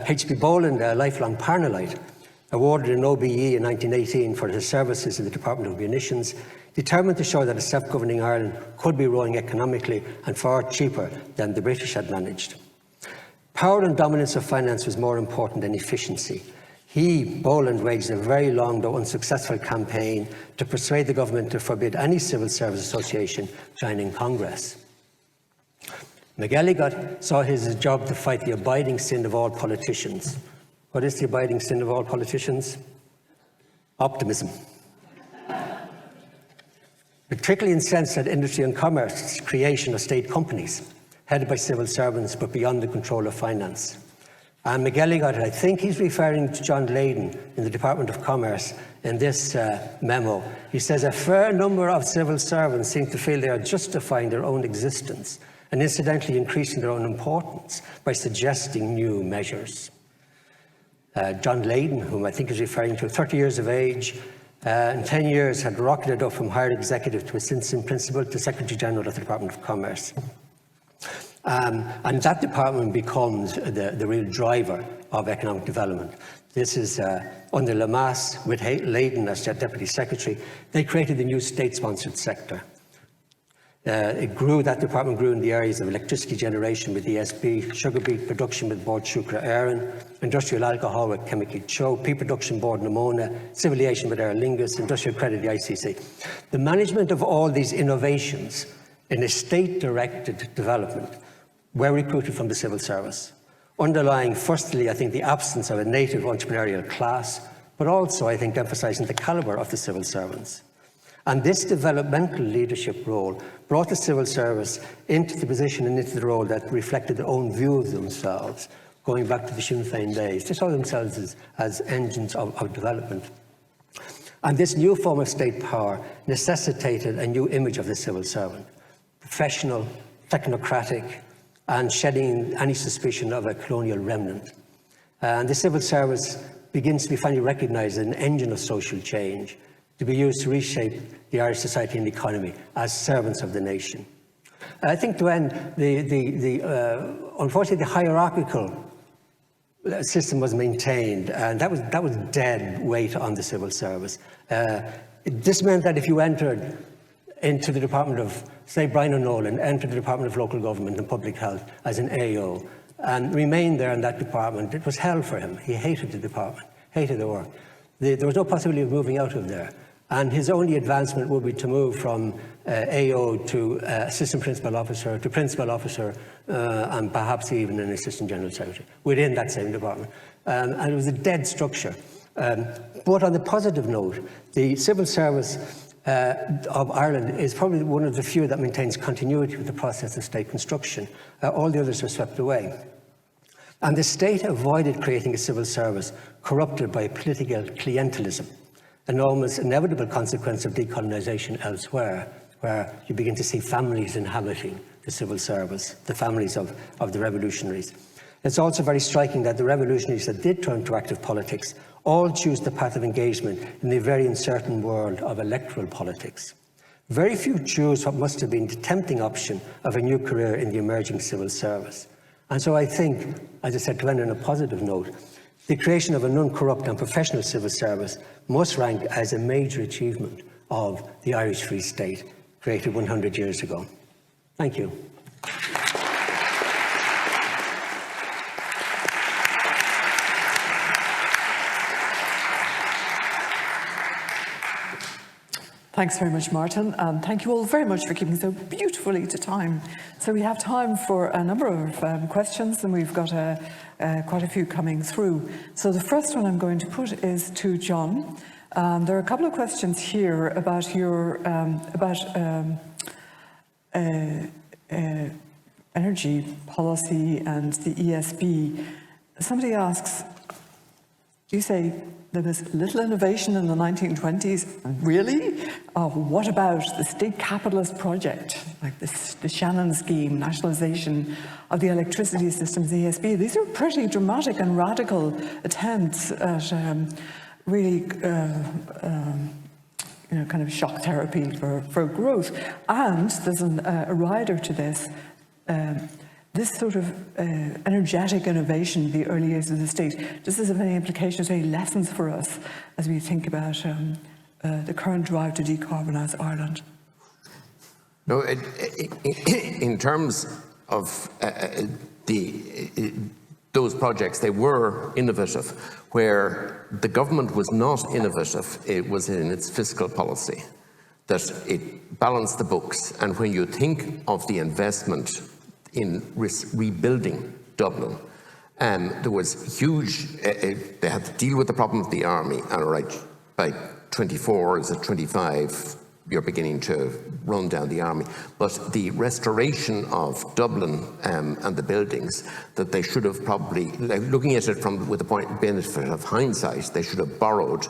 H.B. Boland, a lifelong Parnellite, awarded an OBE in 1918 for his services in the Department of Munitions, determined to show that a self-governing Ireland could be growing economically and far cheaper than the British had managed. Power and dominance of finance was more important than efficiency. He, Boland, waged a very long, though unsuccessful campaign to persuade the government to forbid any civil service association joining Congress. McGilligot saw his job to fight the abiding sin of all politicians. What is the abiding sin of all politicians? Optimism. Particularly incensed at Industry and Commerce's creation of state companies, headed by civil servants but beyond the control of finance. And McGilligot, I think he's referring to John Leyden in the Department of Commerce in this memo. He says a fair number of civil servants seem to feel they are justifying their own existence and incidentally increasing their own importance by suggesting new measures. John Leyden, whom I think is referring to, 30 years of age, in 10 years had rocketed up from higher executive to assistant principal to Secretary General of the Department of Commerce. And that department becomes the real driver of economic development. This is under Lamass, with Leyden as their Deputy Secretary. They created the new state-sponsored sector. That department grew in the areas of electricity generation with ESB, sugar beet production with Bord Siúcra Éireann, industrial alcohol with Chemical Cho, pea production Bord Namona, civil aviation with Aer Lingus, industrial credit the ICC. The management of all these innovations in a state-directed development were recruited from the civil service, underlying, firstly, I think, the absence of a native entrepreneurial class, but also, I think, emphasising the calibre of the civil servants. And this developmental leadership role brought the civil service into the position and into the role that reflected their own view of themselves, going back to the Sinn Féin days. They saw themselves as engines of development. And this new form of state power necessitated a new image of the civil servant, professional, technocratic, and shedding any suspicion of a colonial remnant. And the civil service begins to be finally recognised as an engine of social change, to be used to reshape the Irish society and economy as servants of the nation. I think to end, unfortunately, the hierarchical system was maintained, and that was dead weight on the civil service. This meant that if you entered into the Department of, say, Brian O'Nolan, entered the Department of Local Government and Public Health as an AO, and remained there in that department, it was hell for him. He hated the department, hated the work. There was no possibility of moving out of there. And his only advancement would be to move from AO to Assistant Principal Officer to Principal Officer and perhaps even an Assistant General Secretary within that same department. And it was a dead structure. But on the positive note, the civil service of Ireland is probably one of the few that maintains continuity with the process of state construction. All the others were swept away. And the state avoided creating a civil service corrupted by political clientelism, an almost inevitable consequence of decolonisation elsewhere, where you begin to see families inhabiting the civil service, the families of the revolutionaries. It's also very striking that the revolutionaries that did turn to active politics all choose the path of engagement in the very uncertain world of electoral politics. Very few choose what must have been the tempting option of a new career in the emerging civil service. And so I think, as I said, to end on a positive note, the creation of an uncorrupt and professional civil service must rank as a major achievement of the Irish Free State, created 100 years ago. Thank you. Thanks very much, Martin, and thank you all very much for keeping so beautifully to time. So we have time for a number of questions, and we've got quite a few coming through. So the first one I'm going to put is to John. There are a couple of questions here about your energy policy and the ESB. Somebody asks, you say there was little innovation in the 1920s. Really? What about the state capitalist project, like the Seán scheme, nationalisation of the electricity systems, the ESB? These are pretty dramatic and radical attempts at really kind of shock therapy for growth. And there's a rider to this. This sort of energetic innovation, the early years of the state, does this have any implications, any lessons for us as we think about the current drive to decarbonise Ireland? No, in terms of those projects, they were innovative. Where the government was not innovative, it was in its fiscal policy, that it balanced the books. And when you think of the investment in rebuilding Dublin, there was huge, they had to deal with the problem of the army, and right, by 24, is it 25, you're beginning to run down the army. But the restoration of Dublin and the buildings, that they should have probably, like, looking at it with the benefit of hindsight, they should have borrowed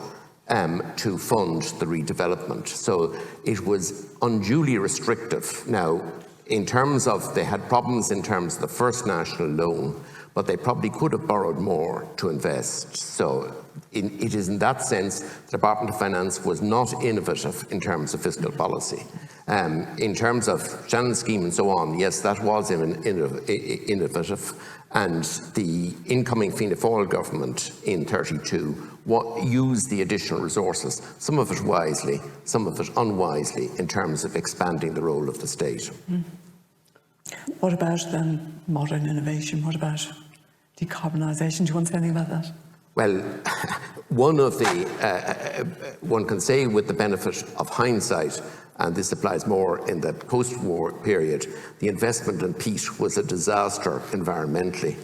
to fund the redevelopment. So it was unduly restrictive. Now, in terms of, they had problems in terms of the first national loan, but they probably could have borrowed more to invest. So it is in that sense, the Department of Finance was not innovative in terms of fiscal policy. In terms of Seán scheme and so on, yes, that was innovative. And the incoming Fianna Fáil government in 32 used the additional resources, some of it wisely, some of it unwisely, in terms of expanding the role of the state. What about then modern innovation? What about decarbonisation? Do you want to say anything about that? Well, one can say with the benefit of hindsight, and this applies more in the post-war period, the investment in peat was a disaster environmentally.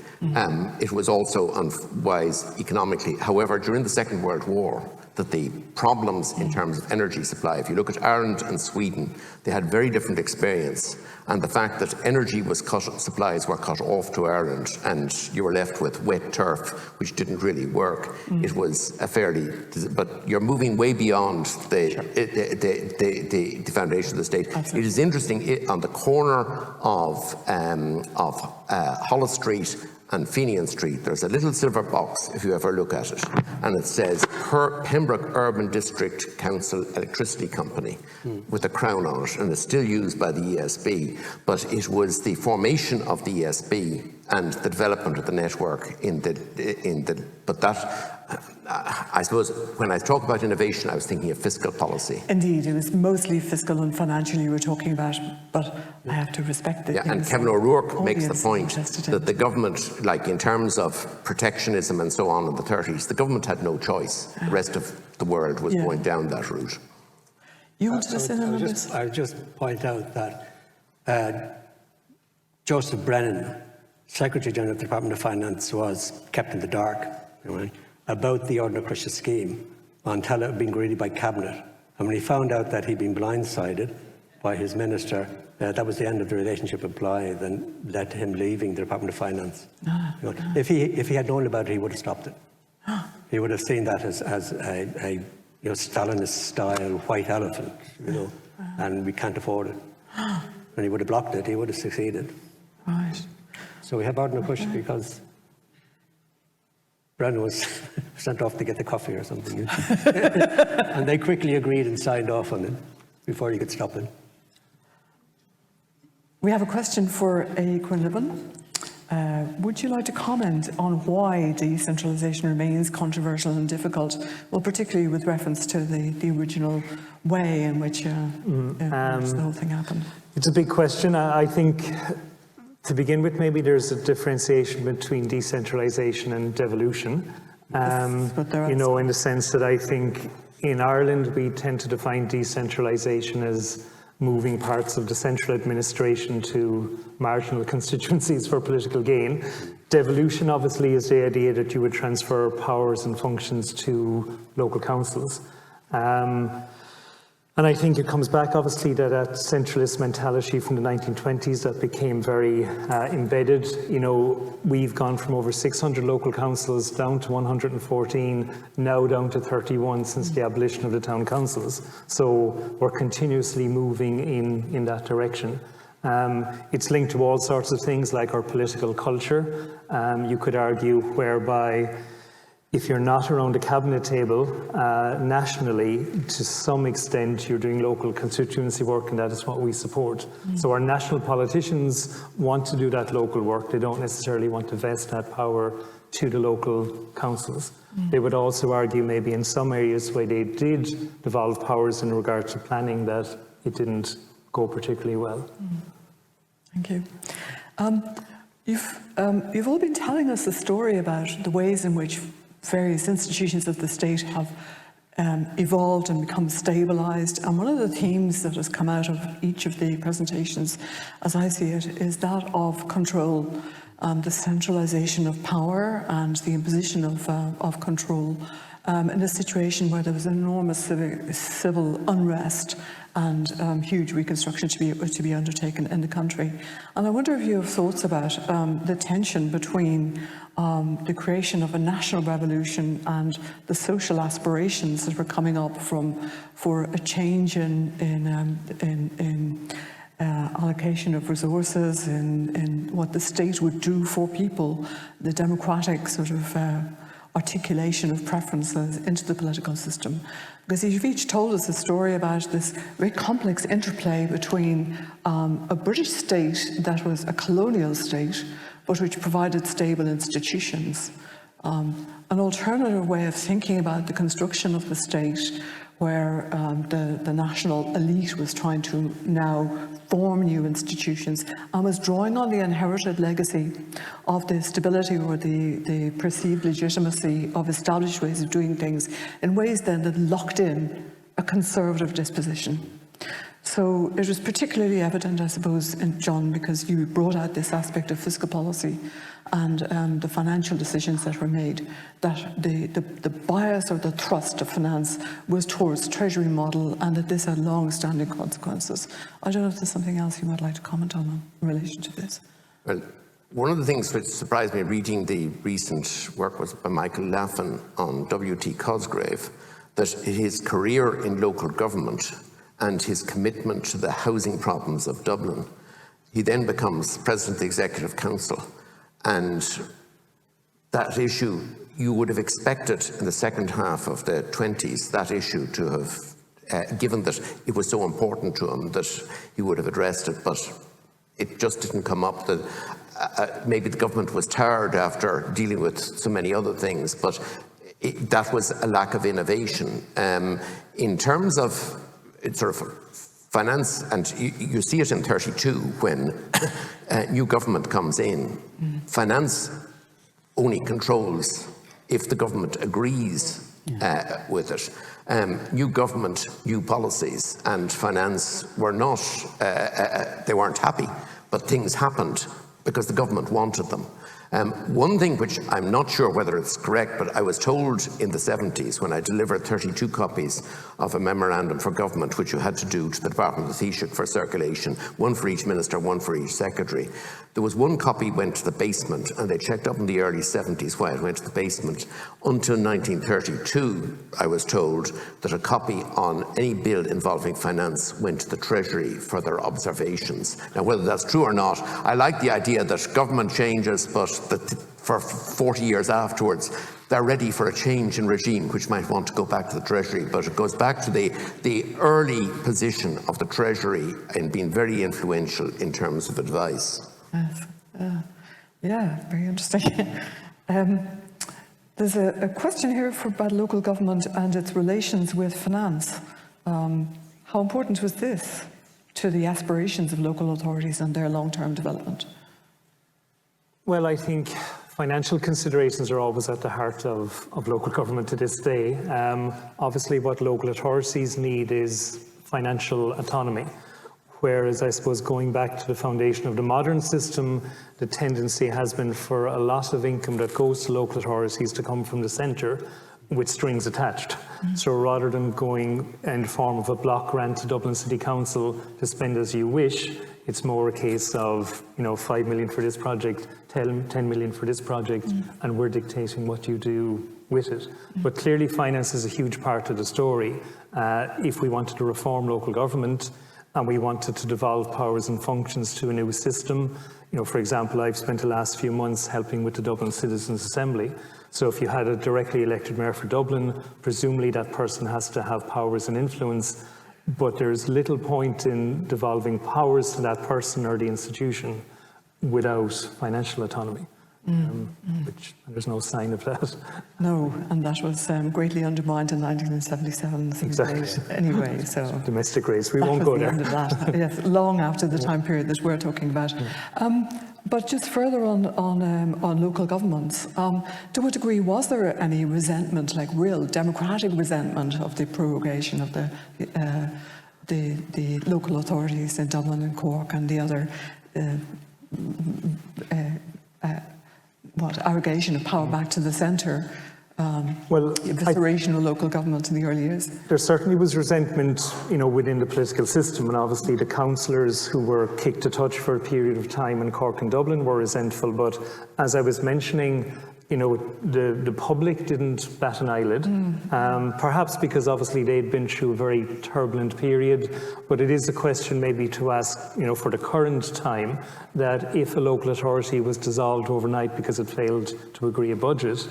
It was also unwise economically. However, during the Second World War, that the problems in terms of energy supply, if you look at Ireland and Sweden, they had very different experience. And the fact that energy was supplies were cut off to Ireland, and you were left with wet turf, which didn't really work. It was a fairly, but you're moving way beyond the foundation of the state. Absolutely. It is interesting, on the corner of Holles Street and Fenian Street, there's a little silver box, if you ever look at it, and it says Pembroke Urban District Council Electricity Company with a crown on it, and it's still used by the ESB, but it was the formation of the ESB and the development of the network but that, I suppose, when I talk about innovation, I was thinking of fiscal policy. Indeed, it was mostly fiscal and financial you were talking about, but I have to respect that. Yeah, and Kevin O'Rourke makes the point that the government, like in terms of protectionism and so on in the 30s, the government had no choice. The rest of the world was going down that route. You wanted to say something on this? I would just point out that Joseph Brennan, Secretary General of the Department of Finance, was kept in the dark about the Aodh Quinlivan scheme until it had been agreed by Cabinet. And when he found out that he'd been blindsided by his minister, that was the end of the relationship with Blythe and led to him leaving the Department of Finance. If he had known about it, he would have stopped it. He would have seen that as a Stalinist-style white elephant, and we can't afford it. And he would have blocked it. He would have succeeded. Right. So we have Aodh Quinlivan because Brennan was sent off to get the coffee or something. And they quickly agreed and signed off on it before he could stop it. We have a question for A. Quinlivan. Would you like to comment on why decentralisation remains controversial and difficult, well, particularly with reference to the original way in which the whole thing happened? It's a big question. I think, to begin with, maybe there's a differentiation between decentralisation and devolution. You know, in the sense that I think in Ireland we tend to define decentralisation as moving parts of the central administration to marginal constituencies for political gain. Devolution obviously is the idea that you would transfer powers and functions to local councils. And I think it comes back, obviously, that centralist mentality from the 1920s that became very embedded. You know, we've gone from over 600 local councils down to 114, now down to 31 since the abolition of the town councils. So we're continuously moving in that direction. It's linked to all sorts of things like our political culture. You could argue whereby if you're not around a cabinet table nationally, to some extent you're doing local constituency work, and that is what we support. So our national politicians want to do that local work. They don't necessarily want to vest that power to the local councils. They would also argue maybe in some areas where they did devolve powers in regard to planning that it didn't go particularly well. Thank you. You've all been telling us a story about the ways in which various institutions of the state have evolved and become stabilised. And one of the themes that has come out of each of the presentations, as I see it, is that of control, the centralisation of power and the imposition of control in a situation where there was enormous civil unrest and huge reconstruction to be undertaken in the country. And I wonder if you have thoughts about the tension between the creation of a national revolution and the social aspirations that were coming up for a change in allocation of resources, in what the state would do for people, the democratic sort of articulation of preferences into the political system. Because you've each told us a story about this very complex interplay between a British state that was a colonial state, but which provided stable institutions. An alternative way of thinking about the construction of the state, where the national elite was trying to now form new institutions and was drawing on the inherited legacy of the stability or the perceived legitimacy of established ways of doing things in ways then that locked in a conservative disposition. So it was particularly evident, I suppose, in John, because you brought out this aspect of fiscal policy and the financial decisions that were made, that the bias or the thrust of finance was towards treasury model, and that this had long-standing consequences. I don't know if there's something else you might like to comment on in relation to this. Well, one of the things which surprised me reading the recent work was by Michael Laffan on W.T. Cosgrave, that his career in local government and his commitment to the housing problems of Dublin, he then becomes President of the Executive Council. And that issue, you would have expected in the second half of the 20s, that issue to have, given that it was so important to him, that he would have addressed it, but it just didn't come up. Maybe the government was tired after dealing with so many other things, but that was a lack of innovation. In terms of sort of finance, and you see it in 32 when new government comes in. Finance only controls if the government agrees with it. New government, new policies, and finance were not, they weren't happy, but things happened because the government wanted them. One thing which I'm not sure whether it's correct, but I was told in the 70s when I delivered 32 copies of a memorandum for government, which you had to do to the Department of the Taoiseach for circulation, one for each minister, one for each secretary. There was one copy went to the basement, and they checked up in the early 70s why it went to the basement. Until 1932, I was told that a copy on any bill involving finance went to the Treasury for their observations. Now, whether that's true or not, I like the idea that government changes, but that for 40 years afterwards, they're ready for a change in regime, which might want to go back to the Treasury. But it goes back to the early position of the Treasury in being very influential in terms of advice. Yes. Yeah, very interesting. There's a question here about local government and its relations with finance. How important was this to the aspirations of local authorities and their long-term development? Well, I think financial considerations are always at the heart of local government to this day. Obviously, what local authorities need is financial autonomy. Whereas, I suppose, going back to the foundation of the modern system, the tendency has been for a lot of income that goes to local authorities to come from the centre with strings attached. So rather than going in the form of a block grant to Dublin City Council to spend as you wish, it's more a case of, 5 million for this project, 10 million for this project, and we're dictating what you do with it. But clearly finance is a huge part of the story. If we wanted to reform local government, and we wanted to devolve powers and functions to a new system. For example, I've spent the last few months helping with the Dublin Citizens' Assembly. So if you had a directly elected mayor for Dublin, presumably that person has to have powers and influence, but there's little point in devolving powers to that person or the institution without financial autonomy. Which there's no sign of that. No, and that was greatly undermined in 1977. Exactly. Anyway, so domestic race. We won't go there. End of that. Yes, long after the time period that we're talking about. But just further on local governments, to a degree, was there any resentment, like real democratic resentment, of the prorogation of the local authorities in Dublin and Cork and the other arrogation of power back to the centre, evisceration of local government in the early years? There certainly was resentment, within the political system, and obviously the councillors who were kicked to touch for a period of time in Cork and Dublin were resentful. But as I was mentioning, the public didn't bat an eyelid, perhaps because obviously they'd been through a very turbulent period. But it is a question maybe to ask, for the current time, that if a local authority was dissolved overnight because it failed to agree a budget,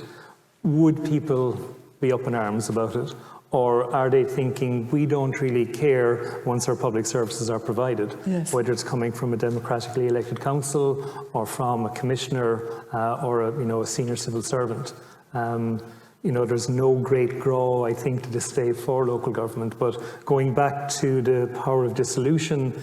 would people be up in arms about it? Or are they thinking, we don't really care once our public services are provided, whether it's coming from a democratically elected council or from a commissioner or a senior civil servant? There's no great grow, I think, to this day for local government. But going back to the power of dissolution,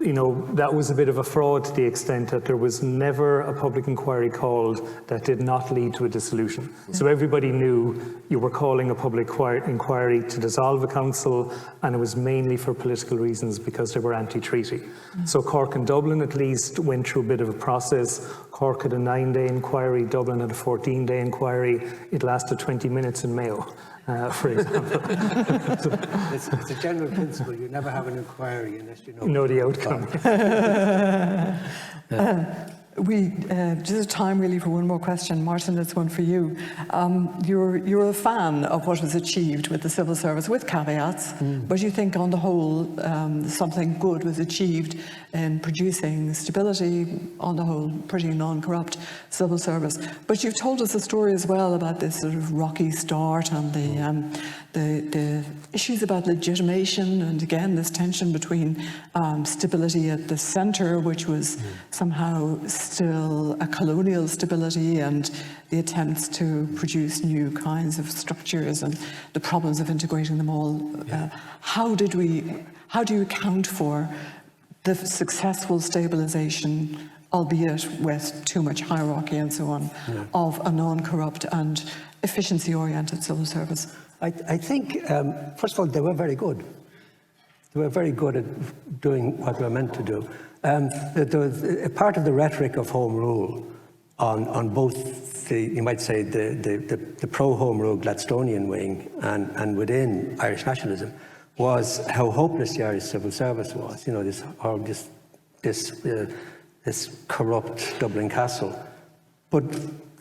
that was a bit of a fraud to the extent that there was never a public inquiry called that did not lead to a dissolution. So everybody knew you were calling a public inquiry to dissolve a council, and it was mainly for political reasons because they were anti-treaty. So Cork and Dublin at least went through a bit of a process. Cork had a 9-day inquiry, Dublin had a 14-day inquiry. It lasted 20 minutes in Mayo. For example. It's a general principle. You never have an inquiry unless you know the outcome. Just time really for one more question. Martin, it's one for you. You're a fan of what was achieved with the civil service, with caveats, but you think on the whole something good was achieved in producing stability, on the whole pretty non-corrupt civil service. But you've told us a story as well about this sort of rocky start and the issues about legitimation, and again this tension between stability at the centre, which was somehow still a colonial stability, and the attempts to produce new kinds of structures and the problems of integrating them all. How do you account for the successful stabilisation, albeit with too much hierarchy and so on, of a non-corrupt and efficiency-oriented civil service? I think, first of all, they were very good. They were very good at doing what they were meant to do. There was a part of the rhetoric of Home Rule on both you might say, the pro-Home Rule Gladstonian wing and within Irish nationalism was how hopeless the Irish civil service was. This corrupt Dublin castle. But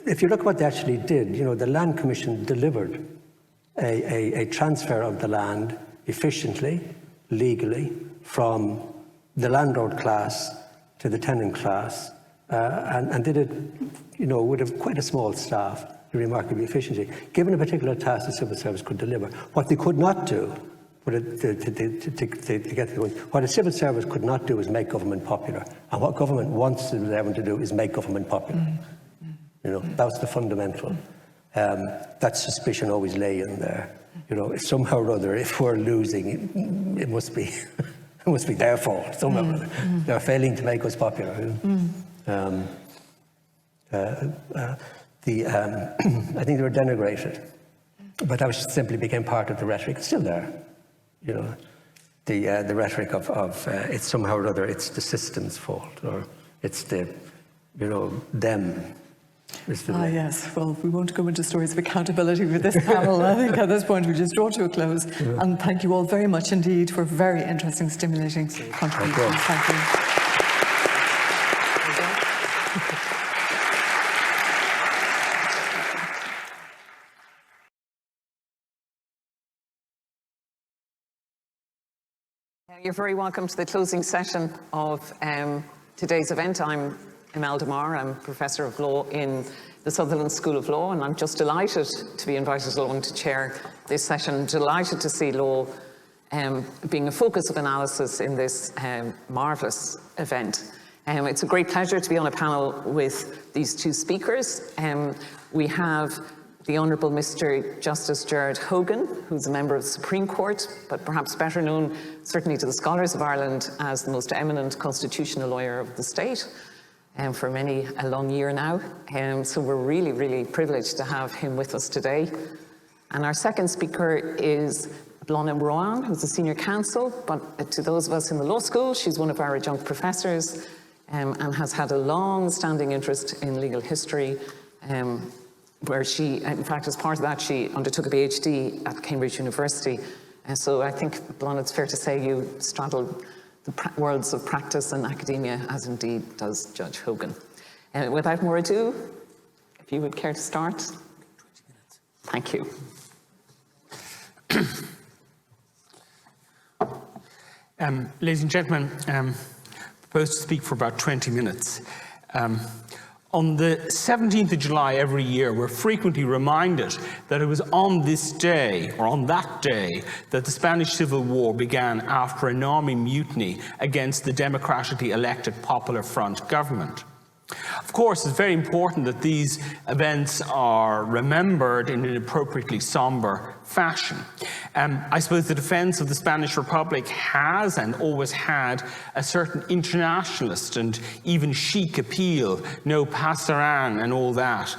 if you look at what they actually did, the Land Commission delivered a transfer of the land efficiently, legally, from the landlord class to the tenant class, and did it, with quite a small staff, remarkably efficiently. Given a particular task the civil service could deliver. What they could not do to get going. What a civil service could not do is make government popular. And what government wants them to do is make government popular. You know, that was the fundamental. That suspicion always lay in there. You know, somehow or other, if we're losing, it must be it must be their fault. Somehow or other. They're failing to make us popular. I think they were denigrated. But that simply became part of the rhetoric. It's still there, you know, the rhetoric of it's somehow or other, it's the system's fault, or it's the, you know, them. Yes, well, we won't go into stories of accountability with this panel. I think at this point we just draw to a close. Yeah. And thank you all very much indeed for very interesting, stimulating contributions. Thank you. You're very welcome to the closing session of today's event. I'm Imelda Marr. I'm Professor of Law in the Sutherland School of Law, and I'm just delighted to be invited along to chair this session. Delighted to see law being a focus of analysis in this marvellous event. It's a great pleasure to be on a panel with these two speakers. We have the Honourable Mr. Justice Gerard Hogan, who's a member of the Supreme Court, but perhaps better known certainly to the scholars of Ireland as the most eminent constitutional lawyer of the state, for many a long year now. So we're really, really privileged to have him with us today. And our second speaker is Bláthna Ruane, who's a senior counsel, but to those of us in the law school, she's one of our adjunct professors and has had a long-standing interest in legal history, where she, in fact, as part of that, she undertook a PhD at Cambridge University. And so I think, Bláthna, it's fair to say you straddle the worlds of practice and academia, as indeed does Judge Hogan. And without more ado, if you would care to start. 20 minutes. Thank you. Ladies and gentlemen, I propose to speak for about 20 minutes. On the 17th of July every year, we're frequently reminded that it was on this day, or on that day, that the Spanish Civil War began after an army mutiny against the democratically elected Popular Front government. Of course, it's very important that these events are remembered in an appropriately somber fashion. I suppose the defense of the Spanish Republic has and always had a certain internationalist and even chic appeal, no pasaran and all that.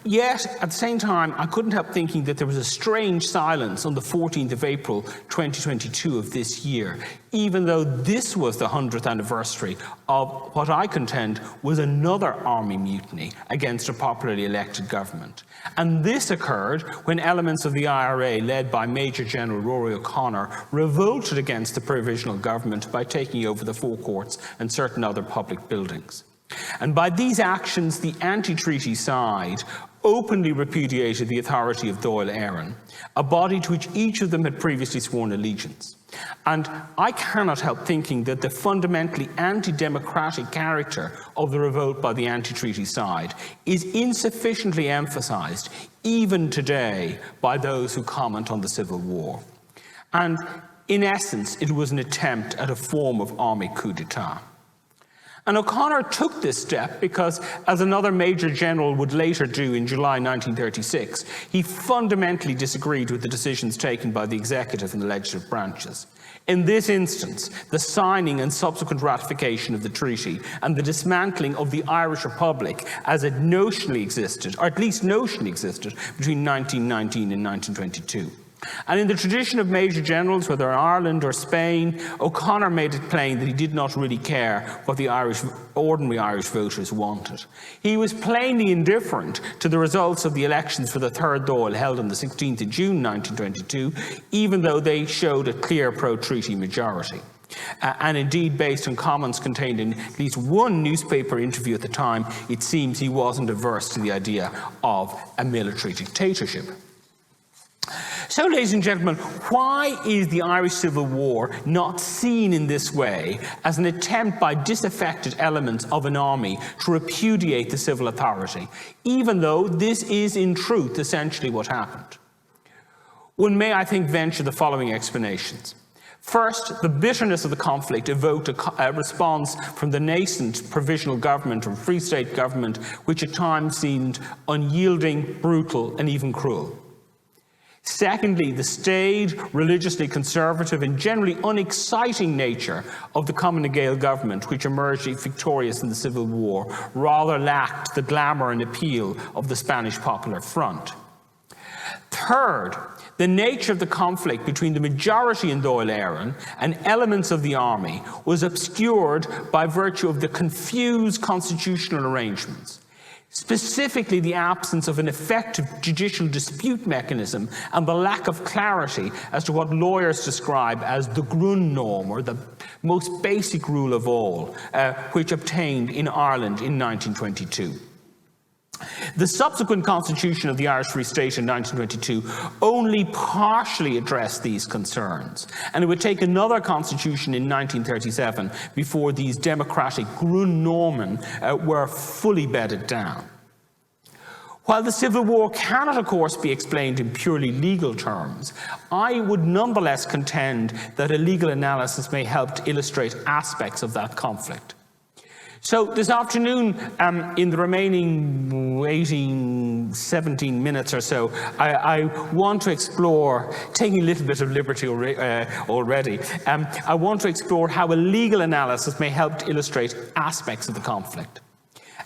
Yet, at the same time, I couldn't help thinking that there was a strange silence on the 14th of April 2022 of this year, even though this was the 100th anniversary of what I contend was another army mutiny against a popularly elected government. And this occurred when elements of the IRA, led by Major General Rory O'Connor, revolted against the provisional government by taking over the forecourts and certain other public buildings. And by these actions, the anti-treaty side openly repudiated the authority of Dáil Éireann, a body to which each of them had previously sworn allegiance. And I cannot help thinking that the fundamentally anti-democratic character of the revolt by the anti-treaty side is insufficiently emphasised, even today, by those who comment on the Civil War. And in essence, it was an attempt at a form of army coup d'etat. And O'Connor took this step because, as another Major General would later do in July 1936, he fundamentally disagreed with the decisions taken by the executive and the legislative branches. In this instance, the signing and subsequent ratification of the treaty and the dismantling of the Irish Republic as it notionally existed, or at least notionally existed, between 1919 and 1922. And in the tradition of Major Generals, whether in Ireland or Spain, O'Connor made it plain that he did not really care what the ordinary Irish voters wanted. He was plainly indifferent to the results of the elections for the third Dáil held on the 16th of June 1922, even though they showed a clear pro-treaty majority. And indeed, based on comments contained in at least one newspaper interview at the time, it seems he wasn't averse to the idea of a military dictatorship. So, ladies and gentlemen, why is the Irish Civil War not seen in this way as an attempt by disaffected elements of an army to repudiate the civil authority, even though this is in truth essentially what happened? one may, I think, venture the following explanations. First, the bitterness of the conflict evoked a response from the nascent provisional government or Free State government, which at times seemed unyielding, brutal, and even cruel. Secondly, the staid, religiously conservative, and generally unexciting nature of the Common Gael government, which emerged victorious in the Civil War, rather lacked the glamour and appeal of the Spanish Popular Front. Third, the nature of the conflict between the majority in Dáil Éireann and elements of the army was obscured by virtue of the confused constitutional arrangements, specifically the absence of an effective judicial dispute mechanism and the lack of clarity as to what lawyers describe as the Grundnorm, or the most basic rule of all, which obtained in Ireland in 1922. The subsequent constitution of the Irish Free State in 1922 only partially addressed these concerns, and it would take another constitution in 1937 before these democratic Grundnormen were fully bedded down. While the Civil War cannot, of course, be explained in purely legal terms, I would nonetheless contend that a legal analysis may help to illustrate aspects of that conflict. So this afternoon, in the remaining 17 minutes or so, I want to explore, taking a little bit of liberty already, I want to explore how a legal analysis may help to illustrate aspects of the conflict.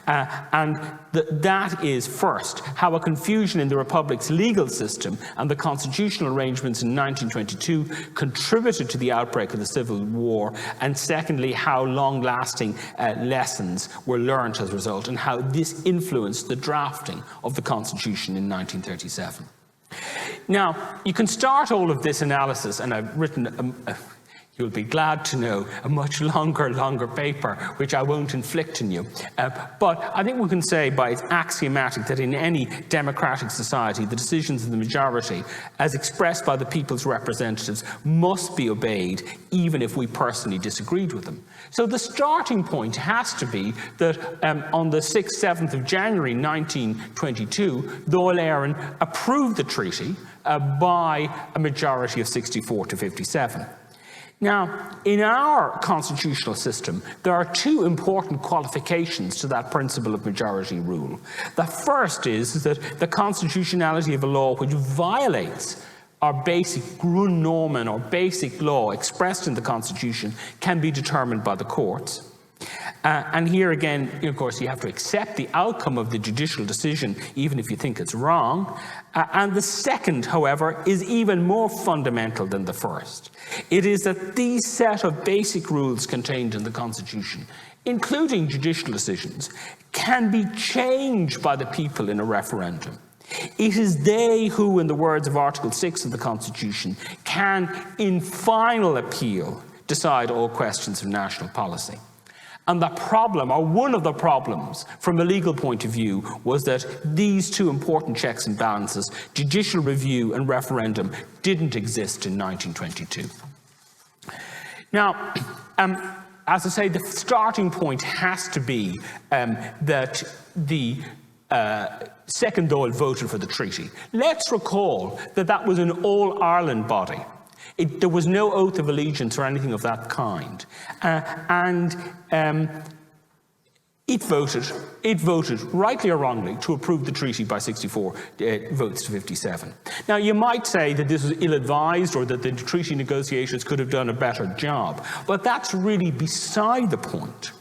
That is, first, how a confusion in the Republic's legal system and the constitutional arrangements in 1922 contributed to the outbreak of the Civil War, and secondly, how long-lasting lessons were learnt as a result, and how this influenced the drafting of the Constitution in 1937. Now, you can start all of this analysis, and I've written you'll be glad to know, a much longer paper, which I won't inflict on you. But I think we can say by its axiomatic that in any democratic society, the decisions of the majority, as expressed by the people's representatives, must be obeyed, even if we personally disagreed with them. So the starting point has to be that on the 6th, 7th of January 1922, Dáil Éireann approved the treaty by a majority of 64 to 57. Now, in our constitutional system, there are two important qualifications to that principle of majority rule. The first is that the constitutionality of a law which violates our basic Grundnormen, or basic law expressed in the Constitution, can be determined by the courts. And here again, of course, you have to accept the outcome of the judicial decision, even if you think it's wrong. And the second, however, is even more fundamental than the first. It is that these set of basic rules contained in the Constitution, including judicial decisions, can be changed by the people in a referendum. It is they who, in the words of Article 6 of the Constitution, can, in final appeal, decide all questions of national policy. And the problem, or one of the problems, from a legal point of view, was that these two important checks and balances, judicial review and referendum, didn't exist in 1922. Now, as I say, the starting point has to be that the Second Dáil voted for the treaty. Let's recall that that was an all-Ireland body. There was no oath of allegiance or anything of that kind. It voted, rightly or wrongly, to approve the treaty by 64 votes to 57. Now, you might say that this was ill-advised, or that the treaty negotiators could have done a better job, but that's really beside the point.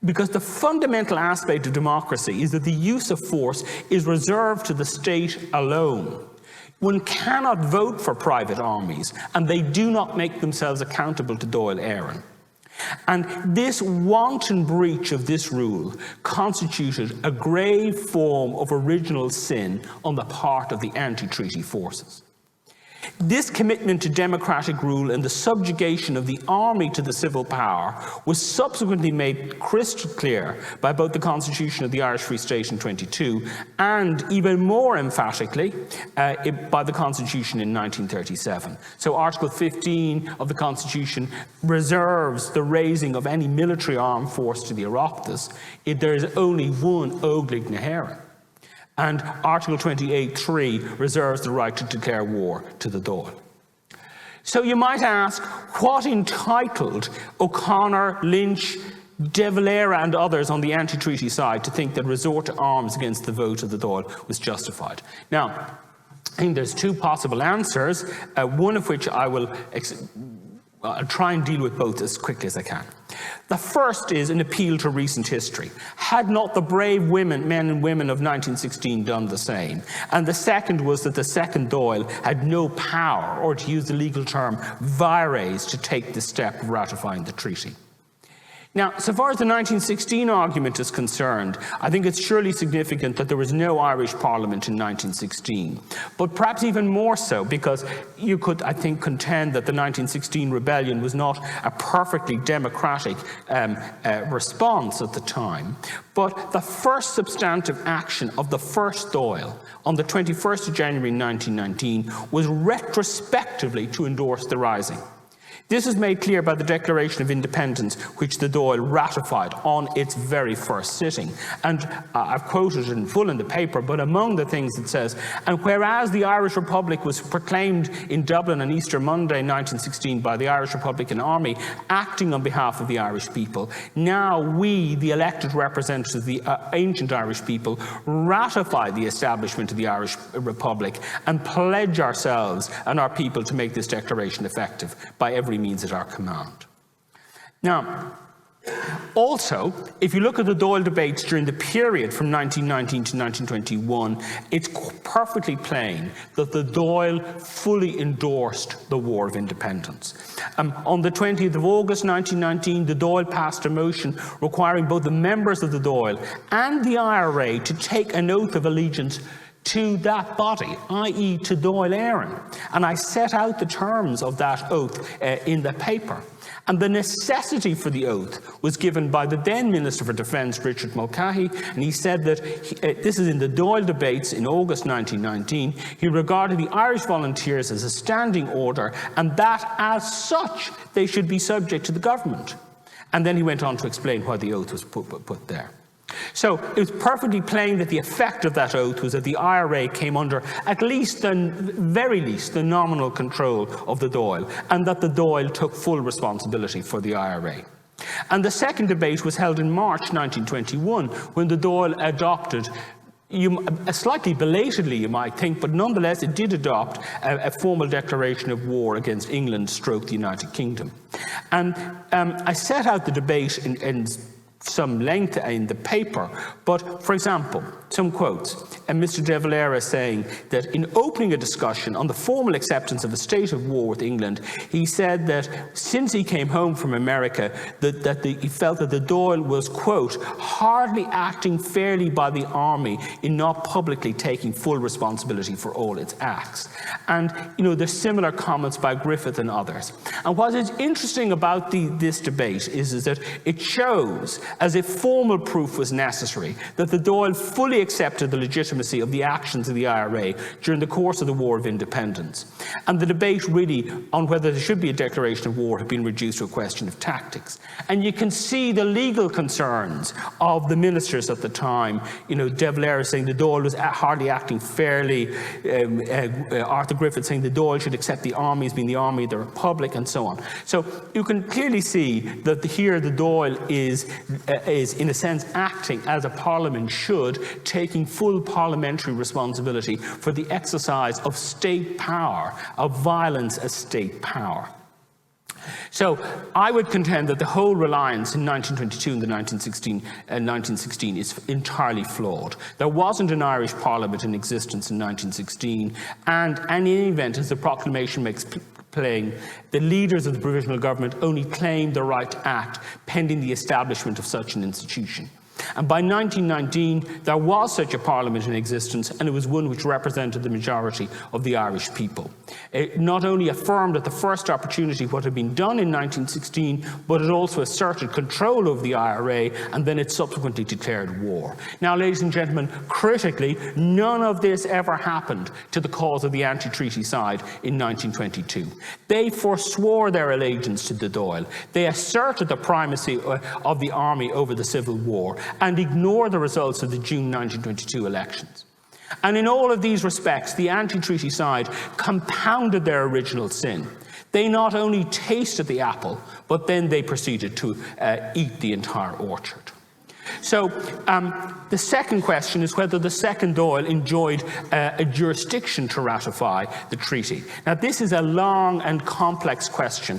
Because the fundamental aspect of democracy is that the use of force is reserved to the state alone. One cannot vote for private armies, and they do not make themselves accountable to Dáil Éireann. And this wanton breach of this rule constituted a grave form of original sin on the part of the anti-treaty forces. This commitment to democratic rule and the subjugation of the army to the civil power was subsequently made crystal clear by both the Constitution of the Irish Free State in 22 and, even more emphatically, by the Constitution in 1937. So Article 15 of the Constitution reserves the raising of any military armed force to the Oireachtas if there is only one Óglaigh na hÉireann. And Article 28.3 reserves the right to declare war to the Dáil. So you might ask, what entitled O'Connor, Lynch, De Valera and others on the anti-treaty side to think that resort to arms against the vote of the Dáil was justified? Now, I think there's two possible answers, one of which I'll try and deal with both as quickly as I can. The first is an appeal to recent history. Had not the brave men and women of 1916 done the same? And the second was that the second Dáil had no power, or to use the legal term, vires, to take the step of ratifying the treaty. Now, so far as the 1916 argument is concerned, I think it's surely significant that there was no Irish Parliament in 1916. But perhaps even more so, because you could, I think, contend that the 1916 rebellion was not a perfectly democratic response at the time. But the first substantive action of the first Dáil on the 21st of January 1919 was retrospectively to endorse the Rising. This is made clear by the Declaration of Independence, which the Dáil ratified on its very first sitting. And I've quoted it in full in the paper, but among the things it says, and whereas the Irish Republic was proclaimed in Dublin on Easter Monday 1916 by the Irish Republican Army, acting on behalf of the Irish people, now we, the elected representatives of the ancient Irish people, ratify the establishment of the Irish Republic and pledge ourselves and our people to make this declaration effective by every means at our command. Now, also, if you look at the Dáil debates during the period from 1919 to 1921, it's perfectly plain that the Dáil fully endorsed the War of Independence. On the 20th of August 1919, the Dáil passed a motion requiring both the members of the Dáil and the IRA to take an oath of allegiance to that body, i.e. to Dáil Éireann. And I set out the terms of that oath in the paper. And the necessity for the oath was given by the then Minister for Defence, Richard Mulcahy, and he said that, this is in the Dáil debates in August 1919, he regarded the Irish volunteers as a standing order and that as such they should be subject to the government. And then he went on to explain why the oath was put there. So it was perfectly plain that the effect of that oath was that the IRA came under at least, very least, the nominal control of the Dáil, and that the Dáil took full responsibility for the IRA. And the second debate was held in March 1921, when the Dáil adopted, slightly belatedly you might think, but nonetheless it did adopt a formal declaration of war against England / the United Kingdom. And I set out the debate in some length in the paper, but for example, some quotes, and Mr. De Valera saying that in opening a discussion on the formal acceptance of a state of war with England, he said that since he came home from America, he felt that the Dáil was, quote, hardly acting fairly by the army in not publicly taking full responsibility for all its acts. And, there's similar comments by Griffith and others. And what is interesting about this debate is that it shows, as if formal proof was necessary, that the Dáil fully accepted the legitimacy of the actions of the IRA during the course of the War of Independence. And the debate really on whether there should be a declaration of war had been reduced to a question of tactics. And you can see the legal concerns of the ministers at the time. De Valera saying the Dáil was hardly acting fairly, Arthur Griffith saying the Dáil should accept the army as being the army of the Republic, and so on. So you can clearly see that here the Dáil is in a sense acting as a parliament should, taking full parliamentary responsibility for the exercise of state power, of violence as state power. So I would contend that the whole reliance in 1922 and the 1916 is entirely flawed. There wasn't an Irish Parliament in existence in 1916, and in any event, as the proclamation makes plain, the leaders of the provisional government only claimed the right to act pending the establishment of such an institution. And by 1919, there was such a parliament in existence, and it was one which represented the majority of the Irish people. It not only affirmed at the first opportunity what had been done in 1916, but it also asserted control over the IRA, and then it subsequently declared war. Now, ladies and gentlemen, critically, none of this ever happened to the cause of the anti-treaty side in 1922. They forswore their allegiance to the Dáil. They asserted the primacy of the army over the Civil War, and ignore the results of the June 1922 elections. And in all of these respects, the anti-treaty side compounded their original sin. They not only tasted the apple, but then they proceeded to eat the entire orchard. So the second question is whether the second Dáil enjoyed a jurisdiction to ratify the treaty. Now, this is a long and complex question,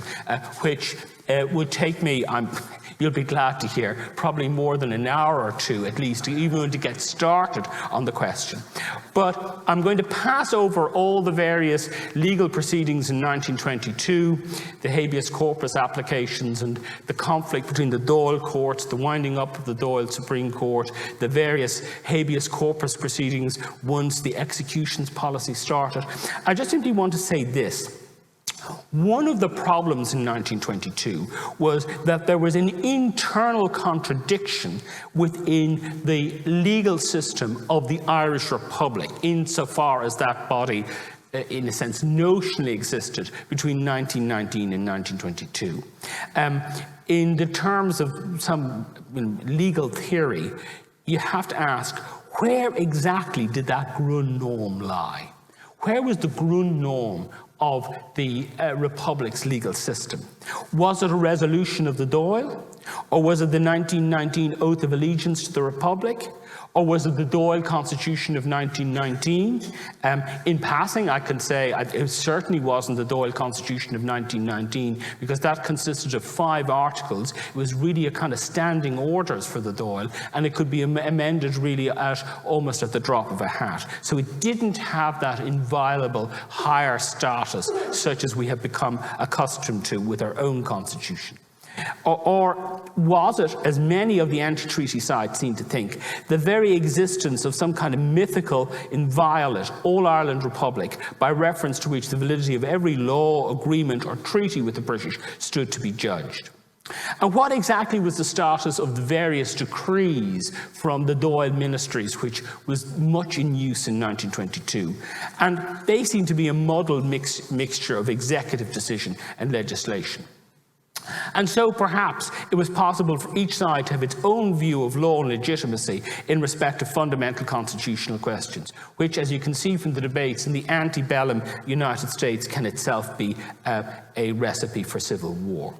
which would take me, you'll be glad to hear, probably more than an hour or two at least, even to get started on the question. But I'm going to pass over all the various legal proceedings in 1922, the habeas corpus applications and the conflict between the Dáil courts, the winding up of the Dáil Supreme Court, the various habeas corpus proceedings once the executions policy started. I just simply want to say this. One of the problems in 1922 was that there was an internal contradiction within the legal system of the Irish Republic, insofar as that body, in a sense, notionally existed between 1919 and 1922. In the terms of some legal theory, you have to ask, where exactly did that grund norm lie? Where was the grund norm of the Republic's legal system? Was it a resolution of the Dáil? Or was it the 1919 Oath of Allegiance to the Republic? Or was it the Dáil Constitution of 1919? In passing, I can say it certainly wasn't the Dáil Constitution of 1919, because that consisted of 5 articles. It was really a kind of standing orders for the Dáil, and it could be amended really almost at the drop of a hat. So it didn't have that inviolable higher status such as we have become accustomed to with our own constitution. Or was it, as many of the anti-treaty side seem to think, the very existence of some kind of mythical, inviolate, all-Ireland republic, by reference to which the validity of every law, agreement or treaty with the British stood to be judged? And what exactly was the status of the various decrees from the Dáil ministries, which was much in use in 1922? And they seem to be a muddled mixture of executive decision and legislation. And so perhaps it was possible for each side to have its own view of law and legitimacy in respect of fundamental constitutional questions, which, as you can see from the debates in the antebellum United States, can itself be a recipe for civil war.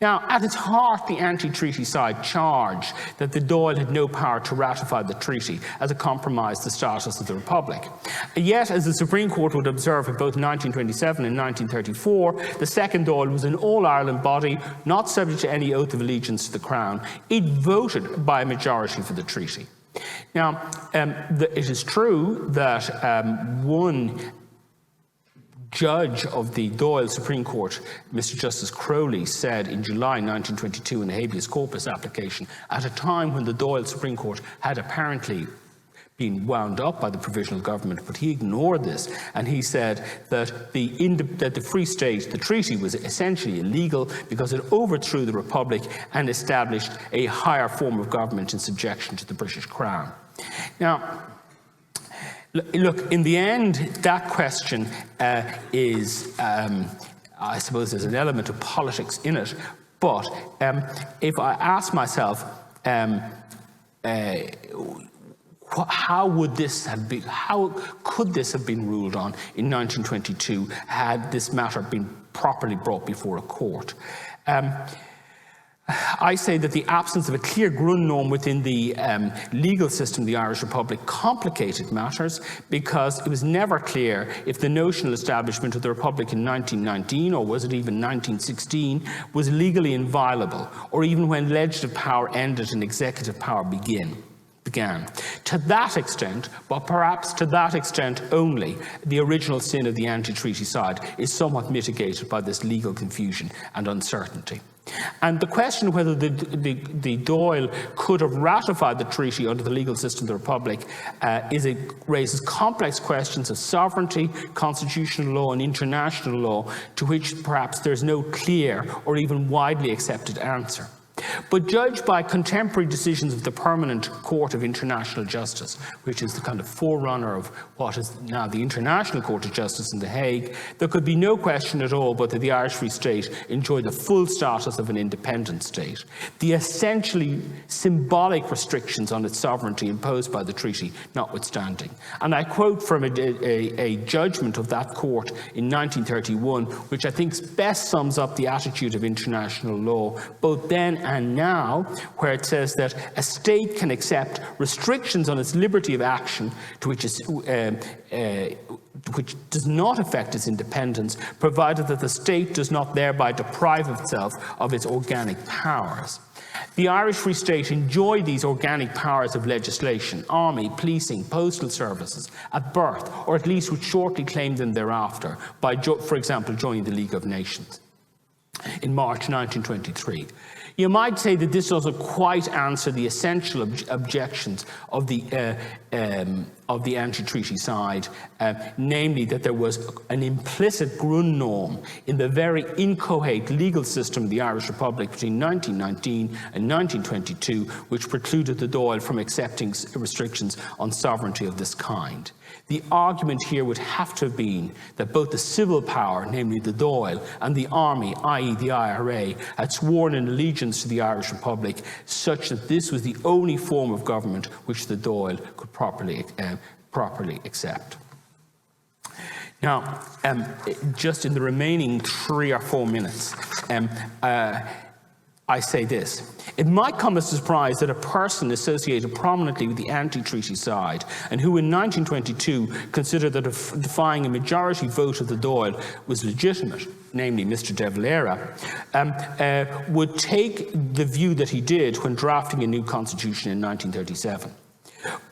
Now, at its heart, the anti-treaty side charged that the Dáil had no power to ratify the treaty, as it compromised the status of the Republic. Yet, as the Supreme Court would observe in both 1927 and 1934, the second Dáil was an all-Ireland body, not subject to any oath of allegiance to the Crown. It voted by a majority for the treaty. Now, it is true that one judge of the Dáil Supreme Court, Mr. Justice Crowley, said in July 1922 in the habeas corpus application, at a time when the Dáil Supreme Court had apparently been wound up by the provisional government, but he ignored this, and he said that the Free State, the treaty, was essentially illegal because it overthrew the Republic and established a higher form of government in subjection to the British Crown. Now, look, in the end, that question is, I suppose there's an element of politics in it, but if I ask myself, how could this have been ruled on in 1922 had this matter been properly brought before a court? I say that the absence of a clear grund norm within the legal system of the Irish Republic complicated matters, because it was never clear if the notional establishment of the Republic in 1919, or was it even 1916, was legally inviolable, or even when legislative power ended and executive power began. To that extent, but perhaps to that extent only, the original sin of the anti-treaty side is somewhat mitigated by this legal confusion and uncertainty. And the question whether the Dáil could have ratified the treaty under the legal system of the Republic raises complex questions of sovereignty, constitutional law and international law, to which perhaps there's no clear or even widely accepted answer. but judged by contemporary decisions of the Permanent Court of International Justice, which is the kind of forerunner of what is now the International Court of Justice in The Hague, there could be no question at all but that the Irish Free State enjoyed the full status of an independent state. The essentially symbolic restrictions on its sovereignty imposed by the treaty notwithstanding. And I quote from a judgment of that court in 1931, which I think best sums up the attitude of international law, both then and now, where it says that a state can accept restrictions on its liberty of action to which does not affect its independence, provided that the state does not thereby deprive itself of its organic powers. The Irish Free State enjoyed these organic powers of legislation, army, policing, postal services, at birth, or at least would shortly claim them thereafter, by, for example, joining the League of Nations in March 1923. You might say that this doesn't quite answer the essential objections of the anti-treaty side, namely that there was an implicit Grundnorm in the very inchoate legal system of the Irish Republic between 1919 and 1922, which precluded the Dáil from accepting restrictions on sovereignty of this kind. The argument here would have to have been that both the civil power, namely the Dáil, and the army, i.e. the IRA, had sworn an allegiance to the Irish Republic, such that this was the only form of government which the Dáil could properly accept. Now, just in the remaining 3 or 4 minutes, I say this. It might come as a surprise that a person associated prominently with the anti-treaty side, and who in 1922 considered that defying a majority vote of the Dáil was legitimate, namely Mr. De Valera, would take the view that he did when drafting a new constitution in 1937.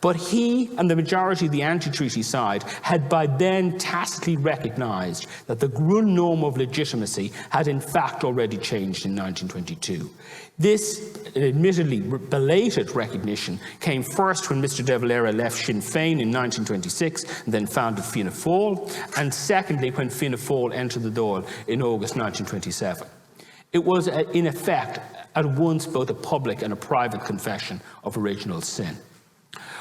But he and the majority of the anti-treaty side had by then tacitly recognised that the Grundnorm of legitimacy had in fact already changed in 1922. This admittedly belated recognition came first when Mr. De Valera left Sinn Féin in 1926 and then founded Fianna Fáil, and secondly when Fianna Fáil entered the Dáil in August 1927. It was in effect at once both a public and a private confession of original sin.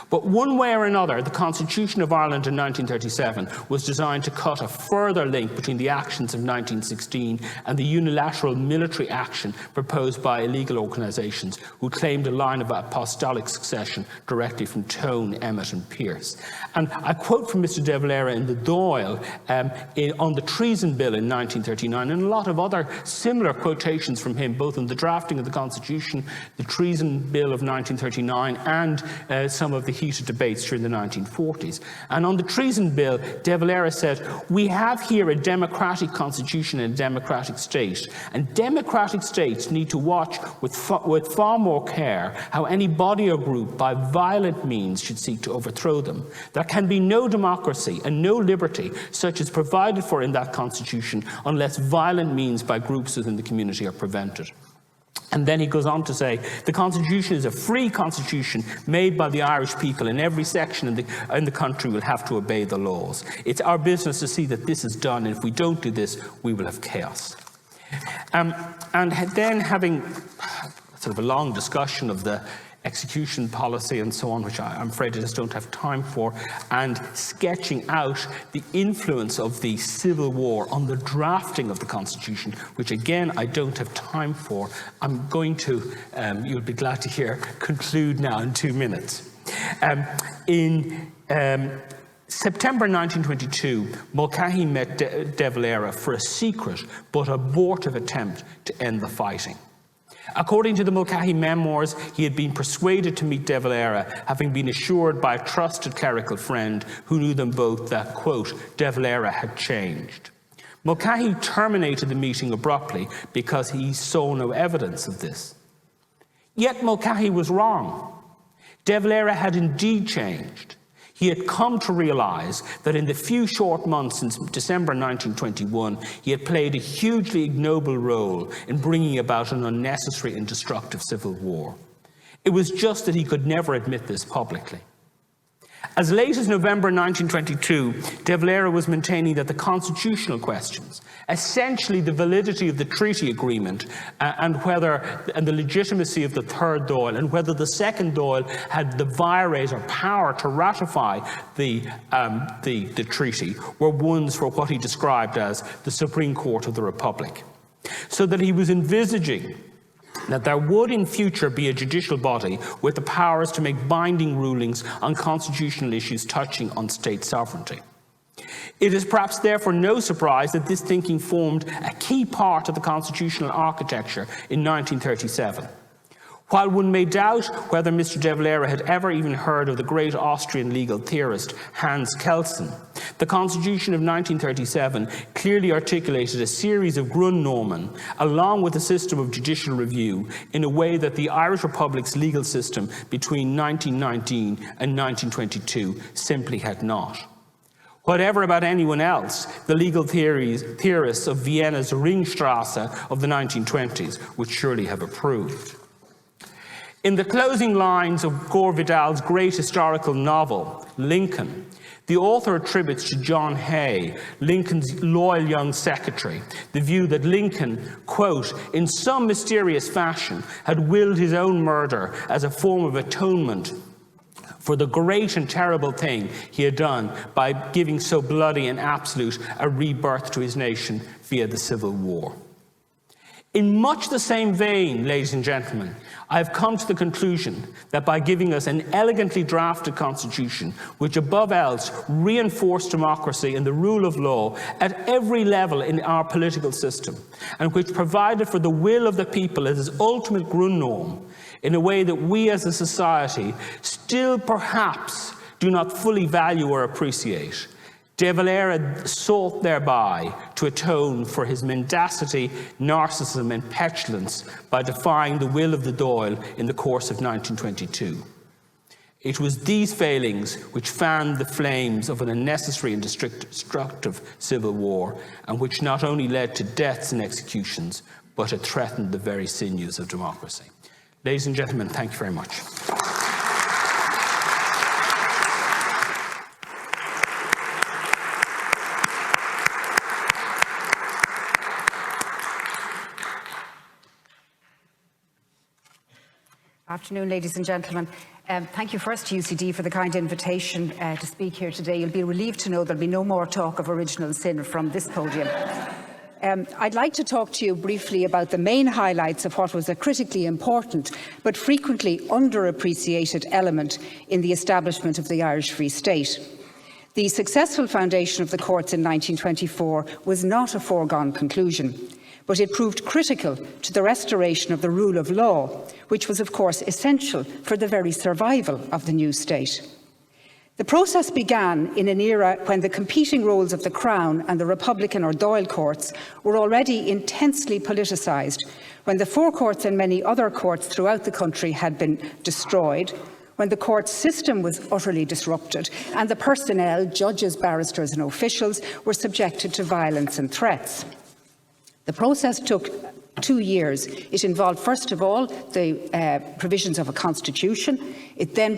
But one way or another, the Constitution of Ireland in 1937 was designed to cut a further link between the actions of 1916 and the unilateral military action proposed by illegal organisations who claimed a line of apostolic succession directly from Tone, Emmet and Pearse. And I quote from Mr. De Valera in the Dáil on the Treason Bill in 1939, and a lot of other similar quotations from him, both in the drafting of the Constitution, the Treason Bill of 1939, and some of the heated debates during the 1940s. And on the Treason Bill, De Valera said, "We have here a democratic constitution and a democratic state, and democratic states need to watch with far more care how any body or group by violent means should seek to overthrow them. There can be no democracy and no liberty such as provided for in that constitution unless violent means by groups within the community are prevented." And then he goes on to say, the Constitution is a free constitution made by the Irish people, and every section in the country will have to obey the laws. It's our business to see that this is done, and if we don't do this, we will have chaos. And then having sort of a long discussion of the execution policy and so on, which I'm afraid I just don't have time for, and sketching out the influence of the Civil War on the drafting of the Constitution, which again I don't have time for. I'm going to, you'll be glad to hear, conclude now in 2 minutes. In September 1922, Mulcahy met De Valera for a secret but abortive attempt to end the fighting. According to the Mulcahy memoirs, he had been persuaded to meet De Valera, having been assured by a trusted clerical friend who knew them both that, quote, De Valera had changed. Mulcahy terminated the meeting abruptly because he saw no evidence of this. Yet Mulcahy was wrong. De Valera had indeed changed. He had come to realise that in the few short months since December 1921, he had played a hugely ignoble role in bringing about an unnecessary and destructive civil war. It was just that he could never admit this publicly. As late as November 1922, De Valera was maintaining that the constitutional questions, essentially the validity of the treaty agreement and the legitimacy of the third Dáil, and whether the second Dáil had the virate or power to ratify the treaty, were ones for what he described as the Supreme Court of the Republic. So that he was envisaging that there would in future be a judicial body with the powers to make binding rulings on constitutional issues touching on state sovereignty. It is perhaps therefore no surprise that this thinking formed a key part of the constitutional architecture in 1937. While one may doubt whether Mr. De Valera had ever even heard of the great Austrian legal theorist Hans Kelsen, the Constitution of 1937 clearly articulated a series of Grundnormen along with a system of judicial review in a way that the Irish Republic's legal system between 1919 and 1922 simply had not. Whatever about anyone else, the legal theorists of Vienna's Ringstrasse of the 1920s would surely have approved. In the closing lines of Gore Vidal's great historical novel, Lincoln, the author attributes to John Hay, Lincoln's loyal young secretary, the view that Lincoln, quote, in some mysterious fashion, had willed his own murder as a form of atonement for the great and terrible thing he had done by giving so bloody and absolute a rebirth to his nation via the Civil War. In much the same vein, ladies and gentlemen, I have come to the conclusion that by giving us an elegantly drafted constitution, which above else reinforced democracy and the rule of law at every level in our political system, and which provided for the will of the people as its ultimate grundnorm, in a way that we as a society still perhaps do not fully value or appreciate, De Valera sought thereby to atone for his mendacity, narcissism and petulance by defying the will of the Dáil in the course of 1922. It was these failings which fanned the flames of an unnecessary and destructive civil war, and which not only led to deaths and executions, but it threatened the very sinews of democracy. Ladies and gentlemen, thank you very much. Afternoon, ladies and gentlemen. Thank you first to UCD for the kind invitation to speak here today. You'll be relieved to know there'll be no more talk of original sin from this podium. I'd like to talk to you briefly about the main highlights of what was a critically important but frequently underappreciated element in the establishment of the Irish Free State. The successful foundation of the courts in 1924 was not a foregone conclusion, but it proved critical to the restoration of the rule of law, which was of course essential for the very survival of the new state. The process began in an era when the competing roles of the Crown and the Republican or Dáil courts were already intensely politicised, when the Four Courts and many other courts throughout the country had been destroyed, when the court system was utterly disrupted and the personnel, judges, barristers and officials were subjected to violence and threats. The process took 2 years. It involved, first of all, the provisions of a constitution. It then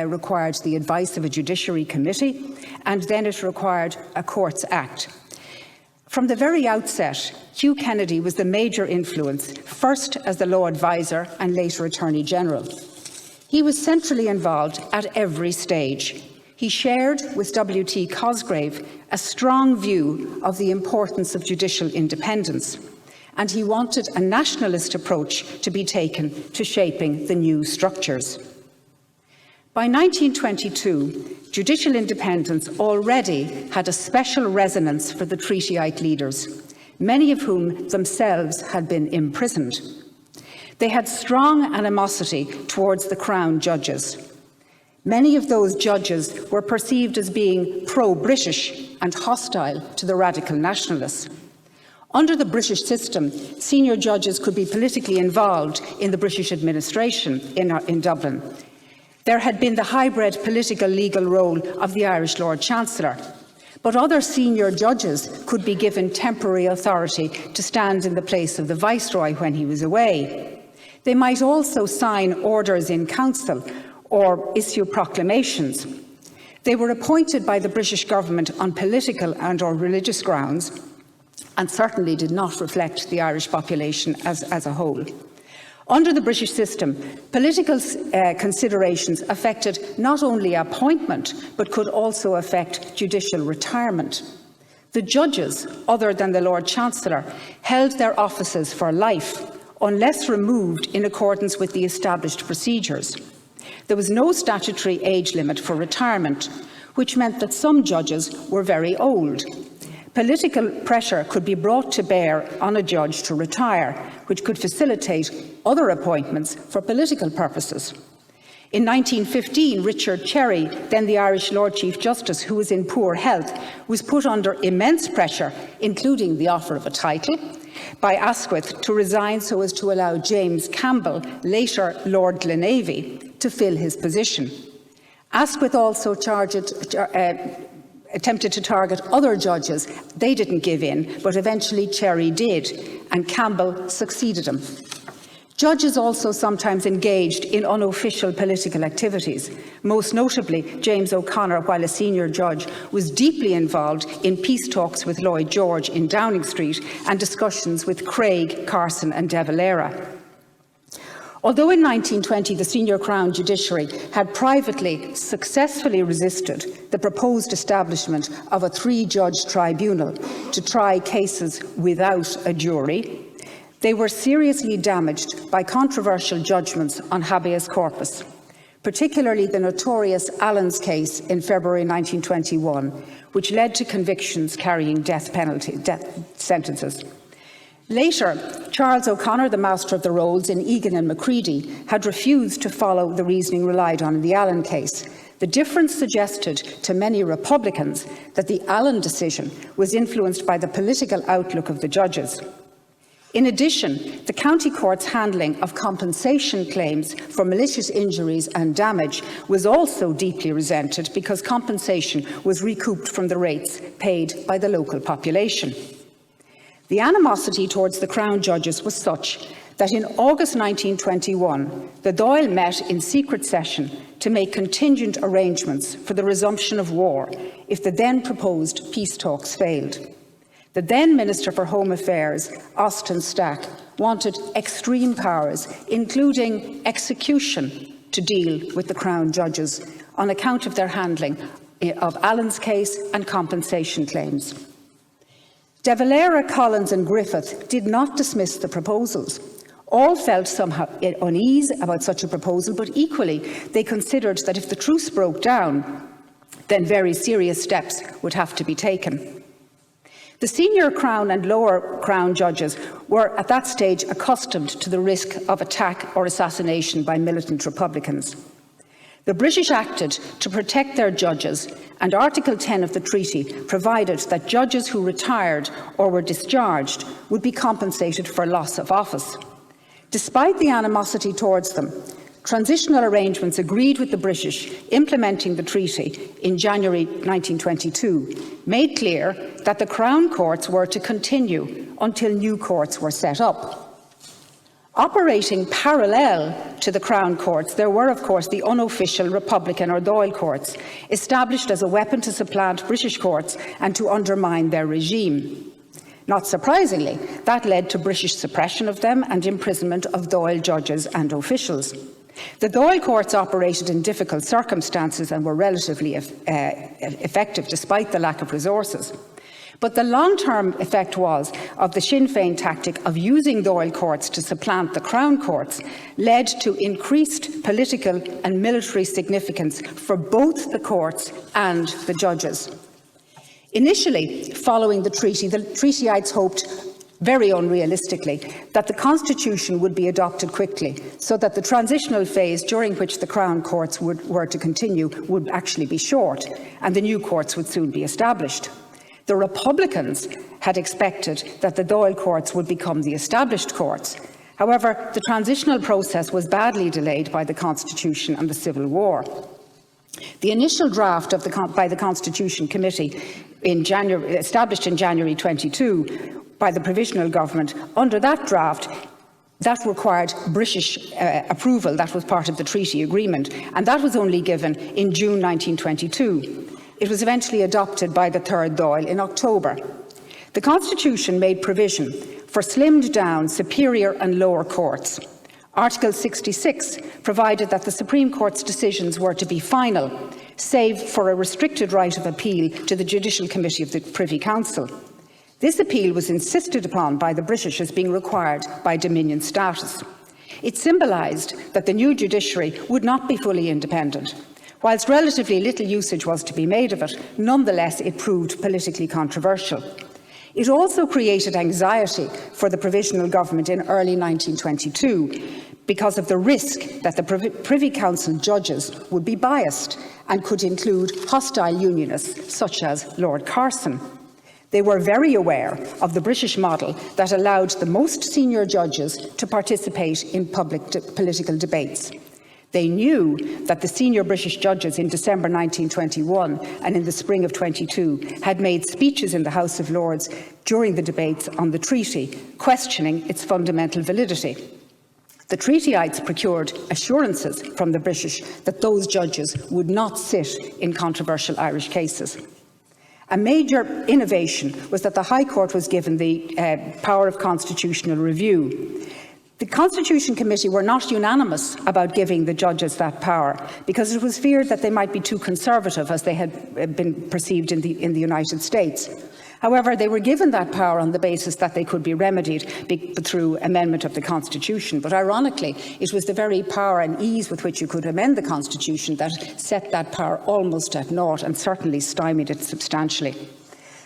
required the advice of a judiciary committee, and then it required a Courts Act. From the very outset, Hugh Kennedy was the major influence, first as the law advisor and later Attorney General. He was centrally involved at every stage. He shared with W.T. Cosgrave a strong view of the importance of judicial independence, and he wanted a nationalist approach to be taken to shaping the new structures. By 1922, judicial independence already had a special resonance for the Treatyite leaders, many of whom themselves had been imprisoned. They had strong animosity towards the Crown judges. Many of those judges were perceived as being pro-British and hostile to the radical nationalists. Under the British system, senior judges could be politically involved in the British administration in Dublin. There had been the hybrid political legal role of the Irish Lord Chancellor, but other senior judges could be given temporary authority to stand in the place of the Viceroy when he was away. They might also sign orders in council or issue proclamations. They were appointed by the British government on political and/or religious grounds, and certainly did not reflect the Irish population as a whole. Under the British system, political considerations affected not only appointment, but could also affect judicial retirement. The judges, other than the Lord Chancellor, held their offices for life, unless removed in accordance with the established procedures. There was no statutory age limit for retirement, which meant that some judges were very old. Political pressure could be brought to bear on a judge to retire, which could facilitate other appointments for political purposes. In 1915, Richard Cherry, then the Irish Lord Chief Justice, who was in poor health, was put under immense pressure, including the offer of a title, by Asquith to resign so as to allow James Campbell, later Lord Glenavy, to fill his position. Asquith also attempted to target other judges. They didn't give in, but eventually Cherry did, and Campbell succeeded him. Judges also sometimes engaged in unofficial political activities. Most notably, James O'Connor, while a senior judge, was deeply involved in peace talks with Lloyd George in Downing Street and discussions with Craig, Carson and De Valera. Although in 1920 the senior Crown judiciary had privately successfully resisted the proposed establishment of a 3-judge tribunal to try cases without a jury, they were seriously damaged by controversial judgments on habeas corpus, particularly the notorious Allen's case in February 1921, which led to convictions carrying death sentences. Later, Charles O'Connor, the Master of the Rolls in Egan and Macready, had refused to follow the reasoning relied on in the Allen case. The difference suggested to many Republicans that the Allen decision was influenced by the political outlook of the judges. In addition, the County Court's handling of compensation claims for malicious injuries and damage was also deeply resented because compensation was recouped from the rates paid by the local population. The animosity towards the Crown judges was such that in August 1921, the Dáil met in secret session to make contingent arrangements for the resumption of war if the then proposed peace talks failed. The then Minister for Home Affairs, Austin Stack, wanted extreme powers, including execution, to deal with the Crown judges on account of their handling of Allen's case and compensation claims. De Valera, Collins and Griffith did not dismiss the proposals. All felt somehow unease about such a proposal, but equally they considered that if the truce broke down, then very serious steps would have to be taken. The senior Crown and lower Crown judges were at that stage accustomed to the risk of attack or assassination by militant Republicans. The British acted to protect their judges, and Article 10 of the treaty provided that judges who retired or were discharged would be compensated for loss of office. Despite the animosity towards them, transitional arrangements agreed with the British implementing the treaty in January 1922 made clear that the Crown courts were to continue until new courts were set up. Operating parallel to the Crown courts, there were, of course, the unofficial Republican or Dáil courts, established as a weapon to supplant British courts and to undermine their regime. Not surprisingly, that led to British suppression of them and imprisonment of Dáil judges and officials. The Dáil courts operated in difficult circumstances and were relatively effective despite the lack of resources. But the long-term effect was of the Sinn Féin tactic of using Dáil courts to supplant the Crown courts led to increased political and military significance for both the courts and the judges. Initially, following the treatyites hoped, very unrealistically, that the Constitution would be adopted quickly, so that the transitional phase during which the Crown courts were to continue would actually be short, and the new courts would soon be established. The Republicans had expected that the Dáil courts would become the established courts. However, the transitional process was badly delayed by the Constitution and the Civil War. The initial draft by the Constitution Committee established in January 22 by the Provisional Government, under that draft, that required British approval. That was part of the treaty agreement, and that was only given in June 1922. It was eventually adopted by the Third Dáil in October. The Constitution made provision for slimmed down superior and lower courts. Article 66 provided that the Supreme Court's decisions were to be final, save for a restricted right of appeal to the Judicial Committee of the Privy Council. This appeal was insisted upon by the British as being required by Dominion status. It symbolised that the new judiciary would not be fully independent. Whilst relatively little usage was to be made of it, nonetheless it proved politically controversial. It also created anxiety for the provisional government in early 1922 because of the risk that the Privy Council judges would be biased and could include hostile unionists such as Lord Carson. They were very aware of the British model that allowed the most senior judges to participate in public political debates. They knew that the senior British judges in December 1921 and in the spring of 22 had made speeches in the House of Lords during the debates on the treaty, questioning its fundamental validity. The treatyites procured assurances from the British that those judges would not sit in controversial Irish cases. A major innovation was that the High Court was given the power of constitutional review. The Constitution Committee were not unanimous about giving the judges that power because it was feared that they might be too conservative as they had been perceived in the United States. However, they were given that power on the basis that they could be remedied through amendment of the Constitution. But ironically, it was the very power and ease with which you could amend the Constitution that set that power almost at naught and certainly stymied it substantially.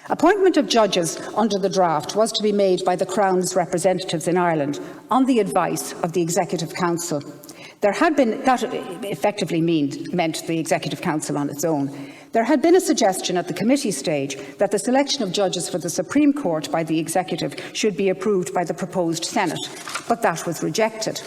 Appointment of judges under the draft was to be made by the Crown's representatives in Ireland on the advice of the Executive Council. That effectively meant the Executive Council on its own. There had been a suggestion at the committee stage that the selection of judges for the Supreme Court by the Executive should be approved by the proposed Senate, but that was rejected.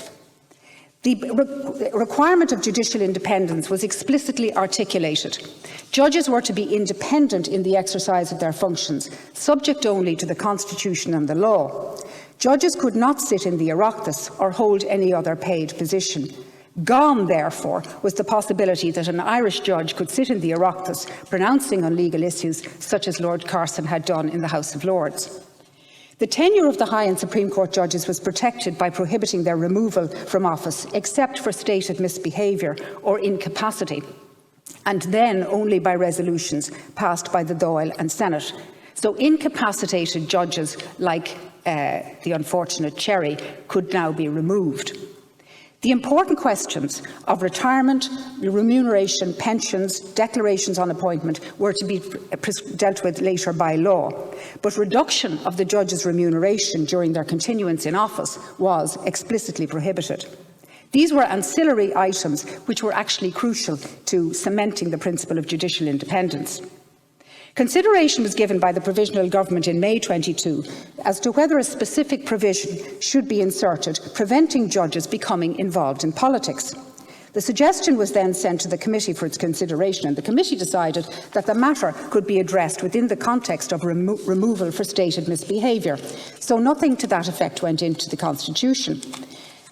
The requirement of judicial independence was explicitly articulated. Judges were to be independent in the exercise of their functions, subject only to the Constitution and the law. Judges could not sit in the Oireachtas or hold any other paid position. Gone, therefore, was the possibility that an Irish judge could sit in the Oireachtas pronouncing on legal issues such as Lord Carson had done in the House of Lords. The tenure of the High and Supreme Court judges was protected by prohibiting their removal from office except for stated misbehaviour or incapacity, and then only by resolutions passed by the Dáil and Senate. So incapacitated judges like the unfortunate Cherry could now be removed. The important questions of retirement, remuneration, pensions, declarations on appointment were to be dealt with later by law, but reduction of the judges' remuneration during their continuance in office was explicitly prohibited. These were ancillary items which were actually crucial to cementing the principle of judicial independence. Consideration was given by the Provisional Government in May 22 as to whether a specific provision should be inserted preventing judges becoming involved in politics. The suggestion was then sent to the committee for its consideration, and the committee decided that the matter could be addressed within the context of removal for stated misbehaviour. So nothing to that effect went into the Constitution.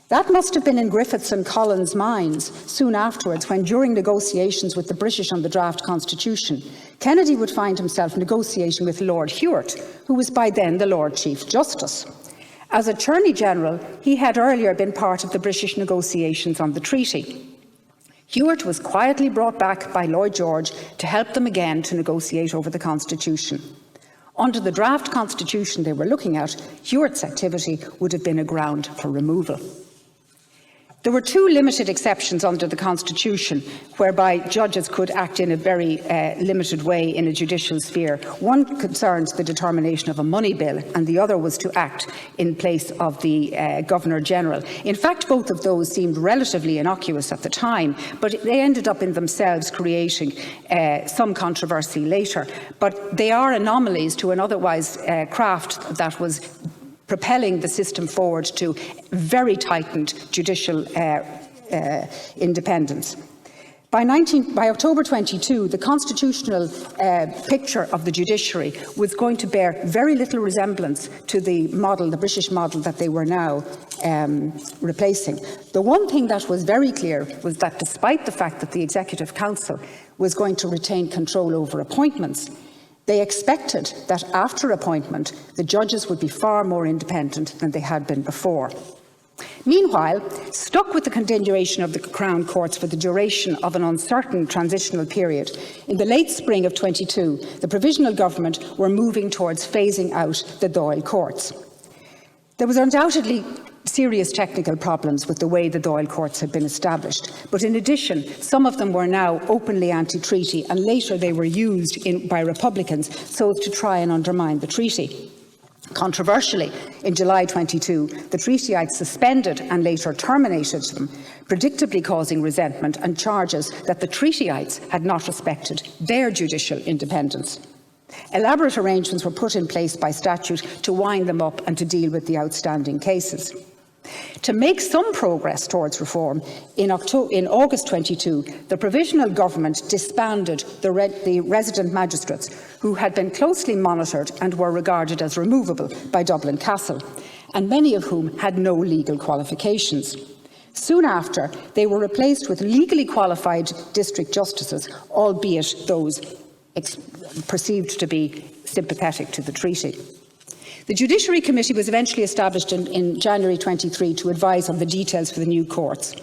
That must have been in Griffiths and Collins' minds soon afterwards when, during negotiations with the British on the draft constitution, Kennedy would find himself negotiating with Lord Hewitt, who was by then the Lord Chief Justice. As Attorney General, he had earlier been part of the British negotiations on the treaty. Hewitt was quietly brought back by Lloyd George to help them again to negotiate over the constitution. Under the draft constitution they were looking at, Hewitt's activity would have been a ground for removal. There were two limited exceptions under the Constitution whereby judges could act in a very limited way in a judicial sphere. One concerned the determination of a money bill and the other was to act in place of the Governor-General. In fact, both of those seemed relatively innocuous at the time, but they ended up in themselves creating some controversy later. But they are anomalies to an otherwise craft that was propelling the system forward to very tightened judicial independence. By October 22, the constitutional picture of the judiciary was going to bear very little resemblance to the model, the British model that they were now replacing. The one thing that was very clear was that despite the fact that the Executive Council was going to retain control over appointments, they expected that after appointment, the judges would be far more independent than they had been before. Meanwhile, stuck with the continuation of the Crown Courts for the duration of an uncertain transitional period, in the late spring of 22, the Provisional Government were moving towards phasing out the Dáil Courts. There was undoubtedly serious technical problems with the way the Dáil Courts had been established, but in addition, some of them were now openly anti-treaty, and later they were used by Republicans so as to try and undermine the treaty. Controversially, in July 22, the Treatyites suspended and later terminated them, predictably causing resentment and charges that the Treatyites had not respected their judicial independence. Elaborate arrangements were put in place by statute to wind them up and to deal with the outstanding cases. To make some progress towards reform, in August 22, the Provisional Government disbanded the resident magistrates who had been closely monitored and were regarded as removable by Dublin Castle, and many of whom had no legal qualifications. Soon after, they were replaced with legally qualified district justices, albeit those perceived to be sympathetic to the treaty. The Judiciary Committee was eventually established in January 23 to advise on the details for the new courts.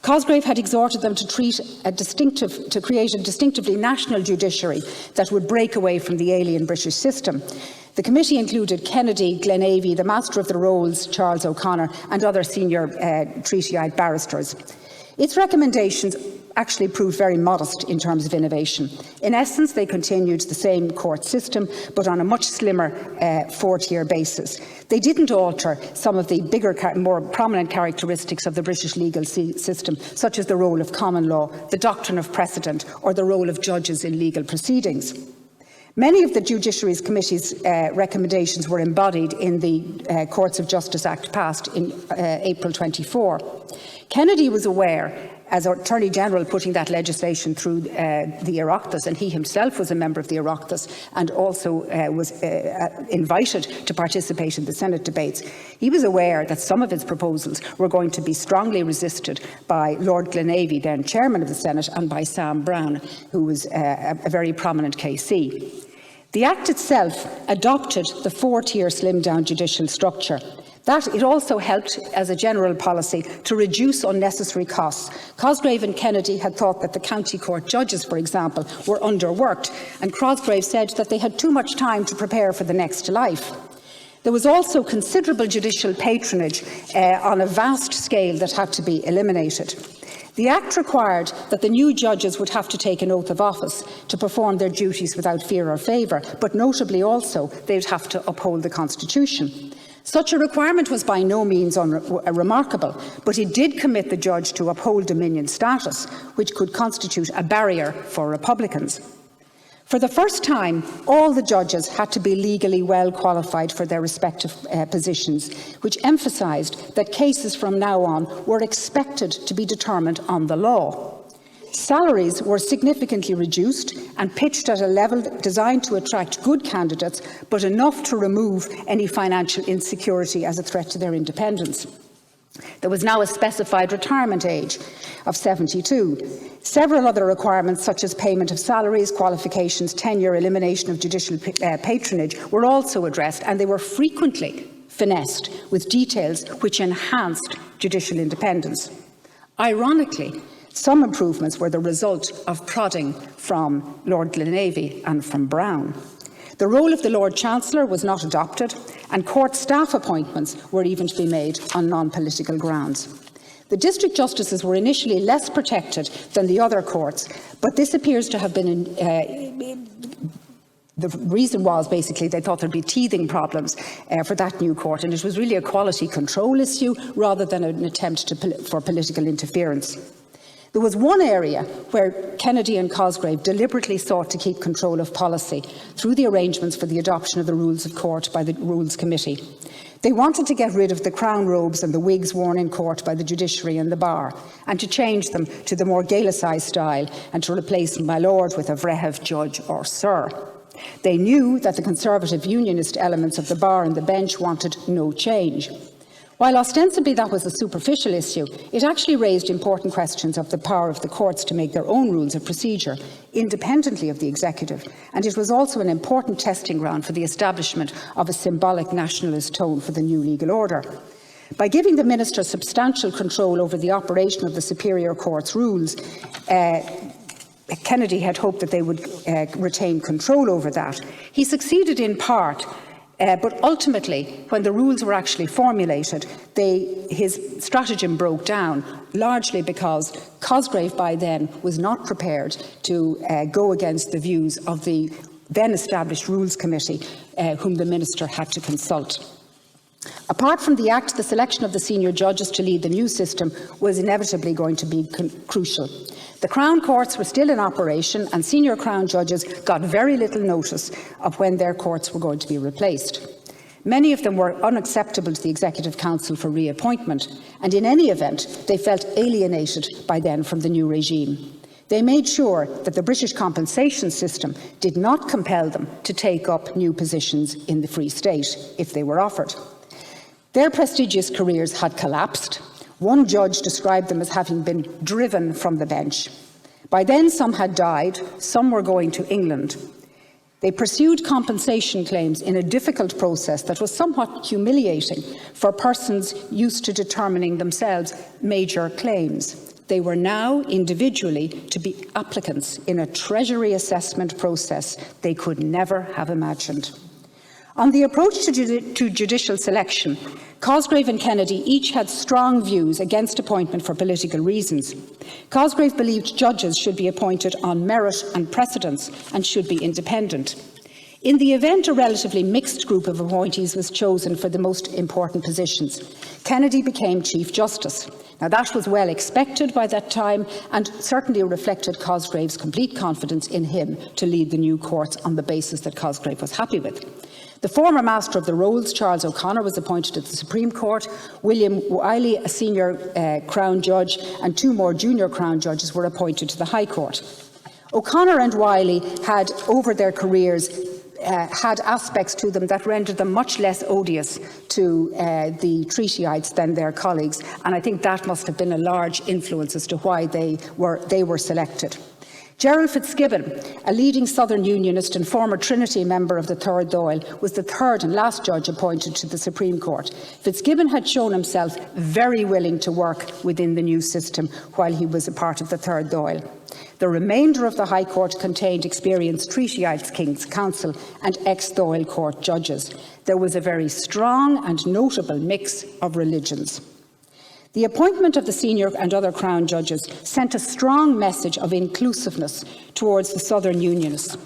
Cosgrave had exhorted them to create a distinctively national judiciary that would break away from the alien British system. The committee included Kennedy, Glenavy, the Master of the Rolls, Charles O'Connor, and other senior Treatyite barristers. Its recommendations actually proved very modest in terms of innovation. In essence, they continued the same court system, but on a much slimmer four-tier basis. They didn't alter some of the bigger, more prominent characteristics of the British legal system, such as the role of common law, the doctrine of precedent, or the role of judges in legal proceedings. Many of the Judiciary Committee's recommendations were embodied in the Courts of Justice Act passed in April 24. Kennedy was aware, as Attorney General, putting that legislation through the Oireachtas, and he himself was a member of the Oireachtas and also was invited to participate in the Senate debates. He was aware that some of his proposals were going to be strongly resisted by Lord Glenavy, then Chairman of the Senate, and by Sam Brown, who was a very prominent KC. The Act itself adopted the four-tier slimmed-down judicial structure. It also helped, as a general policy, to reduce unnecessary costs. Cosgrave and Kennedy had thought that the county court judges, for example, were underworked, and Cosgrave said that they had too much time to prepare for the next life. There was also considerable judicial patronage on a vast scale that had to be eliminated. The Act required that the new judges would have to take an oath of office to perform their duties without fear or favour, but notably also they would have to uphold the Constitution. Such a requirement was by no means remarkable, but it did commit the judge to uphold Dominion status, which could constitute a barrier for Republicans. For the first time, all the judges had to be legally well qualified for their respective positions, which emphasised that cases from now on were expected to be determined on the law. Salaries were significantly reduced and pitched at a level designed to attract good candidates, but enough to remove any financial insecurity as a threat to their independence. There was now a specified retirement age of 72. Several other requirements, such as payment of salaries, qualifications, tenure, elimination of judicial patronage, were also addressed, and they were frequently finessed with details which enhanced judicial independence. Ironically, some improvements were the result of prodding from Lord Glenavy and from Brown. The role of the Lord Chancellor was not adopted, and court staff appointments were even to be made on non-political grounds. The district justices were initially less protected than the other courts, but this appears to have been the reason was basically they thought there'd be teething problems for that new court, and it was really a quality control issue rather than an attempt for political interference. There was one area where Kennedy and Cosgrave deliberately sought to keep control of policy through the arrangements for the adoption of the Rules of Court by the Rules Committee. They wanted to get rid of the crown robes and the wigs worn in court by the judiciary and the bar, and to change them to the more Gaelicised style and to replace my lord with a Vreheve judge or sir. They knew that the conservative unionist elements of the bar and the bench wanted no change. While ostensibly that was a superficial issue, it actually raised important questions of the power of the courts to make their own rules of procedure, independently of the executive, and it was also an important testing ground for the establishment of a symbolic nationalist tone for the new legal order. By giving the minister substantial control over the operation of the Superior Court's rules, Kennedy had hoped that they would retain control over that. He succeeded in part, but ultimately, when the rules were actually formulated, his stratagem broke down, largely because Cosgrave by then was not prepared to go against the views of the then established Rules Committee, whom the minister had to consult. Apart from the Act, the selection of the senior judges to lead the new system was inevitably going to be crucial. The Crown Courts were still in operation, and senior Crown judges got very little notice of when their courts were going to be replaced. Many of them were unacceptable to the Executive Council for reappointment, and in any event, they felt alienated by then from the new regime. They made sure that the British compensation system did not compel them to take up new positions in the Free State if they were offered. Their prestigious careers had collapsed. One judge described them as having been driven from the bench. By then, some had died, some were going to England. They pursued compensation claims in a difficult process that was somewhat humiliating for persons used to determining themselves major claims. They were now individually to be applicants in a Treasury assessment process they could never have imagined. On the approach to judicial selection, Cosgrave and Kennedy each had strong views against appointment for political reasons. Cosgrave believed judges should be appointed on merit and precedence and should be independent. In the event, a relatively mixed group of appointees was chosen for the most important positions. Kennedy became Chief Justice. Now, that was well expected by that time and certainly reflected Cosgrave's complete confidence in him to lead the new courts on the basis that Cosgrave was happy with. The former Master of the Rolls, Charles O'Connor, was appointed to the Supreme Court. William Wylie, a senior Crown Judge, and two more junior Crown Judges were appointed to the High Court. O'Connor and Wylie had, over their careers, had aspects to them that rendered them much less odious to the treatyites than their colleagues, and I think that must have been a large influence as to why they were selected. Gerald FitzGerald, a leading Southern Unionist and former Trinity member of the Third Dáil, was the third and last judge appointed to the Supreme Court. FitzGerald had shown himself very willing to work within the new system while he was a part of the Third Dáil. The remainder of the High Court contained experienced treatyites, King's Counsel and ex-Dáil Court judges. There was a very strong and notable mix of religions. The appointment of the senior and other Crown judges sent a strong message of inclusiveness towards the Southern Unionists.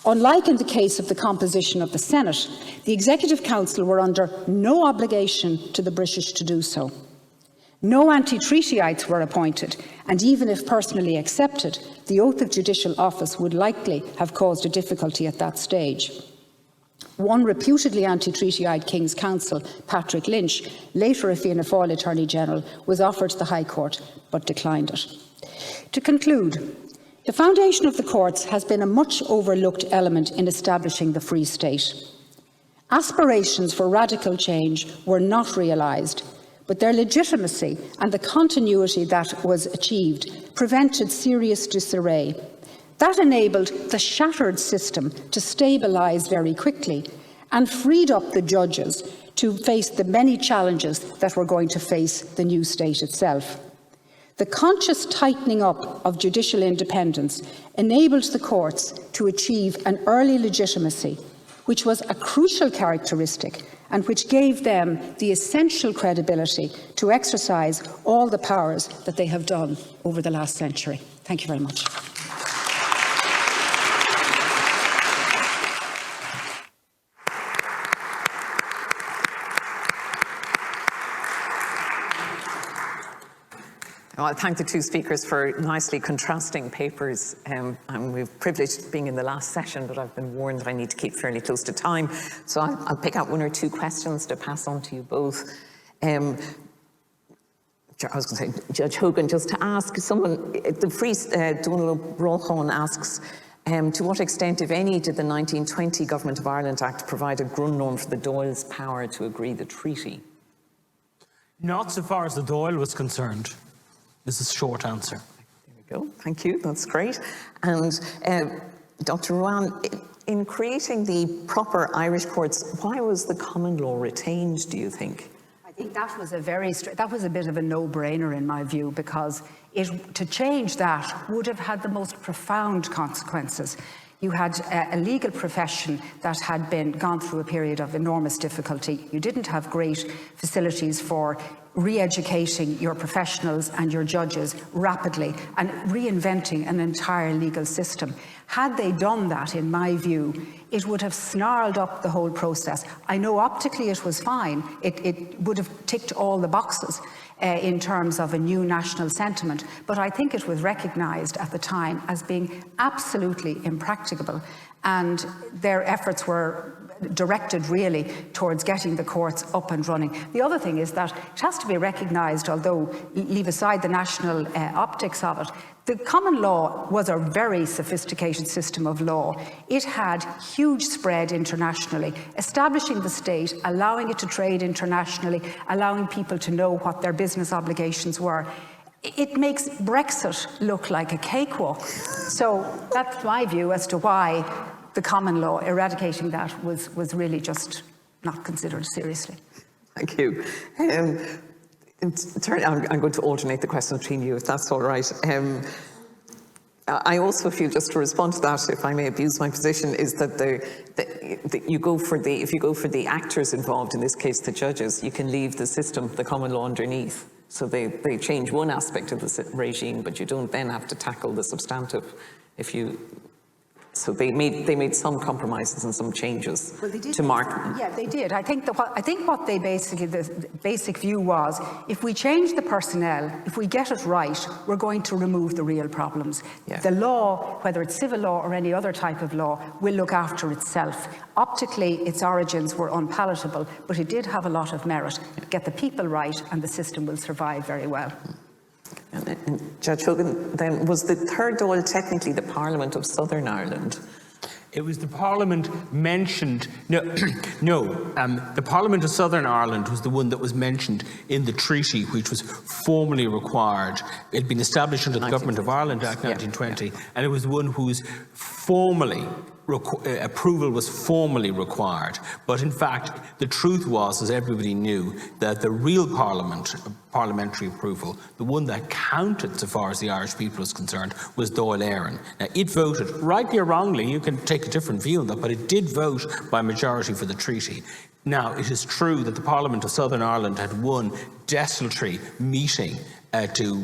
Unlike in the case of the composition of the Senate, the Executive Council were under no obligation to the British to do so. No anti-treatyites were appointed, and even if personally accepted, the oath of judicial office would likely have caused a difficulty at that stage. One reputedly anti-treatyite King's Counsel, Patrick Lynch, later a Fianna Fáil Attorney General, was offered the High Court but declined it. To conclude, the foundation of the courts has been a much overlooked element in establishing the Free State. Aspirations for radical change were not realised, but their legitimacy and the continuity that was achieved prevented serious disarray. That enabled the shattered system to stabilise very quickly and freed up the judges to face the many challenges that were going to face the new state itself. The conscious tightening up of judicial independence enabled the courts to achieve an early legitimacy, which was a crucial characteristic and which gave them the essential credibility to exercise all the powers that they have done over the last century. Thank you very much. Well, I thank the two speakers for nicely contrasting papers. We've privileged being in the last session, but I've been warned that I need to keep fairly close to time. So I'll pick out one or two questions to pass on to you both. I was going to say, Judge Hogan, just to ask someone, the priest Donald Rolchan asks, to what extent, if any, did the 1920 Government of Ireland Act provide a grundnorm for the Dáil's power to agree the treaty? Not so far as the Dáil was concerned. This is a short answer. There we go. Thank you. That's great. And Dr. Ruane, in creating the proper Irish courts, why was the common law retained, do you think? I think that was a bit of a no-brainer in my view, because to change that would have had the most profound consequences. You had a legal profession that had gone through a period of enormous difficulty. You didn't have great facilities for re-educating your professionals and your judges rapidly and reinventing an entire legal system. Had they done that, in my view, it would have snarled up the whole process. I know optically it was fine. It would have ticked all the boxes in terms of a new national sentiment, but I think it was recognised at the time as being absolutely impracticable, and their efforts were directed really towards getting the courts up and running. The other thing is that it has to be recognised, although leave aside the national optics of it, the common law was a very sophisticated system of law. It had huge spread internationally, establishing the state, allowing it to trade internationally, allowing people to know what their business obligations were. It makes Brexit look like a cakewalk. So that's my view as to why the common law, eradicating that, was really just not considered seriously. Thank you. I'm going to alternate the question between you, if that's all right. I also feel, just to respond to that, if I may abuse my position, is that if you go for the actors involved, in this case the judges, you can leave the system, the common law, underneath. So they change one aspect of the regime, but you don't then have to tackle the substantive. So they made some compromises and some changes to mark. Yeah, they did. I think what they basically, the basic view was, if we change the personnel, if we get it right, we're going to remove the real problems. Yeah. The law, whether it's civil law or any other type of law, will look after itself. Optically, its origins were unpalatable, but it did have a lot of merit. Get the people right, and the system will survive very well. And Judge Hogan, then, was the third Dáil technically the Parliament of Southern Ireland? It was the Parliament mentioned, the Parliament of Southern Ireland was the one that was mentioned in the treaty, which was formally required. It had been established under the Government of Ireland Act 1920, and it was the one whose approval was formally required. But in fact, the truth was, as everybody knew, that the real parliamentary approval, the one that counted so far as the Irish people was concerned, was Dáil Éireann. Now, it voted, rightly or wrongly, you can take a different view on that, but it did vote by majority for the treaty. Now, it is true that the Parliament of Southern Ireland had one desultory meeting to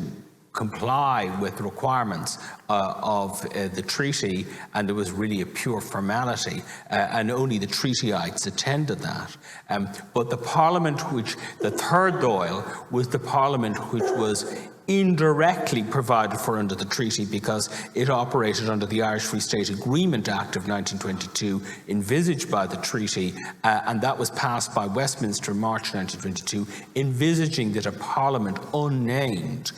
comply with the requirements of the treaty, and it was really a pure formality, and only the treatyites attended that. But the Parliament the third Dáil was the Parliament which was indirectly provided for under the treaty, because it operated under the Irish Free State Agreement Act of 1922, envisaged by the treaty, and that was passed by Westminster in March 1922, envisaging that a Parliament unnamed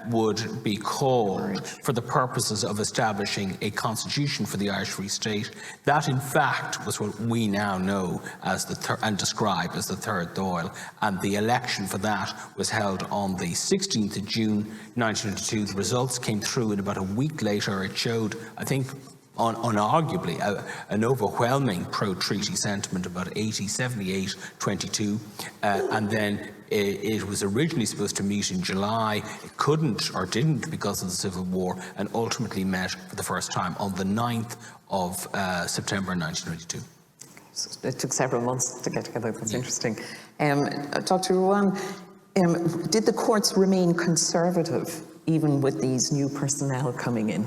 would be called for the purposes of establishing a constitution for the Irish Free State. That, in fact, was what we now know as and describe as the third Dáil, and the election for that was held on the 16th of June 1922. The results came through, and about a week later it showed, I think, unarguably, an overwhelming pro-treaty sentiment, about 78-22, and then it was originally supposed to meet in July. It couldn't or didn't because of the Civil War, and ultimately met for the first time on the 9th of September 1922. So it took several months to get together. That's interesting. Dr. Ruane, did the courts remain conservative even with these new personnel coming in?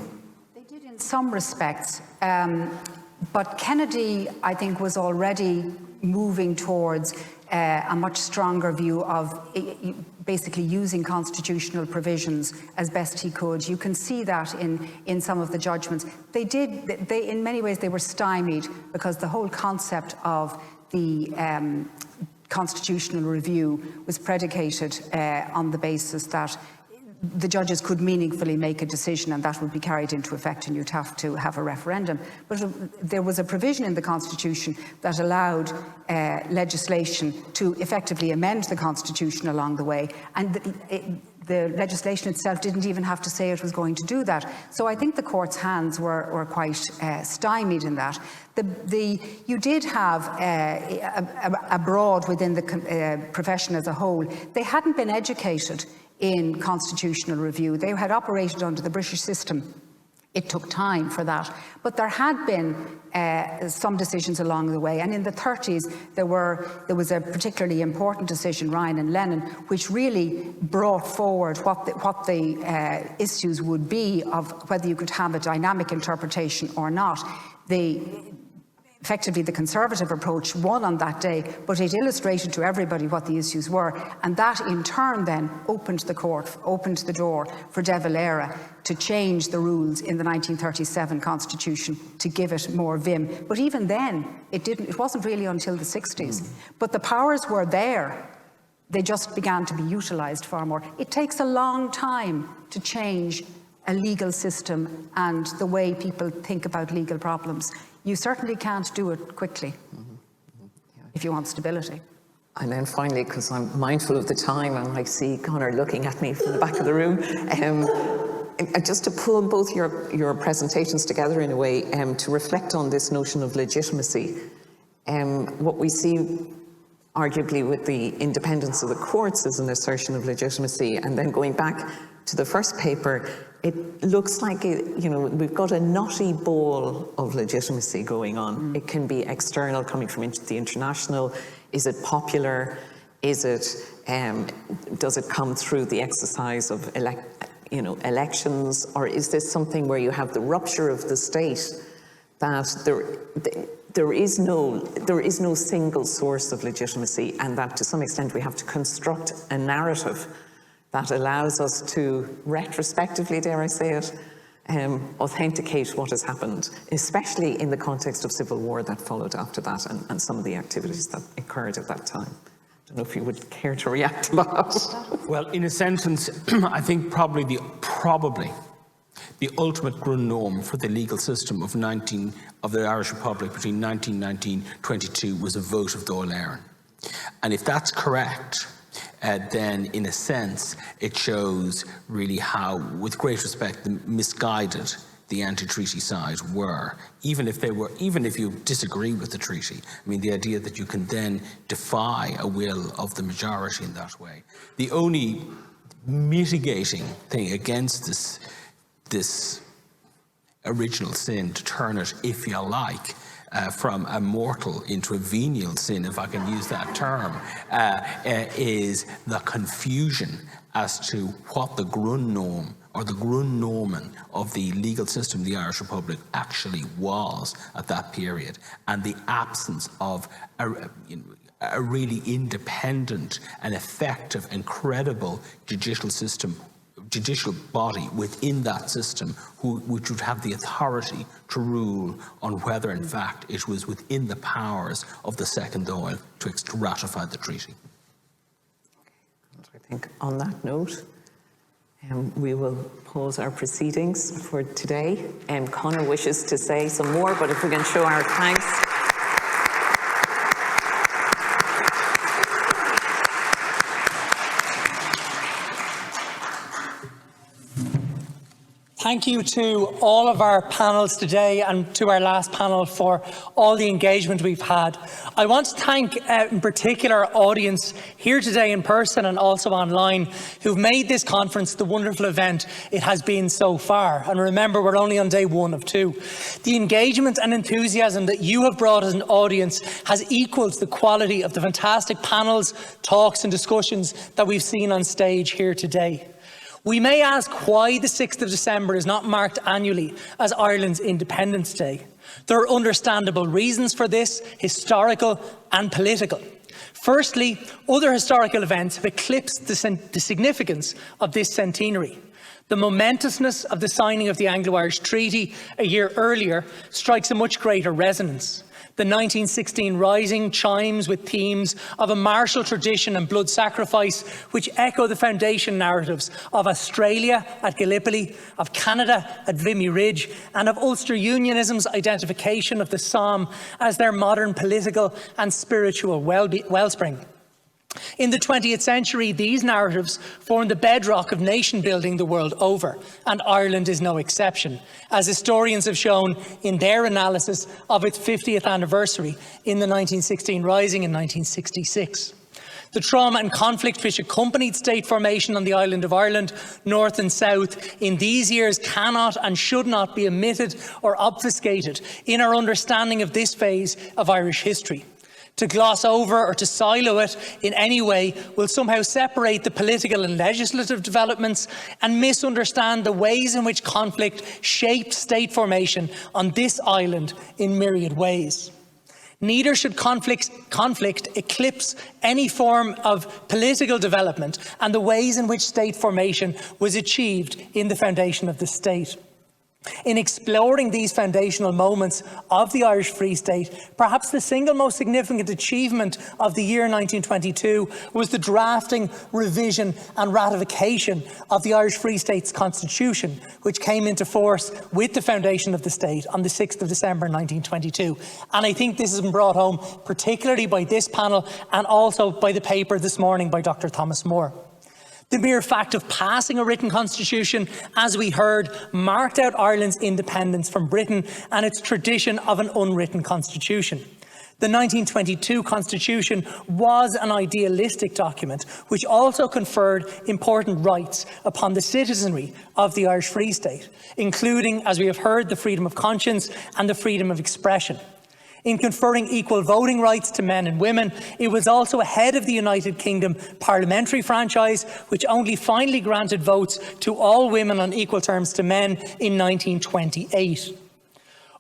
They did in some respects, but Kennedy, I think, was already moving towards a much stronger view of basically using constitutional provisions as best he could. You can see that in some of the judgments. They in many ways, they were stymied because the whole concept of the constitutional review was predicated on the basis that the judges could meaningfully make a decision and that would be carried into effect and you'd have to have a referendum. But there was a provision in the Constitution that allowed legislation to effectively amend the Constitution along the way, and the legislation itself didn't even have to say it was going to do that. So I think the court's hands were quite stymied in that. You did have abroad within the profession as a whole, they hadn't been educated in constitutional review. They had operated under the British system. It took time for that. But there had been some decisions along the way. And in the 30s, there was a particularly important decision, Ryan and Lennon, which really brought forward what the issues would be of whether you could have a dynamic interpretation or not. Effectively, the Conservative approach won on that day, but it illustrated to everybody what the issues were. And that, in turn, then opened the door for De Valera to change the rules in the 1937 Constitution to give it more vim. But even then, it wasn't really until the 60s. But the powers were there. They just began to be utilised far more. It takes a long time to change a legal system and the way people think about legal problems. You certainly can't do it quickly if you want stability. And then finally, because I'm mindful of the time and I see Conor looking at me from the back of the room, just to pull both your presentations together in a way to reflect on this notion of legitimacy. What we see arguably with the independence of the courts is an assertion of legitimacy, and then going back to the first paper, it looks like we've got a knotty ball of legitimacy going on. It can be external, coming from the international. Is it popular? Is it does it come through the exercise of elections, or is this something where you have the rupture of the state, that there is no single source of legitimacy, and that to some extent we have to construct a narrative that allows us to retrospectively, dare I say it, authenticate what has happened, especially in the context of civil war that followed after that and some of the activities that occurred at that time. I don't know if you would care to react to that. Well, in a sentence, I think probably the ultimate grundnorm for the legal system of the Irish Republic between 1919 and 22 was a vote of Dáil Éireann. And if that's correct, then in a sense it shows really how, with great respect, misguided the anti-treaty side were, even if you disagree with the treaty. I mean, the idea that you can then defy a will of the majority in that way. The only mitigating thing against this original sin, to turn it, if you like, from a mortal into a venial sin, if I can use that term, is the confusion as to what the grundnorm or the grundnormen of the legal system of the Irish Republic actually was at that period, and the absence of a really independent and effective and credible judicial body within that system which would have the authority to rule on whether in fact it was within the powers of the second Dáil to ratify the treaty. I think on that note, we will pause our proceedings for today. Conor wishes to say some more, but if we can show our thanks. Thank you to all of our panels today and to our last panel for all the engagement we've had. I want to thank in particular our audience here today in person and also online who've made this conference the wonderful event it has been so far. And remember, we're only on day 1 of 2. The engagement and enthusiasm that you have brought as an audience has equalled the quality of the fantastic panels, talks and discussions that we've seen on stage here today. We may ask why the 6th of December is not marked annually as Ireland's Independence Day. There are understandable reasons for this, historical and political. Firstly, other historical events have eclipsed the significance of this centenary. The momentousness of the signing of the Anglo-Irish Treaty a year earlier strikes a much greater resonance. The 1916 Rising chimes with themes of a martial tradition and blood sacrifice, which echo the foundation narratives of Australia at Gallipoli, of Canada at Vimy Ridge, and of Ulster Unionism's identification of the Somme as their modern political and spiritual wellspring. In the 20th century, these narratives form the bedrock of nation building the world over, and Ireland is no exception, as historians have shown in their analysis of its 50th anniversary in the 1916 Rising in 1966. The trauma and conflict which accompanied state formation on the island of Ireland, north and south, in these years cannot and should not be omitted or obfuscated in our understanding of this phase of Irish history. To gloss over or to silo it in any way will somehow separate the political and legislative developments and misunderstand the ways in which conflict shaped state formation on this island in myriad ways. Neither should conflict eclipse any form of political development and the ways in which state formation was achieved in the foundation of the state. In exploring these foundational moments of the Irish Free State, perhaps the single most significant achievement of the year 1922 was the drafting, revision and ratification of the Irish Free State's constitution, which came into force with the foundation of the state on the 6th of December 1922. And I think this has been brought home particularly by this panel and also by the paper this morning by Dr. Thomas Moore. The mere fact of passing a written constitution, as we heard, marked out Ireland's independence from Britain and its tradition of an unwritten constitution. The 1922 constitution was an idealistic document which also conferred important rights upon the citizenry of the Irish Free State, including, as we have heard, the freedom of conscience and the freedom of expression. In conferring equal voting rights to men and women, it was also ahead of the United Kingdom parliamentary franchise, which only finally granted votes to all women on equal terms to men in 1928.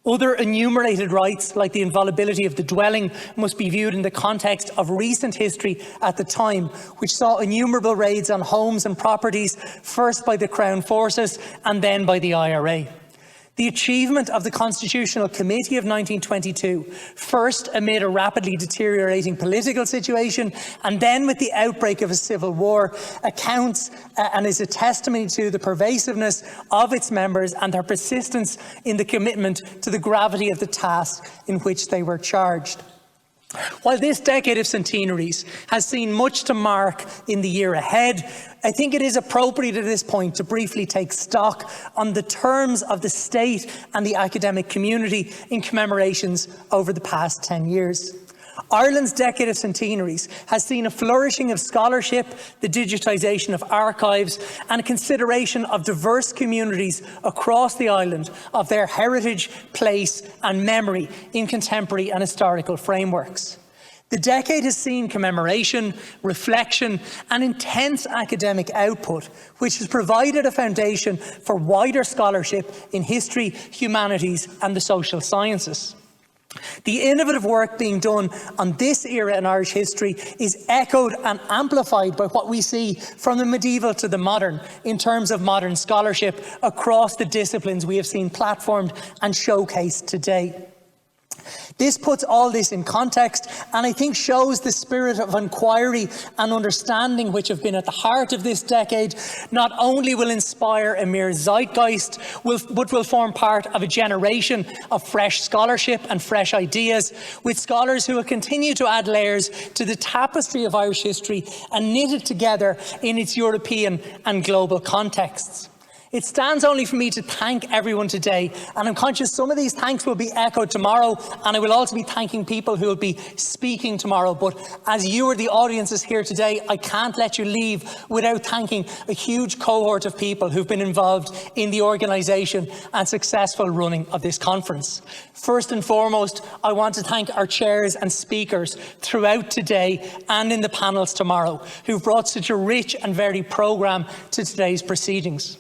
Other enumerated rights, like the inviolability of the dwelling, must be viewed in the context of recent history at the time, which saw innumerable raids on homes and properties, first by the Crown Forces and then by the IRA. The achievement of the Constitutional Committee of 1922, first amid a rapidly deteriorating political situation and then with the outbreak of a civil war, accounts and is a testimony to the pervasiveness of its members and their persistence in the commitment to the gravity of the task in which they were charged. While this decade of centenaries has seen much to mark in the year ahead, I think it is appropriate at this point to briefly take stock on the terms of the state and the academic community in commemorations over the past 10 years. Ireland's decade of centenaries has seen a flourishing of scholarship, the digitisation of archives and a consideration of diverse communities across the island of their heritage, place and memory in contemporary and historical frameworks. The decade has seen commemoration, reflection and intense academic output, which has provided a foundation for wider scholarship in history, humanities and the social sciences. The innovative work being done on this era in Irish history is echoed and amplified by what we see from the medieval to the modern in terms of modern scholarship across the disciplines we have seen platformed and showcased today. This puts all this in context and I think shows the spirit of inquiry and understanding which have been at the heart of this decade not only will inspire a mere zeitgeist, but will form part of a generation of fresh scholarship and fresh ideas, with scholars who will continue to add layers to the tapestry of Irish history and knit it together in its European and global contexts. It stands only for me to thank everyone today, and I'm conscious some of these thanks will be echoed tomorrow, and I will also be thanking people who will be speaking tomorrow. But as you are the audiences here today, I can't let you leave without thanking a huge cohort of people who've been involved in the organisation and successful running of this conference. First and foremost, I want to thank our chairs and speakers throughout today and in the panels tomorrow, who've brought such a rich and varied programme to today's proceedings.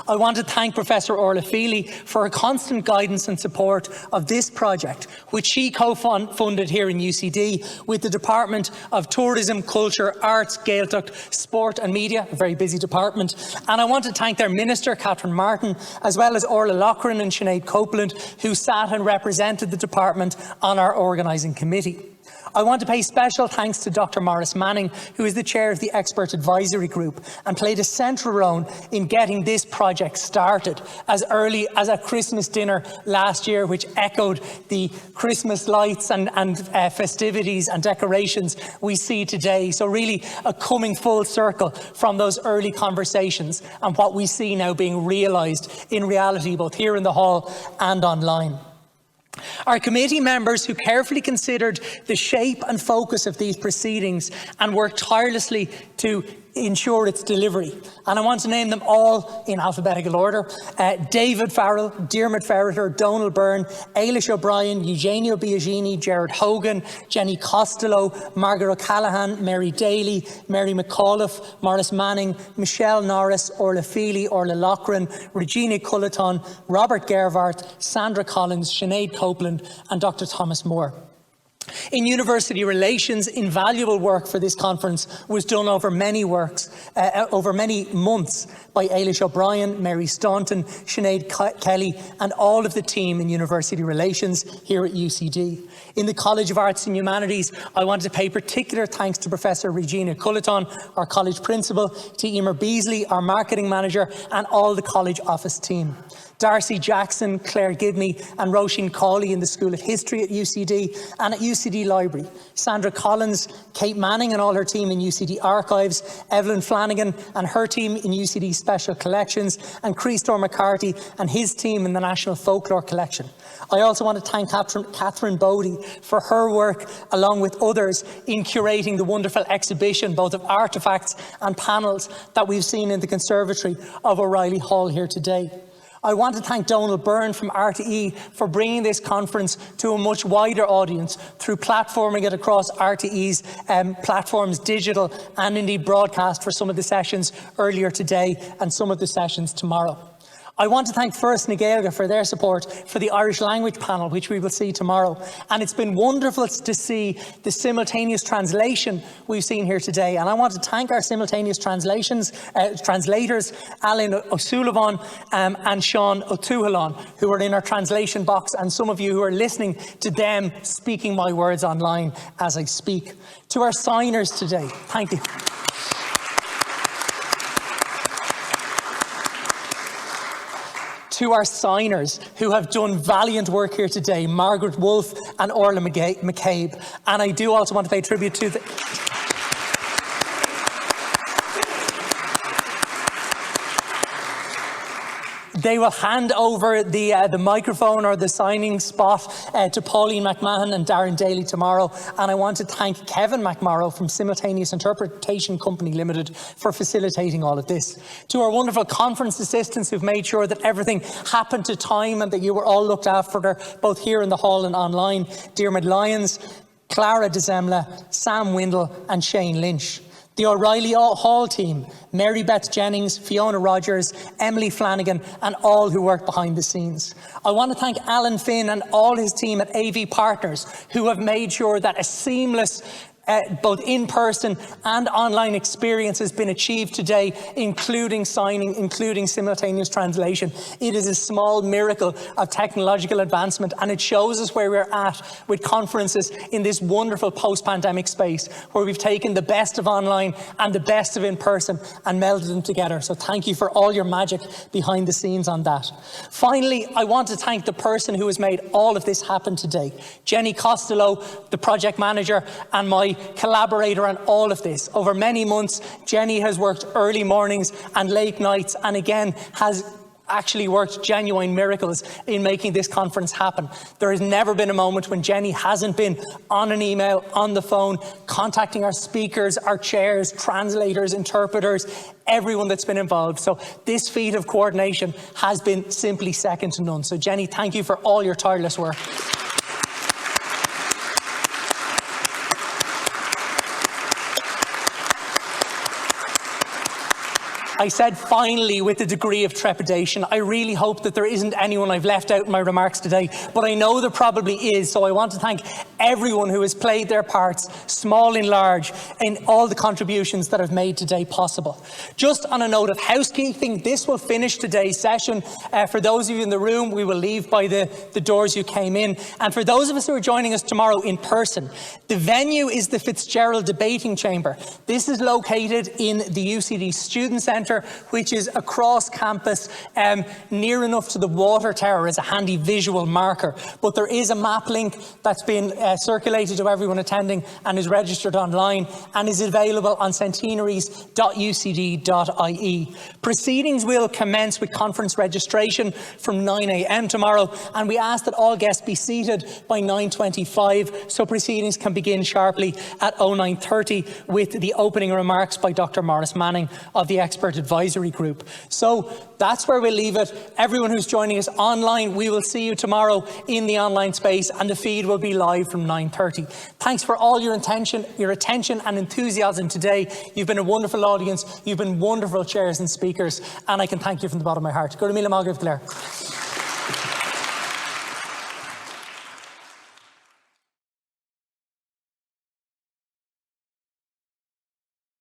I want to thank Professor Orla Feely for her constant guidance and support of this project, which she co-funded here in UCD with the Department of Tourism, Culture, Arts, Gaeltacht, Sport and Media, a very busy department. And I want to thank their Minister, Catherine Martin, as well as Orla Loughran and Sinead Copeland, who sat and represented the department on our organising committee. I want to pay special thanks to Dr. Maurice Manning, who is the chair of the Expert Advisory Group and played a central role in getting this project started as early as a Christmas dinner last year, which echoed the Christmas lights and festivities and decorations we see today. So really a coming full circle from those early conversations and what we see now being realised in reality, both here in the hall and online. Our committee members who carefully considered the shape and focus of these proceedings and worked tirelessly to ensure its delivery. And I want to name them all in alphabetical order. David Farrell, Diarmuid Ferreter, Donald Byrne, Ailish O'Brien, Eugenio Biagini, Gerard Hogan, Jenny Costello, Margaret O'Callaghan, Mary Daly, Mary McAuliffe, Maurice Manning, Michelle Norris, Orla Feely, Orla Loughran, Regina Culleton, Robert Gervart, Sandra Collins, Sinead Copeland and Dr. Thomas Moore. In university relations, invaluable work for this conference was done over many months by Ailish O'Brien, Mary Staunton, Sinead Kelly and all of the team in university relations here at UCD. In the College of Arts and Humanities, I want to pay particular thanks to Professor Regina Culleton, our college principal, to Emer Beasley, our marketing manager and all the college office team. Darcy Jackson, Claire Gibney and Roisin Cawley in the School of History at UCD and at UCD Library. Sandra Collins, Kate Manning and all her team in UCD Archives, Evelyn Flanagan and her team in UCD Special Collections and Christopher McCarthy and his team in the National Folklore Collection. I also want to thank Catherine Bodie for her work along with others in curating the wonderful exhibition both of artefacts and panels that we've seen in the Conservatory of O'Reilly Hall here today. I want to thank Donald Byrne from RTE for bringing this conference to a much wider audience through platforming it across RTE's platforms, digital and indeed broadcast for some of the sessions earlier today and some of the sessions tomorrow. I want to thank First na Gaeilge for their support for the Irish language panel, which we will see tomorrow. And it's been wonderful to see the simultaneous translation we've seen here today. And I want to thank our simultaneous translators, Alan O'Sullivan and Seán O'Tuhalan, who are in our translation box, and some of you who are listening to them speaking my words online as I speak. To our signers today, thank you. To our signers who have done valiant work here today, Margaret Wolfe and Orla McCabe. And I do also want to pay tribute to They will hand over the microphone or the signing spot to Pauline McMahon and Darren Daly tomorrow. And I want to thank Kevin McMorrow from Simultaneous Interpretation Company Limited for facilitating all of this. To our wonderful conference assistants who've made sure that everything happened to time and that you were all looked after, both here in the hall and online. Diarmuid Lyons, Clara DeZemla, Sam Windle and Shane Lynch. The O'Reilly Hall team, Mary Beth Jennings, Fiona Rogers, Emily Flanagan and all who worked behind the scenes. I want to thank Alan Finn and all his team at AV Partners who have made sure that a seamless both in-person and online experience has been achieved today, including signing, including simultaneous translation. It is a small miracle of technological advancement, and it shows us where we're at with conferences in this wonderful post-pandemic space, where we've taken the best of online and the best of in-person and melded them together. So thank you for all your magic behind the scenes on that. Finally, I want to thank the person who has made all of this happen today, Jenny Costello, the project manager and my collaborator on all of this. Over many months, Jenny has worked early mornings and late nights, and again has actually worked genuine miracles in making this conference happen. There has never been a moment when Jenny hasn't been on an email, on the phone, contacting our speakers, our chairs, translators, interpreters, everyone that's been involved. So this feat of coordination has been simply second to none. So Jenny, thank you for all your tireless work. I said finally with a degree of trepidation. I really hope that there isn't anyone I've left out in my remarks today, but I know there probably is, so I want to thank everyone who has played their parts, small and large, in all the contributions that have made today possible. Just on a note of housekeeping, this will finish today's session. For those of you in the room, we will leave by the doors you came in. And for those of us who are joining us tomorrow in person, the venue is the FitzGerald Debating Chamber. This is located in the UCD Student Centre, which is across campus, near enough to the water tower as a handy visual marker. But there is a map link that's been circulated to everyone attending and is registered online and is available on centenaries.ucd.ie. Proceedings will commence with conference registration from 9 a.m. tomorrow, and we ask that all guests be seated by 9:25 so proceedings can begin sharply at 09:30 with the opening remarks by Dr. Maurice Manning of the Expert Advisory Group. So that's where we'll leave it. Everyone who's joining us online, we will see you tomorrow in the online space, and the feed will be live from 9:30. Thanks for all your attention and enthusiasm today. You've been a wonderful audience. You've been wonderful chairs and speakers, and I can thank you from the bottom of my heart. Go to Míle Mágaibh, Claire.